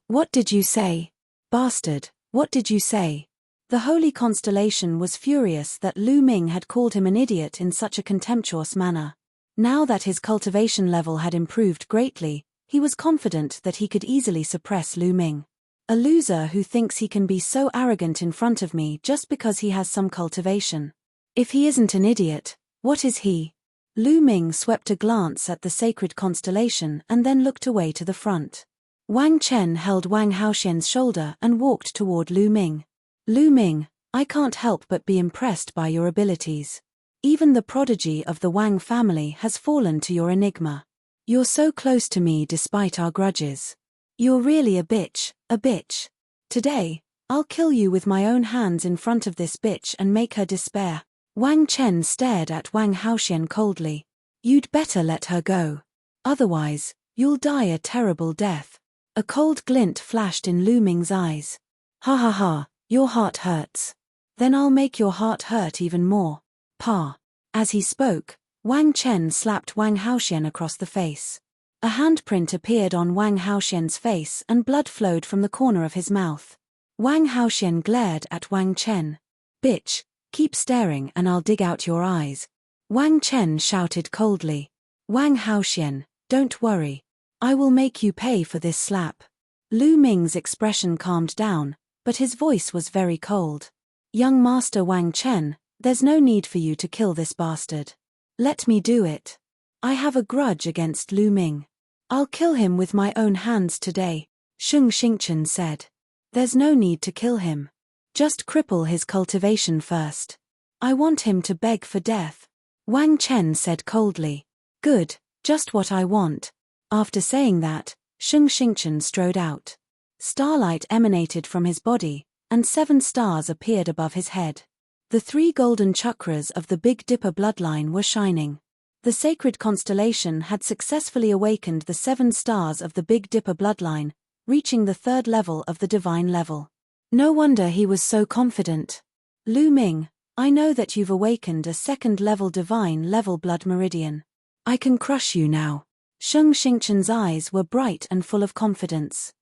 What did you say? Bastard, what did you say? The holy constellation was furious that Lu Ming had called him an idiot in such a contemptuous manner. Now that his cultivation level had improved greatly, he was confident that he could easily suppress Lu Ming. A loser who thinks he can be so arrogant in front of me just because he has some cultivation. If he isn't an idiot, what is he? Lu Ming swept a glance at the sacred constellation and then looked away to the front. Wang Chen held Wang Haoxian's shoulder and walked toward Lu Ming. Lu Ming, I can't help but be impressed by your abilities. Even the prodigy of the Wang family has fallen to your enigma. You're so close to me despite our grudges. You're really a bitch, a bitch. Today, I'll kill you with my own hands in front of this bitch and make her despair. Wang Chen stared at Wang Haoxian coldly. You'd better let her go. Otherwise, you'll die a terrible death. A cold glint flashed in Lu Ming's eyes. Ha ha ha. Your heart hurts. Then I'll make your heart hurt even more. Pa. As he spoke, Wang Chen slapped Wang Haoxian across the face. A handprint appeared on Wang Haoxian's face and blood flowed from the corner of his mouth. Wang Haoxian glared at Wang Chen. Bitch, keep staring and I'll dig out your eyes. Wang Chen shouted coldly. Wang Haoxian, don't worry. I will make you pay for this slap. Lu Ming's expression calmed down, but his voice was very cold. Young Master Wang Chen, there's no need for you to kill this bastard. Let me do it. I have a grudge against Lu Ming. I'll kill him with my own hands today, Sheng Xingchen said. There's no need to kill him. Just cripple his cultivation first. I want him to beg for death. Wang Chen said coldly. Good, just what I want. After saying that, Sheng Xingchen strode out. Starlight emanated from his body, and 7 stars appeared above his head. The 3 golden chakras of the Big Dipper bloodline were shining. The sacred constellation had successfully awakened the 7 stars of the Big Dipper bloodline, reaching the 3rd level of the divine level. No wonder he was so confident. Lu Ming, I know that you've awakened a 2nd level divine level blood meridian. I can crush you now. Sheng Xingchen's eyes were bright and full of confidence.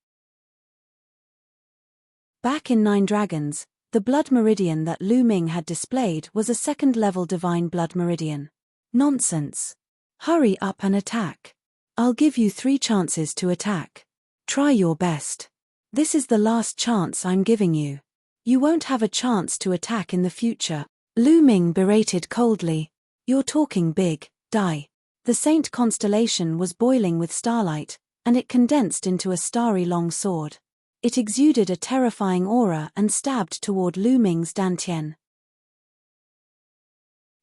Back in 9 Dragons, the blood meridian that Lu Ming had displayed was a 2nd level divine blood meridian. Nonsense. Hurry up and attack. I'll give you 3 chances to attack. Try your best. This is the last chance I'm giving you. You won't have a chance to attack in the future. Lu Ming berated coldly. You're talking big, die. The Saint constellation was boiling with starlight, and it condensed into a starry long sword. It exuded a terrifying aura and stabbed toward Lu Ming's dantian.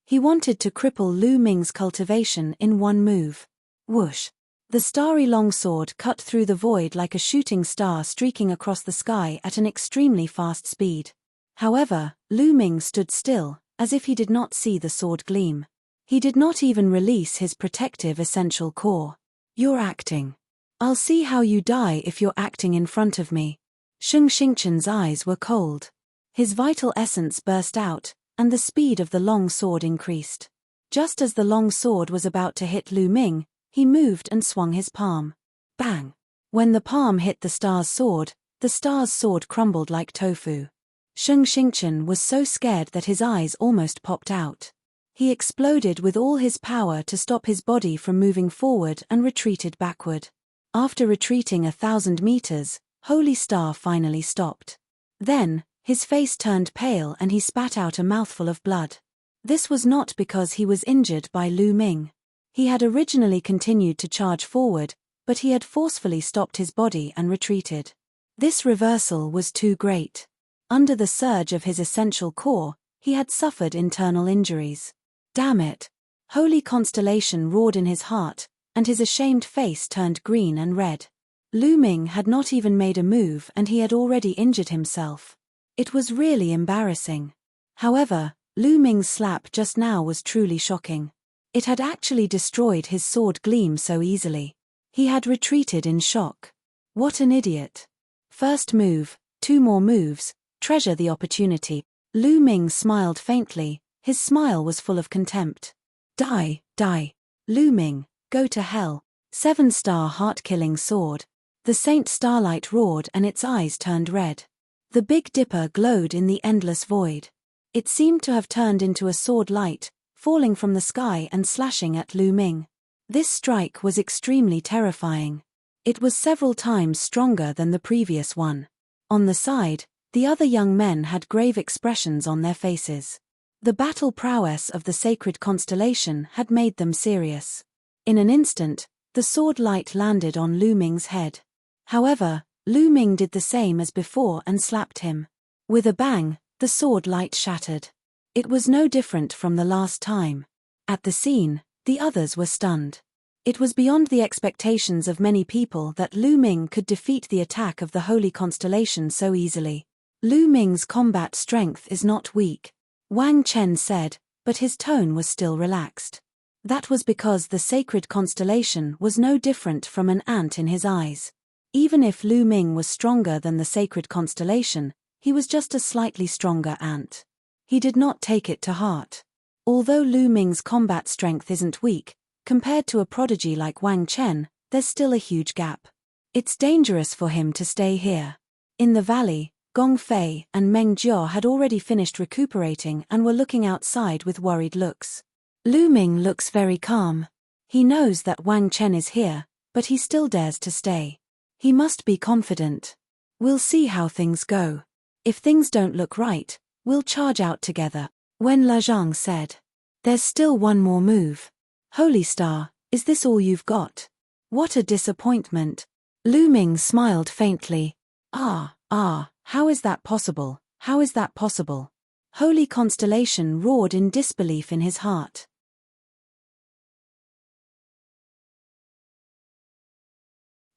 He wanted to cripple Lu Ming's cultivation in one move. Whoosh! The starry longsword cut through the void like a shooting star streaking across the sky at an extremely fast speed. However, Lu Ming stood still, as if he did not see the sword gleam. He did not even release his protective essential core. You're acting. I'll see how you die if you're acting in front of me. Sheng Xingchen's eyes were cold. His vital essence burst out, and the speed of the long sword increased. Just as the long sword was about to hit Lu Ming, he moved and swung his palm. Bang! When the palm hit the star's sword crumbled like tofu. Sheng Xingchen was so scared that his eyes almost popped out. He exploded with all his power to stop his body from moving forward and retreated backward. After retreating 1,000 meters, Holy Star finally stopped. Then, his face turned pale and he spat out a mouthful of blood. This was not because he was injured by Lu Ming. He had originally continued to charge forward, but he had forcefully stopped his body and retreated. This reversal was too great. Under the surge of his essential core, he had suffered internal injuries. Damn it! Holy Constellation roared in his heart, and his ashamed face turned green and red. Lu Ming had not even made a move and he had already injured himself. It was really embarrassing. However, Lu Ming's slap just now was truly shocking. It had actually destroyed his sword gleam so easily. He had retreated in shock. What an idiot. First move, 2 more moves, treasure the opportunity. Lu Ming smiled faintly, his smile was full of contempt. Die, die. Lu Ming, go to hell. 7-star heart-killing sword. The Saint Starlight roared and its eyes turned red. The Big Dipper glowed in the endless void. It seemed to have turned into a sword light, falling from the sky and slashing at Lu Ming. This strike was extremely terrifying. It was several times stronger than the previous one. On the side, the other young men had grave expressions on their faces. The battle prowess of the sacred constellation had made them serious. In an instant, the sword light landed on Lu Ming's head. However, Lu Ming did the same as before and slapped him. With a bang, the sword light shattered. It was no different from the last time. At the scene, the others were stunned. It was beyond the expectations of many people that Lu Ming could defeat the attack of the Holy Constellation so easily. Lu Ming's combat strength is not weak, Wang Chen said, but his tone was still relaxed. That was because the sacred constellation was no different from an ant in his eyes. Even if Lu Ming was stronger than the sacred constellation, he was just a slightly stronger ant. He did not take it to heart. Although Lu Ming's combat strength isn't weak, compared to a prodigy like Wang Chen, there's still a huge gap. It's dangerous for him to stay here. In the valley, Gong Fei and Meng Jiao had already finished recuperating and were looking outside with worried looks. Lu Ming looks very calm. He knows that Wang Chen is here, But he still dares to stay. He must be confident. We'll see how things go. If things don't look right, we'll charge out together. When Lajang said, "There's still one more move. Holy Star, is this all you've got?" What a disappointment. Lu Ming smiled faintly. How is that possible? How is that possible? Holy Constellation roared in disbelief in his heart.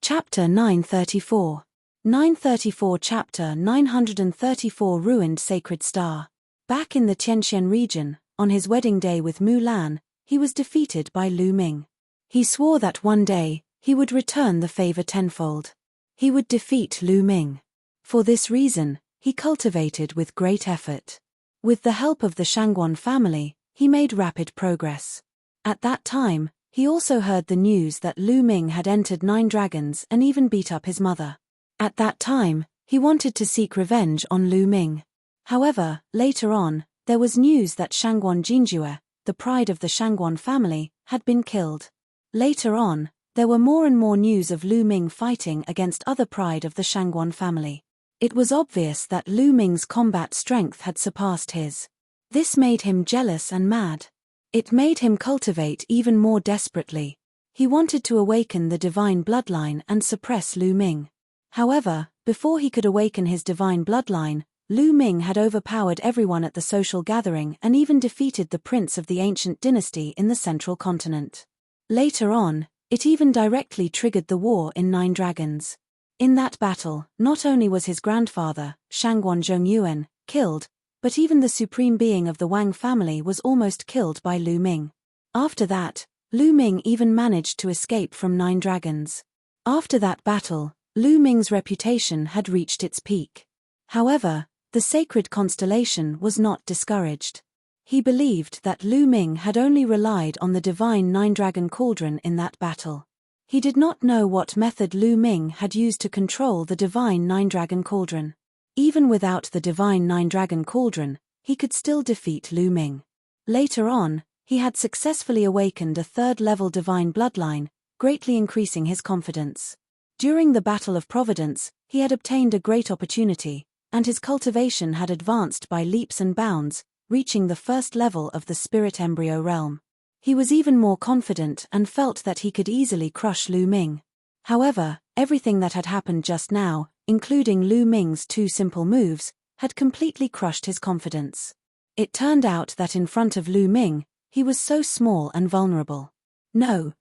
Chapter 934. 934 Chapter 934 Ruined Sacred Star. Back in the Tianxian region, on his wedding day with Mulan, he was defeated by Lu Ming. He swore that one day, he would return the favor tenfold. He would defeat Lu Ming. For this reason, he cultivated with great effort. With the help of the Shangguan family, he made rapid progress. At that time, he also heard the news that Lu Ming had entered 9 dragons and even beat up his mother. At that time, he wanted to seek revenge on Lu Ming. However, later on, there was news that Shangguan Jinjue, the pride of the Shangguan family, had been killed. Later on, there were more and more news of Lu Ming fighting against other pride of the Shangguan family. It was obvious that Lu Ming's combat strength had surpassed his. This made him jealous and mad. It made him cultivate even more desperately. He wanted to awaken the divine bloodline and suppress Lu Ming. However, before he could awaken his divine bloodline, Lu Ming had overpowered everyone at the social gathering and even defeated the prince of the ancient dynasty in the central continent. Later on, it even directly triggered the war in 9 dragons. In that battle, not only was his grandfather, Shangguan Zhongyuan, killed, but even the supreme being of the Wang family was almost killed by Lu Ming. After that, Lu Ming even managed to escape from 9 dragons. After that battle, Lu Ming's reputation had reached its peak. However, the sacred constellation was not discouraged. He believed that Lu Ming had only relied on the divine 9-dragon cauldron in that battle. He did not know what method Lu Ming had used to control the divine 9-dragon cauldron. Even without the divine 9-dragon cauldron, he could still defeat Lu Ming. Later on, he had successfully awakened a 3rd-level divine bloodline, greatly increasing his confidence. During the Battle of Providence, he had obtained a great opportunity, and his cultivation had advanced by leaps and bounds, reaching the 1st level of the spirit embryo realm. He was even more confident and felt that he could easily crush Lu Ming. However, everything that had happened just now, including Lu Ming's 2 simple moves, had completely crushed his confidence. It turned out that in front of Lu Ming, he was so small and vulnerable. No,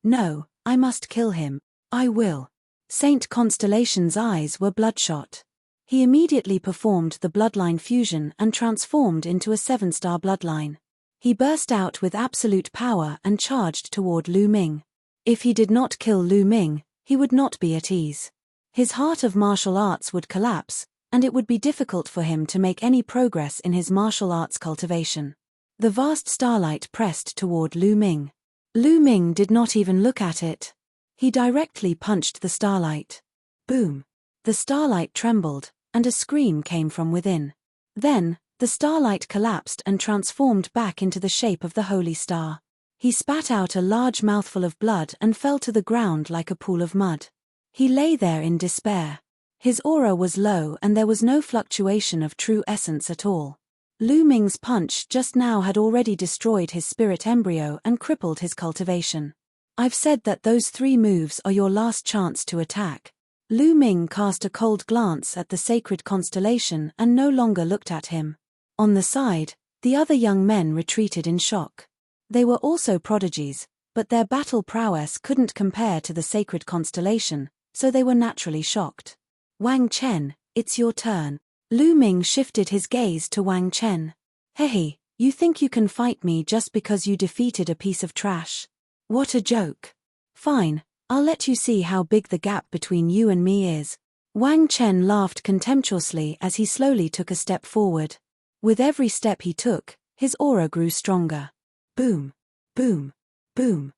I must kill him. I will. Saint Constellation's eyes were bloodshot. He immediately performed the bloodline fusion and transformed into a 7-star bloodline. He burst out with absolute power and charged toward Lu Ming. If he did not kill Lu Ming, he would not be at ease. His heart of martial arts would collapse, and it would be difficult for him to make any progress in his martial arts cultivation. The vast starlight pressed toward Lu Ming. Lu Ming did not even look at it. He directly punched the starlight. Boom! The starlight trembled, and a scream came from within. Then, the starlight collapsed and transformed back into the shape of the holy star. He spat out a large mouthful of blood and fell to the ground like a pool of mud. He lay there in despair. His aura was low and there was no fluctuation of true essence at all. Lu Ming's punch just now had already destroyed his spirit embryo and crippled his cultivation. I've said that those 3 moves are your last chance to attack. Lu Ming cast a cold glance at the sacred constellation and no longer looked at him. On the side, the other young men retreated in shock. They were also prodigies, but their battle prowess couldn't compare to the sacred constellation, so they were naturally shocked. Wang Chen, it's your turn. Lu Ming shifted his gaze to Wang Chen. Hey, you think you can fight me just because you defeated a piece of trash? What a joke. Fine, I'll let you see how big the gap between you and me is. Wang Chen laughed contemptuously as he slowly took a step forward. With every step he took, his aura grew stronger. Boom, boom, boom.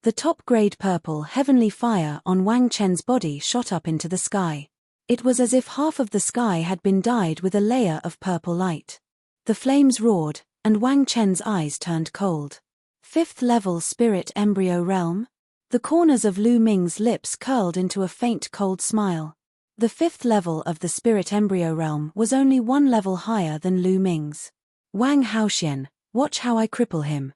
The top-grade purple heavenly fire on Wang Chen's body shot up into the sky. It was as if half of the sky had been dyed with a layer of purple light. The flames roared, and Wang Chen's eyes turned cold. 5th level spirit embryo realm? The corners of Lu Ming's lips curled into a faint cold smile. The 5th level of the spirit embryo realm was only 1 level higher than Lu Ming's. Wang Haoxian, watch how I cripple him.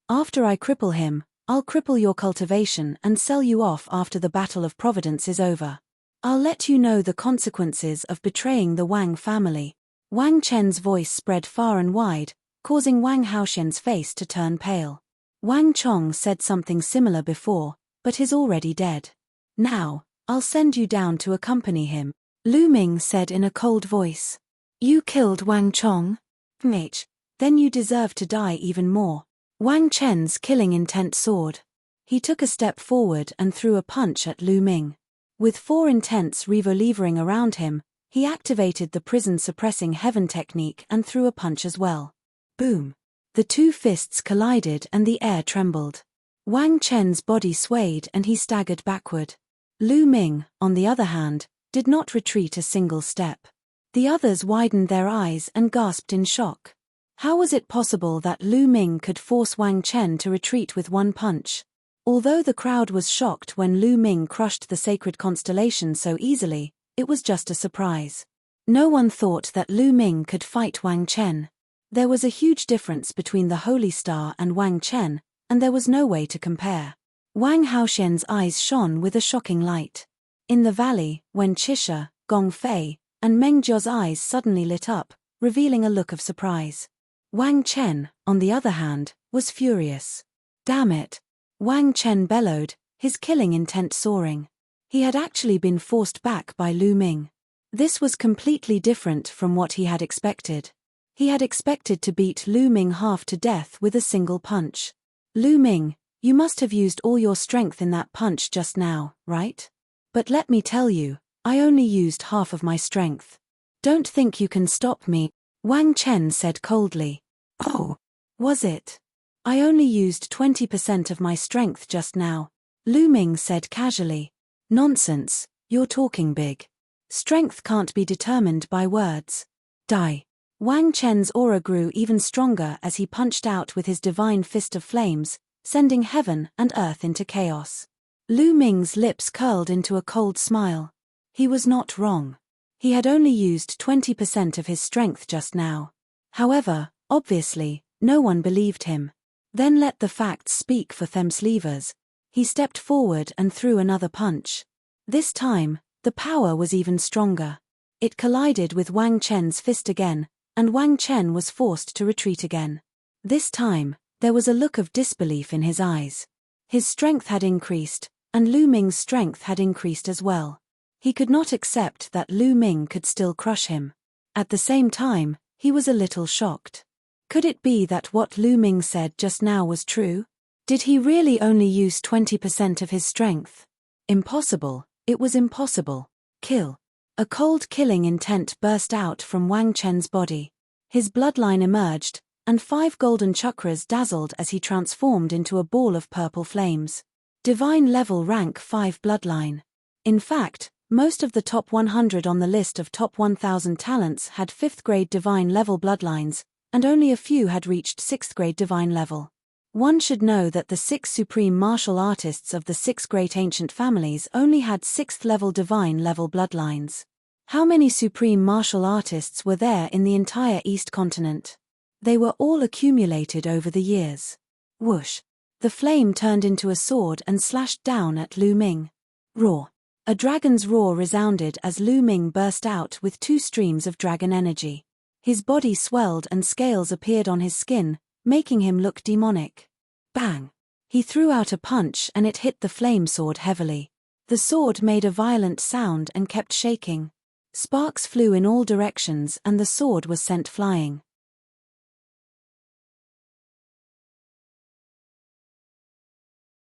After I cripple him, I'll cripple your cultivation and sell you off after the Battle of Providence is over. I'll let you know the consequences of betraying the Wang family. Wang Chen's voice spread far and wide, causing Wang Haoxian's face to turn pale. Wang Chong said something similar before, but he's already dead. Now, I'll send you down to accompany him, Lu Ming said in a cold voice. You killed Wang Chong? Then you deserve to die even more. Wang Chen's killing intent soared. He took a step forward and threw a punch at Lu Ming. With 4 intents revolvering around him, he activated the prison-suppressing heaven technique and threw a punch as well. Boom! The 2 fists collided and the air trembled. Wang Chen's body swayed and he staggered backward. Lu Ming, on the other hand, did not retreat a single step. The others widened their eyes and gasped in shock. How was it possible that Lu Ming could force Wang Chen to retreat with 1 punch? Although the crowd was shocked when Lu Ming crushed the sacred constellation so easily, it was just a surprise. No one thought that Lu Ming could fight Wang Chen. There was a huge difference between the Holy Star and Wang Chen, and there was no way to compare. Wang Haoxian's eyes shone with a shocking light. In the valley, Wen Qixia, Gong Fei, and Meng Jia's eyes suddenly lit up, revealing a look of surprise. Wang Chen, on the other hand, was furious. Damn it! Wang Chen bellowed, his killing intent soaring. He had actually been forced back by Lu Ming. This was completely different from what he had expected. He had expected to beat Lu Ming half to death with a single punch. Lu Ming, you must have used all your strength in that punch just now, right? But let me tell you, I only used half of my strength. Don't think you can stop me, Wang Chen said coldly. Oh, was it? I only used 20% of my strength just now, Lu Ming said casually. Nonsense, you're talking big. Strength can't be determined by words. Die. Wang Chen's aura grew even stronger as he punched out with his divine fist of flames, sending heaven and earth into chaos. Lu Ming's lips curled into a cold smile. He was not wrong. He had only used 20% of his strength just now. However, obviously, no one believed him. Then let the facts speak for themselves. He stepped forward and threw another punch. This time, the power was even stronger. It collided with Wang Chen's fist again, and Wang Chen was forced to retreat again. This time, there was a look of disbelief in his eyes. His strength had increased, and Lu Ming's strength had increased as well. He could not accept that Lu Ming could still crush him. At the same time, he was a little shocked. Could it be that what Lu Ming said just now was true? Did he really only use 20% of his strength? Impossible, it was impossible. Kill. A cold killing intent burst out from Wang Chen's body. His bloodline emerged, and 5 golden chakras dazzled as he transformed into a ball of purple flames. Divine level rank 5 bloodline. In fact, most of the top 100 on the list of top 1000 talents had 5th grade divine level bloodlines, and only a few had reached 6th grade divine level. One should know that the 6 supreme martial artists of the 6 great ancient families only had 6th level divine level bloodlines. How many supreme martial artists were there in the entire East continent? They were all accumulated over the years. Whoosh! The flame turned into a sword and slashed down at Lu Ming. Roar! A dragon's roar resounded as Lu Ming burst out with 2 streams of dragon energy. His body swelled and scales appeared on his skin, making him look demonic. Bang! He threw out a punch and it hit the flame sword heavily. The sword made a violent sound and kept shaking. Sparks flew in all directions and the sword was sent flying.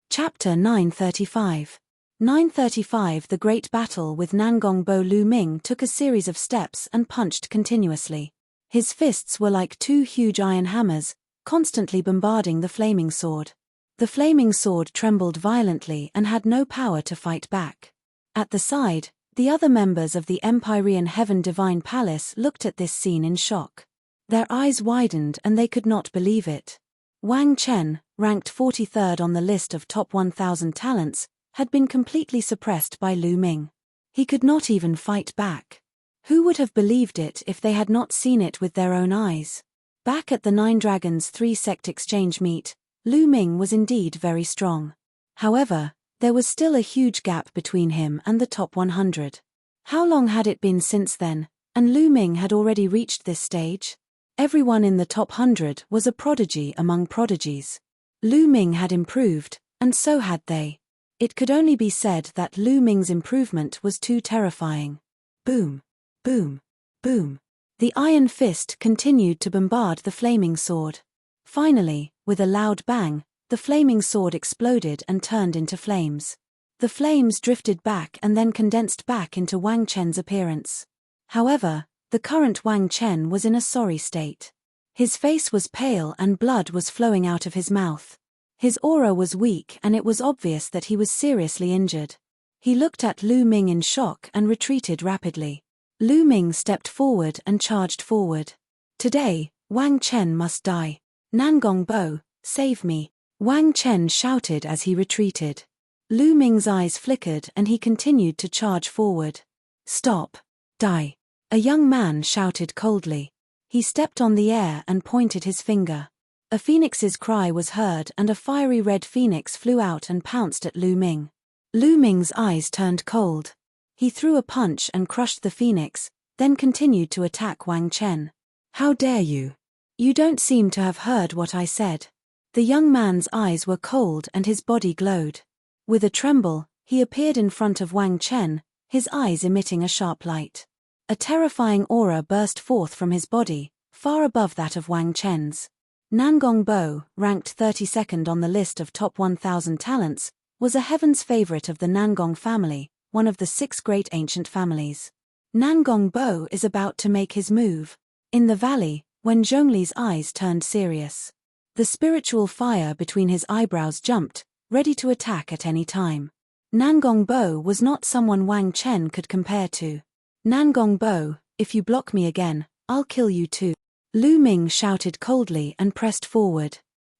Chapter 935. 935 The Great Battle with Nangongbo. Lu Ming took a series of steps and punched continuously. His fists were like 2 huge iron hammers, constantly bombarding the flaming sword. The flaming sword trembled violently and had no power to fight back. At the side, the other members of the Empyrean Heaven Divine Palace looked at this scene in shock. Their eyes widened and they could not believe it. Wang Chen, ranked 43rd on the list of top 1,000 talents, had been completely suppressed by Lu Ming. He could not even fight back. Who would have believed it if they had not seen it with their own eyes? Back at the Nine Dragons 3-sect exchange meet, Lu Ming was indeed very strong. However, there was still a huge gap between him and the top 100. How long had it been since then, and Lu Ming had already reached this stage? Everyone in the top 100 was a prodigy among prodigies. Lu Ming had improved, and so had they. It could only be said that Lu Ming's improvement was too terrifying. Boom, boom, boom. The iron fist continued to bombard the flaming sword. Finally, with a loud bang, the flaming sword exploded and turned into flames. The flames drifted back and then condensed back into Wang Chen's appearance. However, the current Wang Chen was in a sorry state. His face was pale and blood was flowing out of his mouth. His aura was weak and it was obvious that he was seriously injured. He looked at Lu Ming in shock and retreated rapidly. Lu Ming stepped forward and charged forward. Today, Wang Chen must die. Nangong Bo, save me. Wang Chen shouted as he retreated. Lu Ming's eyes flickered and he continued to charge forward. Stop. Die. A young man shouted coldly. He stepped on the air and pointed his finger. A phoenix's cry was heard and a fiery red phoenix flew out and pounced at Lu Ming. Lu Ming's eyes turned cold. He threw a punch and crushed the phoenix, then continued to attack Wang Chen. How dare you? You don't seem to have heard what I said. The young man's eyes were cold and his body glowed. With a tremble, he appeared in front of Wang Chen, his eyes emitting a sharp light. A terrifying aura burst forth from his body, far above that of Wang Chen's. Nangong Bo, ranked 32nd on the list of top 1,000 talents, was a heaven's favorite of the Nangong family, one of the 6 great ancient families. Nangong Bo is about to make his move. In the valley, when Zhongli's eyes turned serious. The spiritual fire between his eyebrows jumped, ready to attack at any time. Nangong Bo was not someone Wang Chen could compare to. Nangong Bo, if you block me again, I'll kill you too. Lu Ming shouted coldly and pressed forward.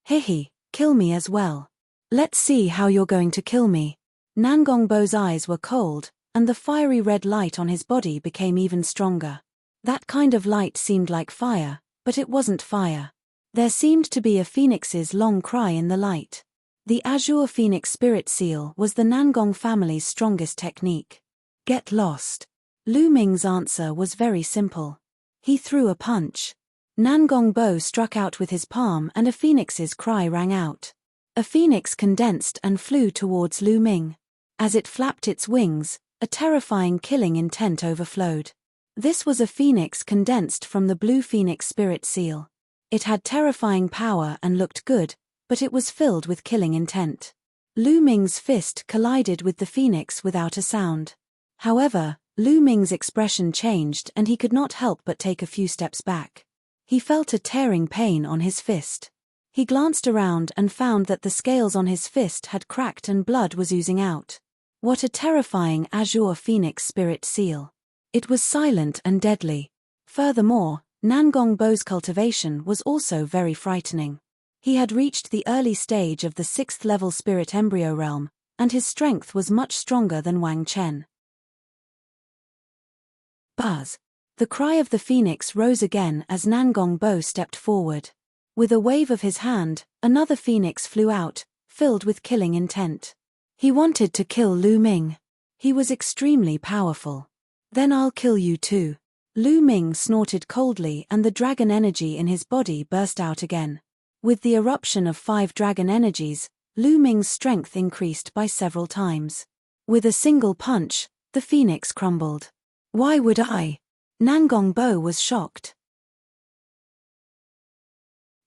Hehe, kill me as well. Let's see how you're going to kill me. Nangong Bo's eyes were cold, and the fiery red light on his body became even stronger. That kind of light seemed like fire, but it wasn't fire. There seemed to be a phoenix's long cry in the light. The Azure Phoenix Spirit Seal was the Nangong family's strongest technique. Get lost. Lu Ming's answer was very simple. He threw a punch. Nangong Bo struck out with his palm and a phoenix's cry rang out. A phoenix condensed and flew towards Lu Ming. As it flapped its wings, a terrifying killing intent overflowed. This was a phoenix condensed from the Blue Phoenix Spirit Seal. It had terrifying power and looked good, but it was filled with killing intent. Lu Ming's fist collided with the phoenix without a sound. However, Lu Ming's expression changed and he could not help but take a few steps back. He felt a tearing pain on his fist. He glanced around and found that the scales on his fist had cracked and blood was oozing out. What a terrifying Azure Phoenix Spirit Seal. It was silent and deadly. Furthermore, Nangong Bo's cultivation was also very frightening. He had reached the early stage of the 6th level Spirit Embryo Realm, and his strength was much stronger than Wang Chen. Buzz. The cry of the phoenix rose again as Nangong Bo stepped forward. With a wave of his hand, another phoenix flew out, filled with killing intent. He wanted to kill Lu Ming. He was extremely powerful. Then I'll kill you too. Lu Ming snorted coldly and the dragon energy in his body burst out again. With the eruption of 5 dragon energies, Lu Ming's strength increased by several times. With a single punch, the phoenix crumbled. Why would I? Nangong Bo was shocked.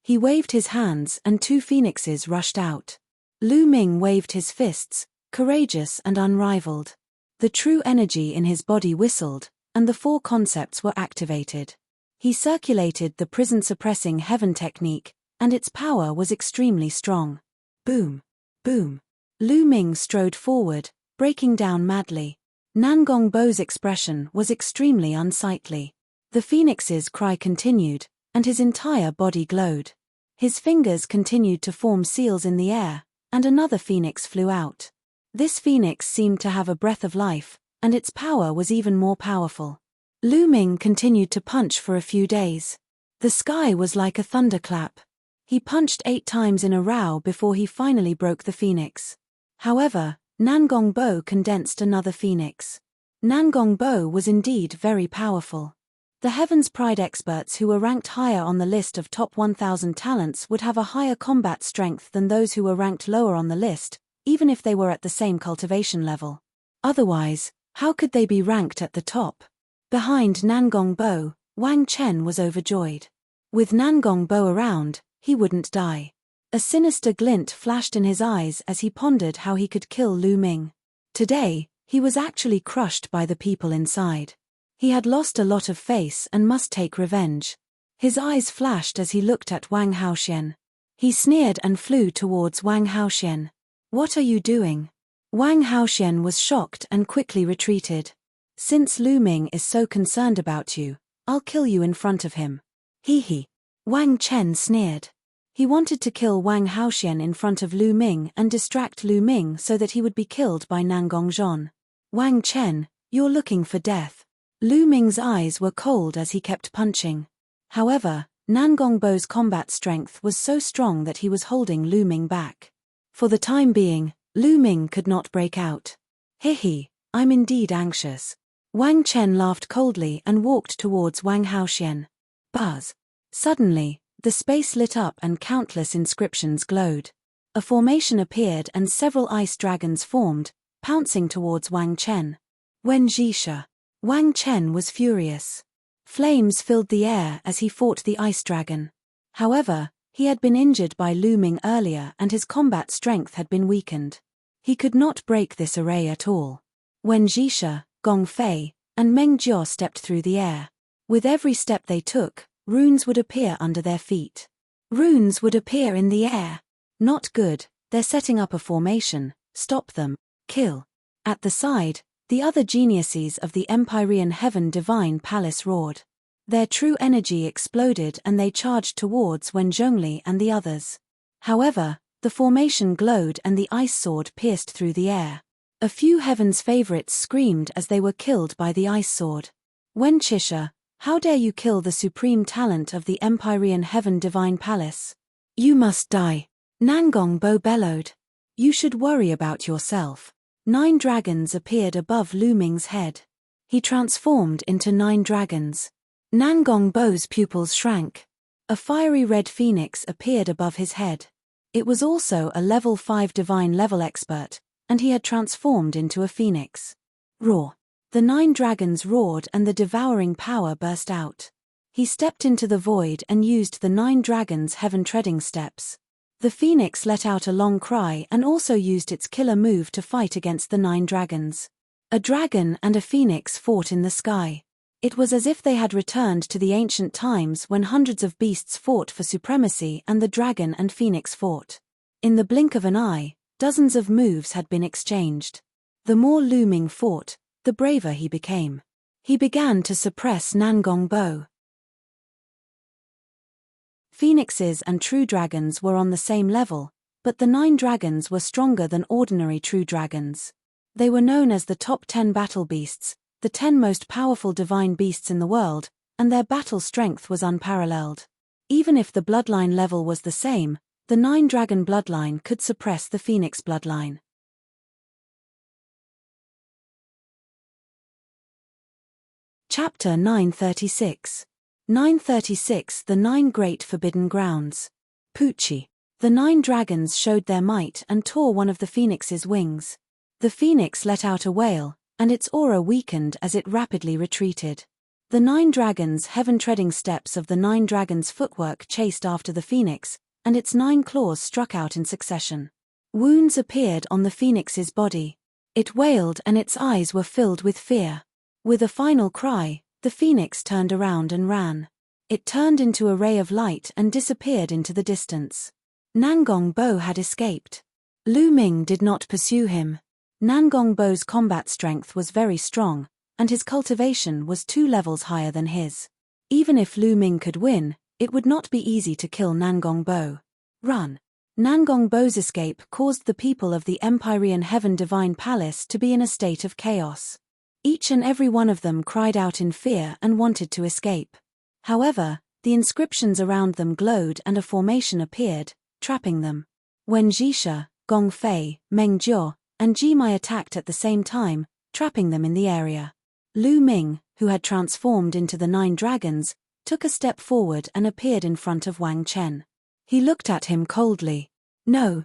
He waved his hands and 2 phoenixes rushed out. Lu Ming waved his fists, courageous and unrivaled. The true energy in his body whistled, and the 4 concepts were activated. He circulated the prison-suppressing heaven technique, and its power was extremely strong. Boom! Boom! Lu Ming strode forward, breaking down madly. Nangong Bo's expression was extremely unsightly. The phoenix's cry continued, and his entire body glowed. His fingers continued to form seals in the air, and another phoenix flew out. This phoenix seemed to have a breath of life, and its power was even more powerful. Lu Ming continued to punch for a few days. The sky was like a thunderclap. He punched 8 times in a row before he finally broke the phoenix. However, Nangong Bo condensed another phoenix. Nangong Bo was indeed very powerful. The Heaven's Pride experts who were ranked higher on the list of top 1,000 talents would have a higher combat strength than those who were ranked lower on the list, even if they were at the same cultivation level. Otherwise, how could they be ranked at the top? Behind Nangong Bo, Wang Chen was overjoyed. With Nangong Bo around, he wouldn't die. A sinister glint flashed in his eyes as he pondered how he could kill Lu Ming. Today, he was actually crushed by the people inside. He had lost a lot of face and must take revenge. His eyes flashed as he looked at Wang Haoxian. He sneered and flew towards Wang Haoxian. "What are you doing?" Wang Haoxian was shocked and quickly retreated. "Since Lu Ming is so concerned about you, I'll kill you in front of him." He. Wang Chen sneered. He wanted to kill Wang Haoxian in front of Lu Ming and distract Lu Ming so that he would be killed by Nangong Zhon. "Wang Chen, you're looking for death." Lu Ming's eyes were cold as he kept punching. However, Nangong Bo's combat strength was so strong that he was holding Lu Ming back. For the time being, Lu Ming could not break out. I'm indeed anxious." Wang Chen laughed coldly and walked towards Wang Haoxian. Buzz. Suddenly, the space lit up and countless inscriptions glowed. A formation appeared and several ice dragons formed, pouncing towards Wang Chen. Wen Zhisha. Wang Chen was furious. Flames filled the air as he fought the ice dragon. However, he had been injured by Lu Ming earlier and his combat strength had been weakened. He could not break this array at all. Wen Zhisha, Gong Fei, and Meng Jiao stepped through the air. With every step they took, runes would appear under their feet. Runes would appear in the air. Not good, they're setting up a formation. Stop them. Kill. At the side, the other geniuses of the Empyrean Heaven Divine Palace roared. Their true energy exploded and they charged towards Wen Zhongli and the others. However, the formation glowed and the ice sword pierced through the air. A few Heaven's favorites screamed as they were killed by the ice sword. "Wen Zhisha, how dare you kill the supreme talent of the Empyrean Heaven Divine Palace? You must die." Nangong Bo bellowed. "You should worry about yourself." 9 dragons appeared above Lu Ming's head. He transformed into 9 dragons. Nangong Bo's pupils shrank. A fiery red phoenix appeared above his head. It was also a level 5 divine level expert, and he had transformed into a phoenix. Roar. The 9 dragons roared and the devouring power burst out. He stepped into the void and used the 9 dragons' heaven treading steps. The phoenix let out a long cry and also used its killer move to fight against the 9 dragons. A dragon and a phoenix fought in the sky. It was as if they had returned to the ancient times when hundreds of beasts fought for supremacy and the dragon and phoenix fought. In the blink of an eye, dozens of moves had been exchanged. The more Lu Ming fought, the braver he became. He began to suppress Nangong Bo. Phoenixes and true dragons were on the same level, but the 9 dragons were stronger than ordinary true dragons. They were known as the top 10 battle beasts, the 10 most powerful divine beasts in the world, and their battle strength was unparalleled. Even if the bloodline level was the same, the 9 dragon bloodline could suppress the phoenix bloodline. Chapter 936. 936 The 9 Great Forbidden Grounds. Pucci. The 9 dragons showed their might and tore one of the phoenix's wings. The phoenix let out a wail, and its aura weakened as it rapidly retreated. The 9 dragons' heaven-treading steps of the 9 dragons' footwork chased after the phoenix, and its 9 claws struck out in succession. Wounds appeared on the phoenix's body. It wailed and its eyes were filled with fear. With a final cry, the phoenix turned around and ran. It turned into a ray of light and disappeared into the distance. Nangong Bo had escaped. Lu Ming did not pursue him. Nangong Bo's combat strength was very strong, and his cultivation was 2 levels higher than his. Even if Lu Ming could win, It would not be easy to kill Nangongbo. Run. Nangongbo's escape caused the people of the Empyrean Heaven Divine Palace to be in a state of chaos. Each and every one of them cried out in fear and wanted to escape. However, the inscriptions around them glowed and a formation appeared, trapping them. When Jisha, Gongfei, Mengjiu, and Jimai attacked at the same time, trapping them in the area. Lu Ming, who had transformed into the 9 dragons, took a step forward and appeared in front of Wang Chen. He looked at him coldly. No,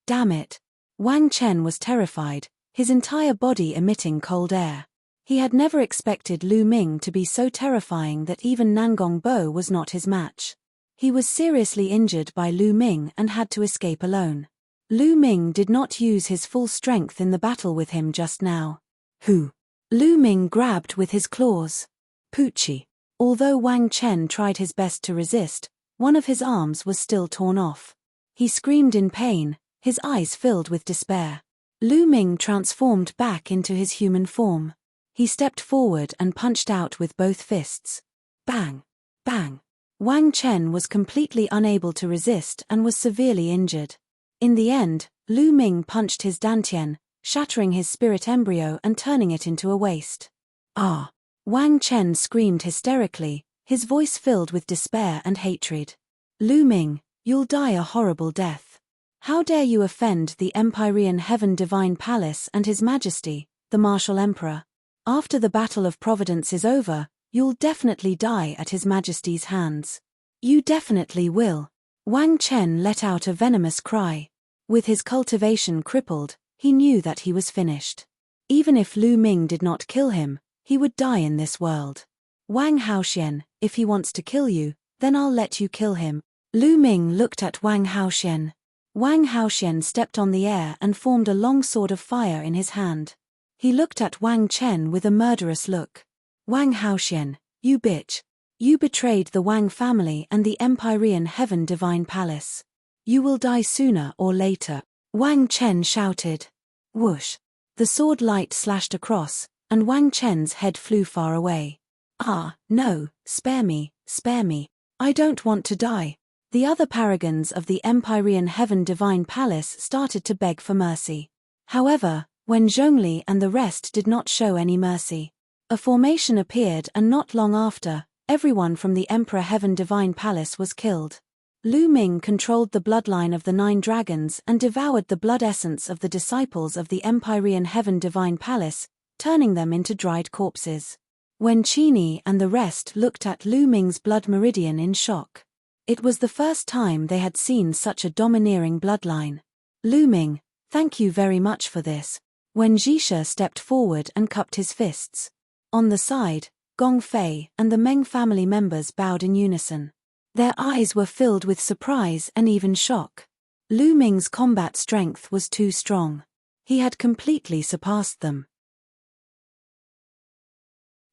damn it. Wang Chen was terrified, his entire body emitting cold air. He had never expected Lu Ming to be so terrifying that even Nangongbo was not his match. He was seriously injured by Lu Ming and had to escape alone. Lu Ming did not use his full strength in the battle with him just now. Who? Lu Ming grabbed with his claws. Poochie. Although Wang Chen tried his best to resist, one of his arms was still torn off. He screamed in pain, his eyes filled with despair. Lu Ming transformed back into his human form. He stepped forward and punched out with both fists. Bang! Bang! Wang Chen was completely unable to resist and was severely injured. In the end, Lu Ming punched his dantian, shattering his spirit embryo and turning it into a waste. Ah! Wang Chen screamed hysterically, his voice filled with despair and hatred. Lu Ming, you'll die a horrible death. How dare you offend the Empyrean Heaven Divine Palace and His Majesty, the Martial Emperor? After the Battle of Providence is over, you'll definitely die at His Majesty's hands. You definitely will. Wang Chen let out a venomous cry. With his cultivation crippled, he knew that he was finished. Even if Lu Ming did not kill him, he would die in this world. Wang Haoxian, if he wants to kill you, then I'll let you kill him. Lu Ming looked at Wang Haoxian. Wang Haoxian stepped on the air and formed a long sword of fire in his hand. He looked at Wang Chen with a murderous look. Wang Haoxian, you bitch. You betrayed the Wang family and the Empyrean Heaven Divine Palace. You will die sooner or later. Wang Chen shouted. Whoosh. The sword light slashed across, and Wang Chen's head flew far away. Ah, no, spare me, spare me. I don't want to die. The other paragons of the Empyrean Heaven Divine Palace started to beg for mercy. However, when Zhongli and the rest did not show any mercy, a formation appeared and not long after, everyone from the Emperor Heaven Divine Palace was killed. Lu Ming controlled the bloodline of the 9 dragons and devoured the blood essence of the disciples of the Empyrean Heaven Divine Palace, turning them into dried corpses. When Qini and the rest looked at Lu Ming's blood meridian in shock. It was the first time they had seen such a domineering bloodline. Lu Ming, thank you very much for this. When Jisha stepped forward and cupped his fists. On the side, Gong Fei and the Meng family members bowed in unison. Their eyes were filled with surprise and even shock. Lu Ming's combat strength was too strong. He had completely surpassed them.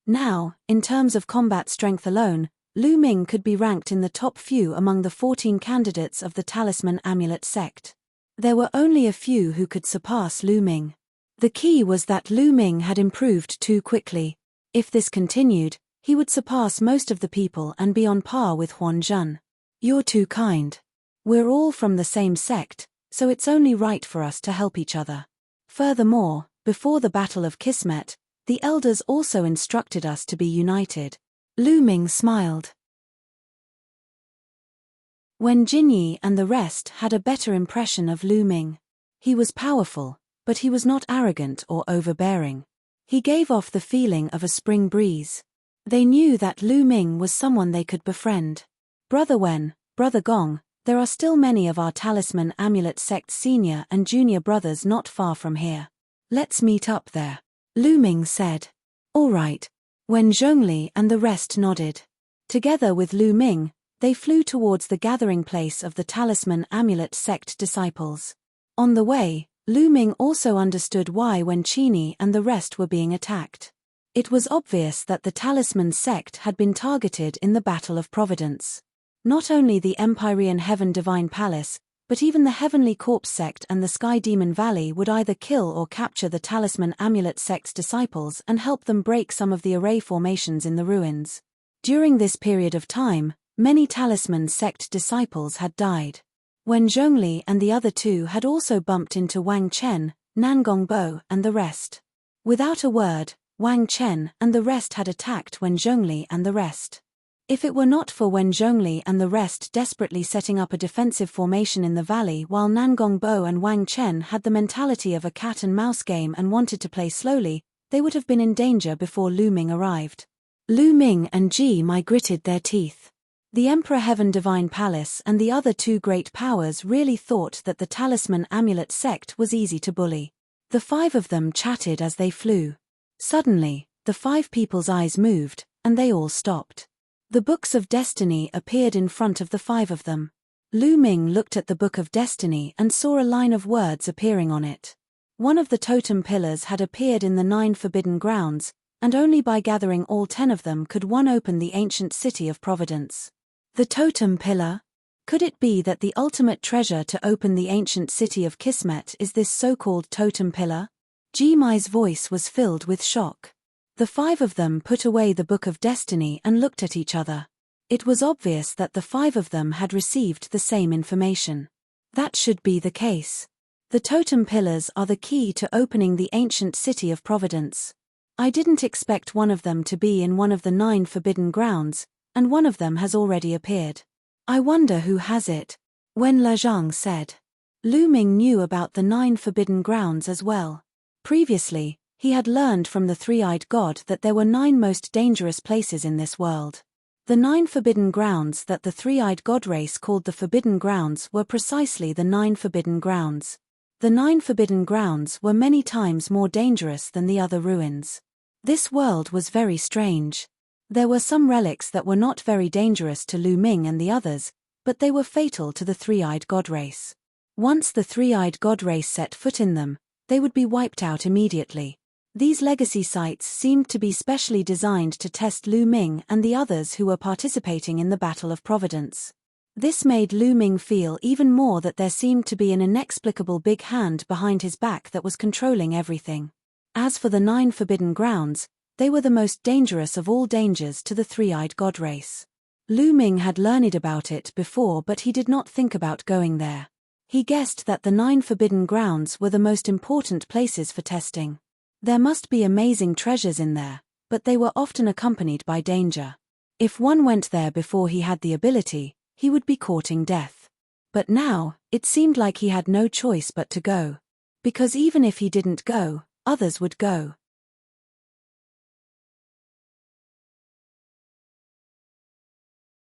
Now, in terms of combat strength alone, Lu Ming could be ranked in the top few among the 14 candidates of the Talisman Amulet sect. There were only a few who could surpass Lu Ming. The key was that Lu Ming had improved too quickly. If this continued, he would surpass most of the people and be on par with Huan Zhen. You're too kind. We're all from the same sect, so it's only right for us to help each other. Furthermore, before the Battle of Kismet, the elders also instructed us to be united. Lu Ming smiled. When Jinyi and the rest had a better impression of Lu Ming. He was powerful, but he was not arrogant or overbearing. He gave off the feeling of a spring breeze. They knew that Lu Ming was someone they could befriend. Brother Wen, Brother Gong, there are still many of our Talisman Amulet sect senior and junior brothers not far from here. Let's meet up there. Lu Ming said. All right. When Zhongli and the rest nodded. Together with Lu Ming, they flew towards the gathering place of the Talisman Amulet sect disciples. On the way, Lu Ming also understood why Wen Qini and the rest were being attacked. It was obvious that the Talisman sect had been targeted in the Battle of Providence. Not only the Empyrean Heaven Divine Palace, but even the Heavenly Corpse sect and the Sky Demon Valley would either kill or capture the Talisman Amulet sect's disciples and help them break some of the array formations in the ruins. During this period of time, Many talisman sect disciples had died. Wen Zhongli and the other two had also bumped into Wang Chen, Nangongbo and the rest. Without a word, Wang Chen and the rest had attacked Wen Zhongli and the rest. If it were not for Wen Zhongli and the rest desperately setting up a defensive formation in the valley while Nangongbo and Wang Chen had the mentality of a cat-and-mouse game and wanted to play slowly, they would have been in danger before Lu Ming arrived. Lu Ming and Ji Mai gritted their teeth. The Emperor Heaven Divine Palace and the other two great powers really thought that the Talisman Amulet sect was easy to bully. The five of them chatted as they flew. Suddenly, the five people's eyes moved, and they all stopped. The Books of Destiny appeared in front of the five of them. Lu Ming looked at the Book of Destiny and saw a line of words appearing on it. One of the totem pillars had appeared in the 9 forbidden grounds, and only by gathering all 10 of them could one open the ancient city of Providence. The totem pillar? Could it be that the ultimate treasure to open the ancient city of Kismet is this so-called totem pillar? Ji Mai's voice was filled with shock. The five of them put away the Book of Destiny and looked at each other. It was obvious that the five of them had received the same information. That should be the case. The totem pillars are the key to opening the ancient city of Providence. I didn't expect one of them to be in one of the 9 forbidden grounds, and one of them has already appeared. I wonder who has it, Wen Lezhang said. Lu Ming knew about the 9 forbidden grounds as well. Previously, he had learned from the three-eyed god that there were 9 most dangerous places in this world. The 9 forbidden grounds that the three-eyed god race called the Forbidden Grounds were precisely the 9 forbidden grounds. The 9 forbidden grounds were many times more dangerous than the other ruins. This world was very strange. There were some relics that were not very dangerous to Lu Ming and the others, but they were fatal to the three-eyed god race. Once the three-eyed god race set foot in them, they would be wiped out immediately. These legacy sites seemed to be specially designed to test Lu Ming and the others who were participating in the Battle of Providence. This made Lu Ming feel even more that there seemed to be an inexplicable big hand behind his back that was controlling everything. As for the 9 forbidden grounds, they were the most dangerous of all dangers to the three-eyed god race. Lu Ming had learned about it before, but he did not think about going there. He guessed that the 9 forbidden grounds were the most important places for testing. There must be amazing treasures in there, but they were often accompanied by danger. If one went there before he had the ability, he would be courting death. But now, it seemed like he had no choice but to go. Because even if he didn't go, others would go.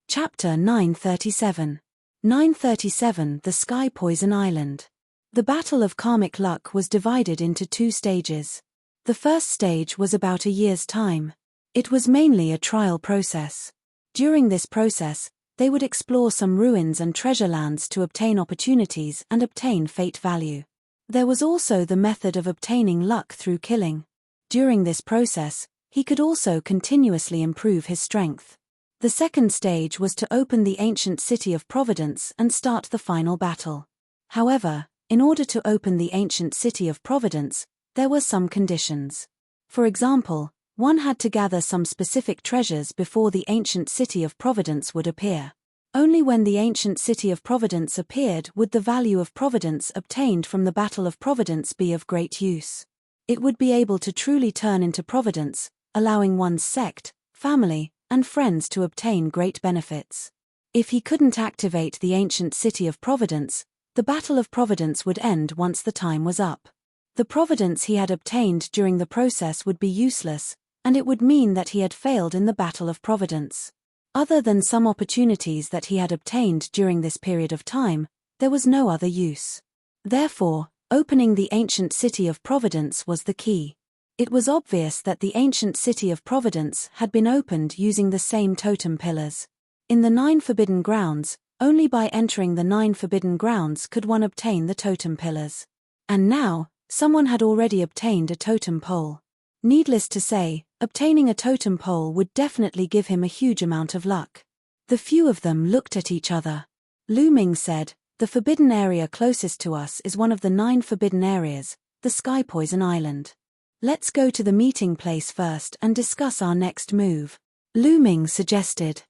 Chapter 937. 937 The Sky Poison Island. The Battle of Karmic Luck was divided into 2 stages. The first stage was about a year's time. It was mainly a trial process. During this process, they would explore some ruins and treasure lands to obtain opportunities and obtain fate value. There was also the method of obtaining luck through killing. During this process, he could also continuously improve his strength. The second stage was to open the ancient city of Providence and start the final battle. However, in order to open the ancient city of Providence, there were some conditions. For example, one had to gather some specific treasures before the ancient city of Providence would appear. Only when the ancient city of Providence appeared would the value of Providence obtained from the Battle of Providence be of great use. It would be able to truly turn into Providence, allowing one's sect, family, and friends to obtain great benefits. If he couldn't activate the ancient city of Providence, the Battle of Providence would end once the time was up. The Providence he had obtained during the process would be useless, and it would mean that he had failed in the Battle of Providence. Other than some opportunities that he had obtained during this period of time, there was no other use. Therefore, opening the ancient city of Providence was the key. It was obvious that the ancient city of Providence had been opened using the same totem pillars. In the 9 forbidden grounds, only by entering the 9 forbidden grounds could one obtain the totem pillars. And now, someone had already obtained a totem pole. Needless to say, obtaining a totem pole would definitely give him a huge amount of luck. The few of them looked at each other. Lu Ming said, "The forbidden area closest to us is one of the 9 forbidden areas, the Sky Poison Island. Let's go to the meeting place first and discuss our next move," Lu Ming suggested.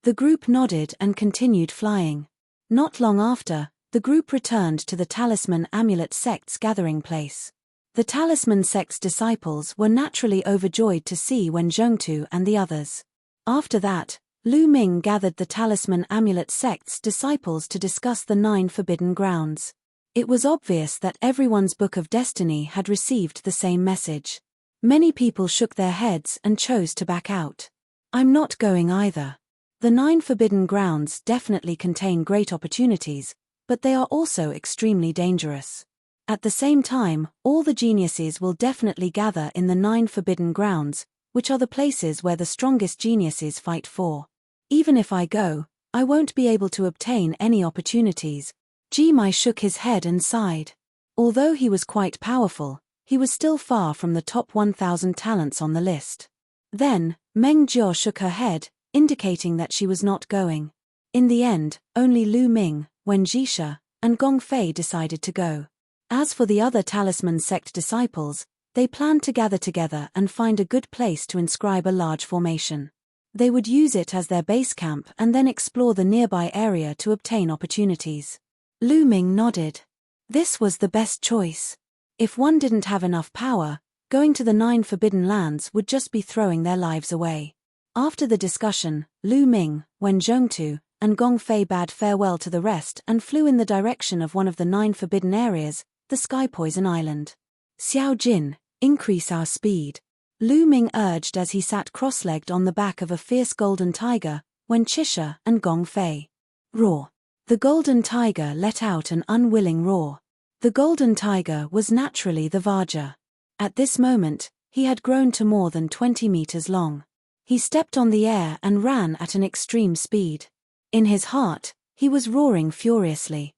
The group nodded and continued flying. Not long after, the group returned to the Talisman Amulet sect's gathering place. The Talisman sect's disciples were naturally overjoyed to see Wen Zhengtu and the others. After that, Lu Ming gathered the Talisman Amulet sect's disciples to discuss the 9 forbidden grounds. It was obvious that everyone's Book of Destiny had received the same message. Many people shook their heads and chose to back out. I'm not going either. The 9 forbidden grounds definitely contain great opportunities, but they are also extremely dangerous. At the same time, all the geniuses will definitely gather in the 9 forbidden grounds, which are the places where the strongest geniuses fight for. Even if I go, I won't be able to obtain any opportunities. Ji Mai shook his head and sighed. Although he was quite powerful, he was still far from the top 1,000 talents on the list. Then, Meng Jiao shook her head, indicating that she was not going. In the end, only Lu Ming, Wen Jisha, and Gong Fei decided to go. As for the other Talisman sect disciples, they planned to gather together and find a good place to inscribe a large formation. They would use it as their base camp and then explore the nearby area to obtain opportunities. Lu Ming nodded. This was the best choice. If one didn't have enough power, going to the 9 forbidden lands would just be throwing their lives away. After the discussion, Lu Ming, Wen Zhengtu, and Gong Fei bade farewell to the rest and flew in the direction of one of the 9 forbidden areas, the Sky Poison Island. Xiao Jin, increase our speed. Lu Ming urged as he sat cross-legged on the back of a fierce golden tiger, Wen Jisha and Gong Fei. Roar. The golden tiger let out an unwilling roar. The golden tiger was naturally the Vajra. At this moment, he had grown to more than 20 meters long. He stepped on the air and ran at an extreme speed. In his heart, he was roaring furiously.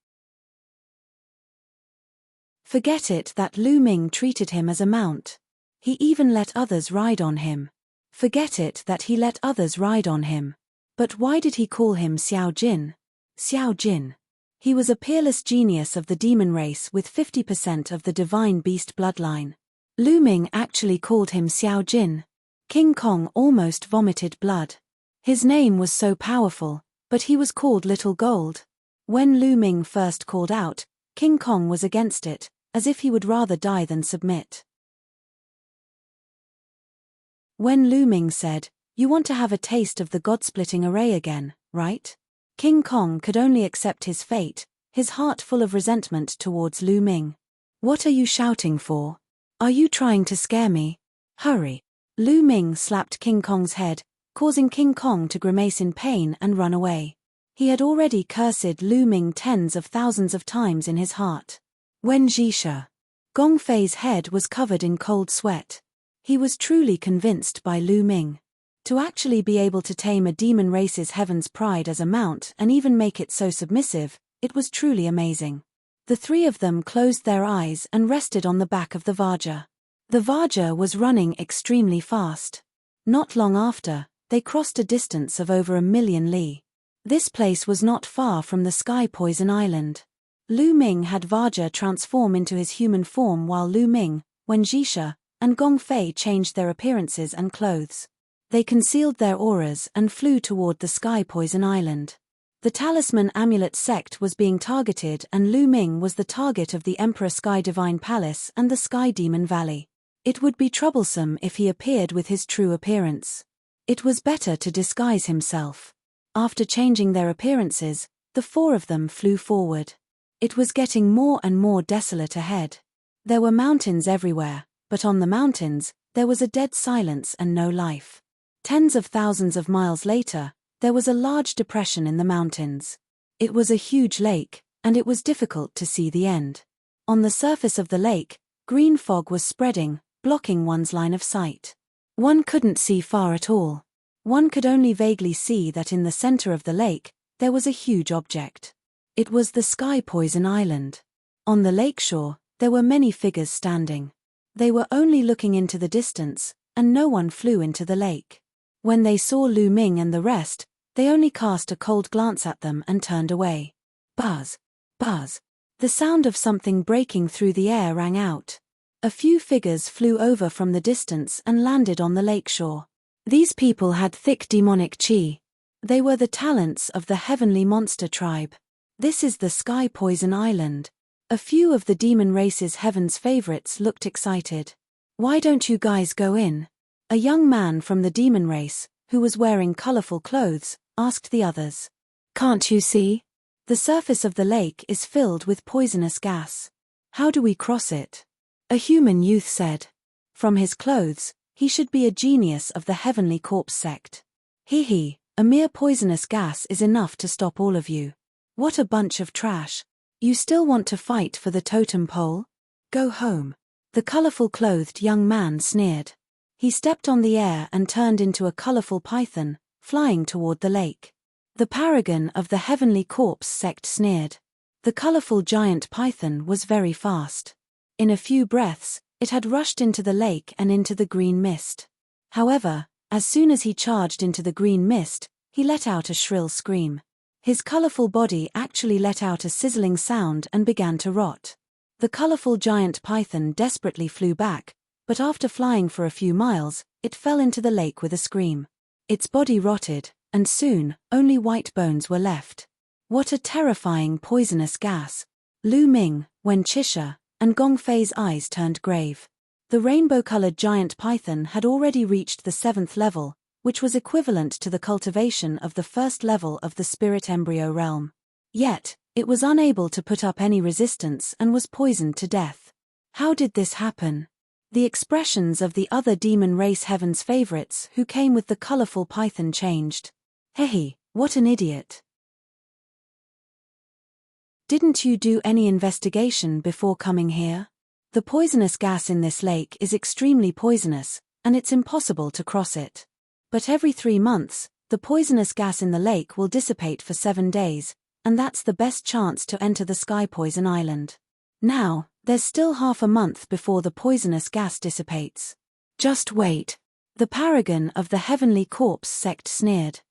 Forget it that Lu Ming treated him as a mount. He even let others ride on him. Forget it that he let others ride on him. But why did he call him Xiao Jin? Xiao Jin. He was a peerless genius of the demon race with 50% of the divine beast bloodline. Lu Ming actually called him Xiao Jin. King Kong almost vomited blood. His name was so powerful, but he was called Little Gold. When Lu Ming first called out, King Kong was against it, as if he would rather die than submit. When Lu Ming said, "You want to have a taste of the god-splitting array again, right?" King Kong could only accept his fate, his heart full of resentment towards Lu Ming. What are you shouting for? Are you trying to scare me? Hurry. Lu Ming slapped King Kong's head, causing King Kong to grimace in pain and run away. He had already cursed Lu Ming tens of thousands of times in his heart. Wen Jisha. Gong Fei's head was covered in cold sweat. He was truly convinced by Lu Ming. To actually be able to tame a demon race's heaven's pride as a mount and even make it so submissive, it was truly amazing. The 3 of them closed their eyes and rested on the back of the Vajra. The Vajra was running extremely fast. Not long after, they crossed a distance of over 1,000,000 li. This place was not far from the Sky Poison Island. Lu Ming had Vajra transform into his human form while Lu Ming, Wen Jisha, and Gong Fei changed their appearances and clothes. They concealed their auras and flew toward the Sky Poison Island. The Talisman Amulet sect was being targeted and Lu Ming was the target of the Emperor Sky Divine Palace and the Sky Demon Valley. It would be troublesome if he appeared with his true appearance. It was better to disguise himself. After changing their appearances, the 4 of them flew forward. It was getting more and more desolate ahead. There were mountains everywhere, but on the mountains, there was a dead silence and no life. Tens of thousands of miles later, there was a large depression in the mountains. It was a huge lake, and it was difficult to see the end. On the surface of the lake, green fog was spreading, blocking one's line of sight. One couldn't see far at all. One could only vaguely see that in the center of the lake, there was a huge object. It was the Sky Poison Island. On the lakeshore, there were many figures standing. They were only looking into the distance, and no one flew into the lake. When they saw Lu Ming and the rest, they only cast a cold glance at them and turned away. Buzz! Buzz! The sound of something breaking through the air rang out. A few figures flew over from the distance and landed on the lakeshore. These people had thick demonic chi. They were the talents of the heavenly monster tribe. This is the Sky Poison Island. A few of the demon race's heaven's favorites looked excited. Why don't you guys go in? A young man from the demon race, who was wearing colorful clothes, asked the others. Can't you see? The surface of the lake is filled with poisonous gas. How do we cross it? A human youth said. From his clothes, he should be a genius of the Heavenly Corpse sect. Hee, a mere poisonous gas is enough to stop all of you. What a bunch of trash. You still want to fight for the totem pole? Go home. The colorful-clothed young man sneered. He stepped on the air and turned into a colorful python, flying toward the lake. The paragon of the Heavenly Corpse sect sneered. The colorful giant python was very fast. In a few breaths, it had rushed into the lake and into the green mist. However, as soon as he charged into the green mist, he let out a shrill scream. His colorful body actually let out a sizzling sound and began to rot. The colorful giant python desperately flew back, but after flying for a few miles, it fell into the lake with a scream. Its body rotted, and soon, only white bones were left. What a terrifying poisonous gas! Lu Ming, Wen Qixia, and Gong Fei's eyes turned grave. The rainbow-colored giant python had already reached the 7th level, which was equivalent to the cultivation of the 1st level of the spirit embryo realm. Yet, it was unable to put up any resistance and was poisoned to death. How did this happen? The expressions of the other demon race heaven's favorites who came with the colorful python changed. Hehe, what an idiot. Didn't you do any investigation before coming here? The poisonous gas in this lake is extremely poisonous, and it's impossible to cross it. But every 3 months, the poisonous gas in the lake will dissipate for 7 days, and that's the best chance to enter the Sky Poison Island. Now, there's still half a month before the poisonous gas dissipates. Just wait. The paragon of the Heavenly Corpse sect sneered.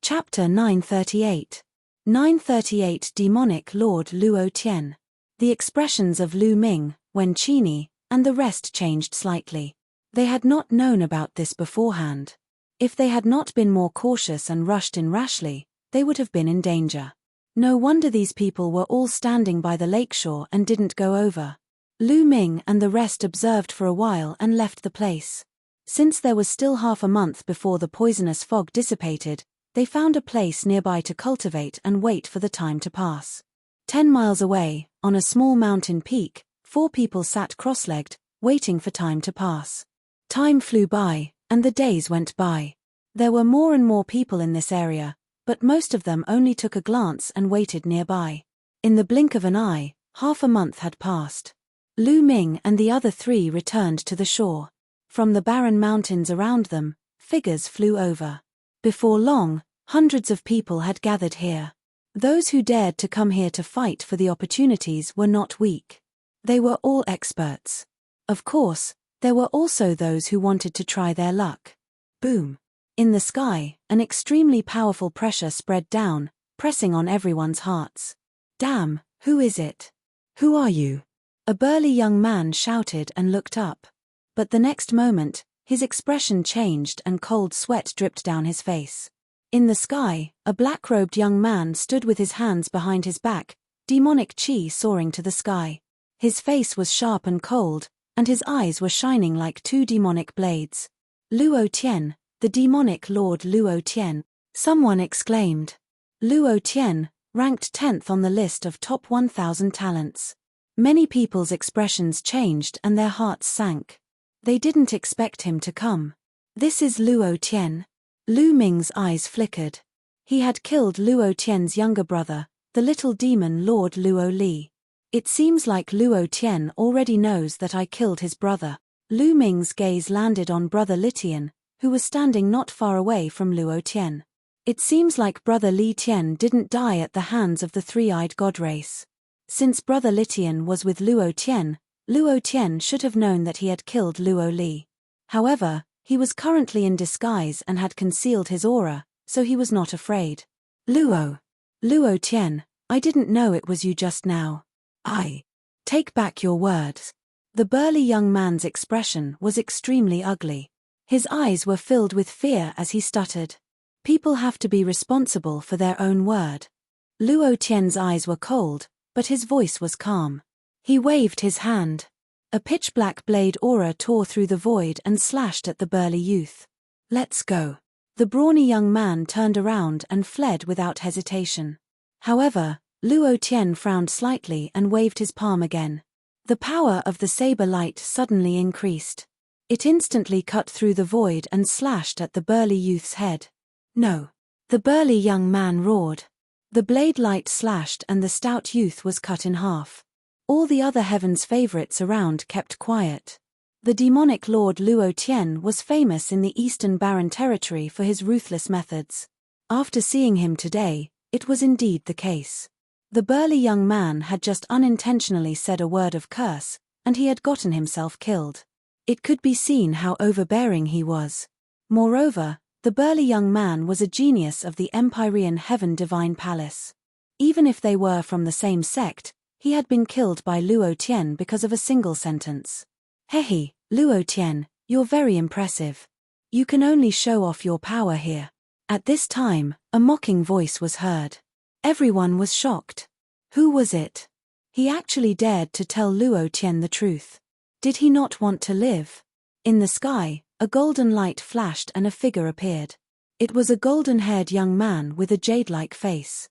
Chapter 938. 938 Demonic Lord Luo Tian. The expressions of Lu Ming, Wen Qixia, and the rest changed slightly. They had not known about this beforehand. If they had not been more cautious and rushed in rashly, they would have been in danger. No wonder these people were all standing by the lakeshore and didn't go over. Lu Ming and the rest observed for a while and left the place. Since there was still half a month before the poisonous fog dissipated, they found a place nearby to cultivate and wait for the time to pass. 10 miles away, on a small mountain peak, 4 people sat cross-legged, waiting for time to pass. Time flew by, and the days went by. There were more and more people in this area, but most of them only took a glance and waited nearby. In the blink of an eye, half a month had passed. Lu Ming and the other 3 returned to the shore. From the barren mountains around them, figures flew over. Before long, hundreds of people had gathered here. Those who dared to come here to fight for the opportunities were not weak. They were all experts. Of course, there were also those who wanted to try their luck. Boom. In the sky, an extremely powerful pressure spread down, pressing on everyone's hearts. Damn, who is it? Who are you? A burly young man shouted and looked up. But the next moment, his expression changed and cold sweat dripped down his face. In the sky, a black-robed young man stood with his hands behind his back, demonic qi soaring to the sky. His face was sharp and cold, and his eyes were shining like 2 demonic blades. Luo Tian, the demonic Lord Luo Tian, someone exclaimed. Luo Tian, ranked 10th on the list of top 1,000 talents. Many people's expressions changed and their hearts sank. They didn't expect him to come. This is Luo Tian. Lu Ming's eyes flickered. He had killed Luo Tian's younger brother, the little demon Lord Luo Li. It seems like Luo Tian already knows that I killed his brother. Lu Ming's gaze landed on brother Li Tian, who was standing not far away from Luo Tian. It seems like brother Li Tian didn't die at the hands of the 3-eyed god race. Since brother Li Tian was with Luo Tian should have known that he had killed Luo Li. However, he was currently in disguise and had concealed his aura, so he was not afraid. Luo Tian, I didn't know it was you just now. Take back your words. The burly young man's expression was extremely ugly. His eyes were filled with fear as he stuttered. People have to be responsible for their own word. Luo Tian's eyes were cold, but his voice was calm. He waved his hand. A pitch-black blade aura tore through the void and slashed at the burly youth. Let's go. The brawny young man turned around and fled without hesitation. However, Luo Tian frowned slightly and waved his palm again. The power of the saber light suddenly increased. It instantly cut through the void and slashed at the burly youth's head. No! The burly young man roared. The blade light slashed and the stout youth was cut in half. All the other heaven's favorites around kept quiet. The demonic lord Luo Tian was famous in the Eastern Barren territory for his ruthless methods. After seeing him today, it was indeed the case. The burly young man had just unintentionally said a word of curse, and he had gotten himself killed. It could be seen how overbearing he was. Moreover, the burly young man was a genius of the Empyrean Heaven Divine Palace. Even if they were from the same sect, he had been killed by Luo Tian because of a single sentence. Hehe, Luo Tian, you're very impressive. You can only show off your power here. At this time, a mocking voice was heard. Everyone was shocked. Who was it? He actually dared to tell Luo Tian the truth. Did he not want to live? In the sky, a golden light flashed and a figure appeared. It was a golden-haired young man with a jade-like face.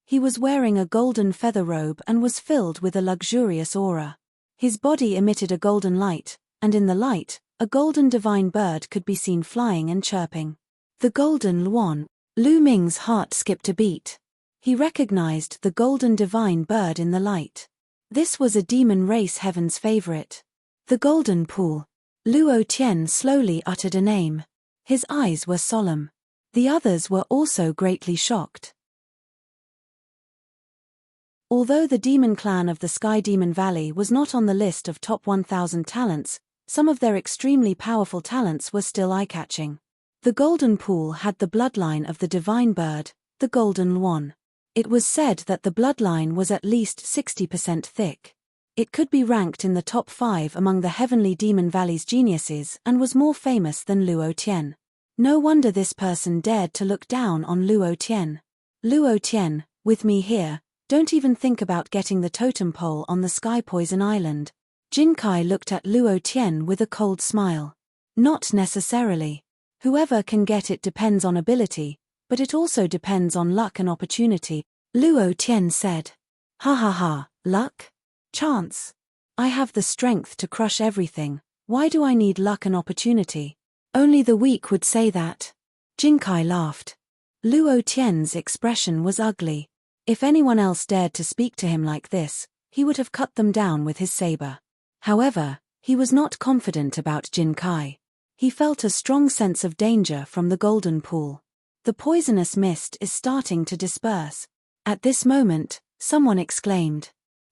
He was wearing a golden feather robe and was filled with a luxurious aura. His body emitted a golden light, and in the light, a golden divine bird could be seen flying and chirping. The golden Luan. Lu Ming's heart skipped a beat. He recognized the golden divine bird in the light. This was a demon race heaven's favorite. The golden pool. Luo Tian slowly uttered a name. His eyes were solemn. The others were also greatly shocked. Although the demon clan of the Sky Demon Valley was not on the list of top 1,000 talents, some of their extremely powerful talents were still eye-catching. The golden pool had the bloodline of the divine bird, the golden Luan. It was said that the bloodline was at least 60% thick. It could be ranked in the top 5 among the heavenly Demon Valley's geniuses and was more famous than Luo Tian. No wonder this person dared to look down on Luo Tian. Luo Tian, with me here, don't even think about getting the totem pole on the Sky Poison Island. Jinkai looked at Luo Tian with a cold smile. Not necessarily. Whoever can get it depends on ability, but it also depends on luck and opportunity, Luo Tian said. Ha ha ha, luck? Chance? I have the strength to crush everything, why do I need luck and opportunity? Only the weak would say that. Jinkai laughed. Luo Tian's expression was ugly. If anyone else dared to speak to him like this, he would have cut them down with his saber. However, he was not confident about Jinkai. He felt a strong sense of danger from the golden pool. The poisonous mist is starting to disperse. At this moment, someone exclaimed.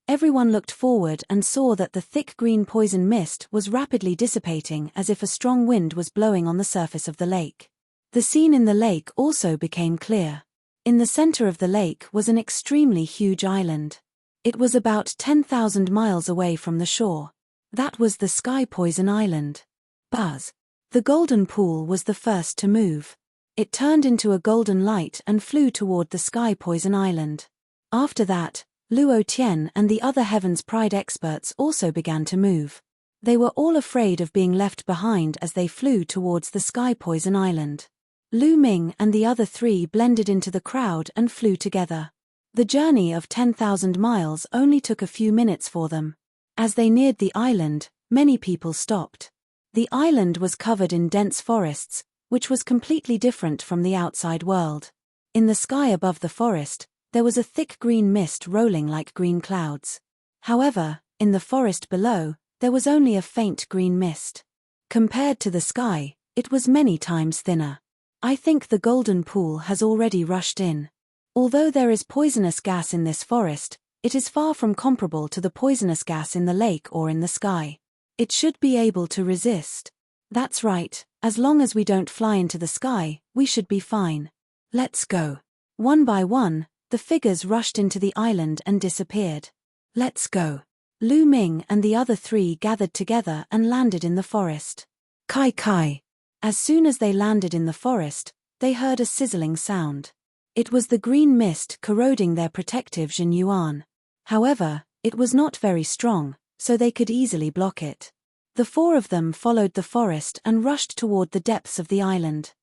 Everyone looked forward and saw that the thick green poison mist was rapidly dissipating as if a strong wind was blowing on the surface of the lake. The scene in the lake also became clear. In the center of the lake was an extremely huge island. It was about 10,000 miles away from the shore. That was the Sky Poison Island. Buzz. The golden pool was the first to move. It turned into a golden light and flew toward the Sky Poison Island. After that, Luo Tian and the other Heaven's Pride experts also began to move. They were all afraid of being left behind as they flew towards the Sky Poison Island. Lu Ming and the other 3 blended into the crowd and flew together. The journey of 10,000 miles only took a few minutes for them. As they neared the island, many people stopped. The island was covered in dense forests, which was completely different from the outside world. In the sky above the forest, there was a thick green mist rolling like green clouds. However, in the forest below, there was only a faint green mist. Compared to the sky, it was many times thinner. I think the golden pool has already rushed in. Although there is poisonous gas in this forest, it is far from comparable to the poisonous gas in the lake or in the sky. It should be able to resist. That's right, as long as we don't fly into the sky, we should be fine. Let's go. One by one, the figures rushed into the island and disappeared. Let's go. Lu Ming and the other three gathered together and landed in the forest. Kai Kai. As soon as they landed in the forest, they heard a sizzling sound. It was the green mist corroding their protective Jinyuan. However, it was not very strong, so they could easily block it. The four of them followed the forest and rushed toward the depths of the island.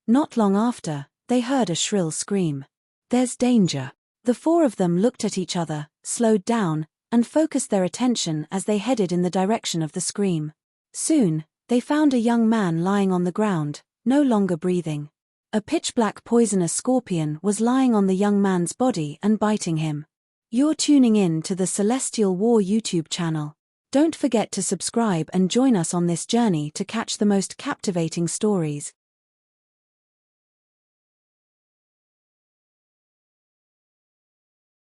Not long after, they heard a shrill scream. There's danger. The four of them looked at each other, slowed down, and focused their attention as they headed in the direction of the scream. Soon, they found a young man lying on the ground, no longer breathing. A pitch-black poisonous scorpion was lying on the young man's body and biting him. You're tuning in to the Celestial War YouTube channel. Don't forget to subscribe and join us on this journey to catch the most captivating stories.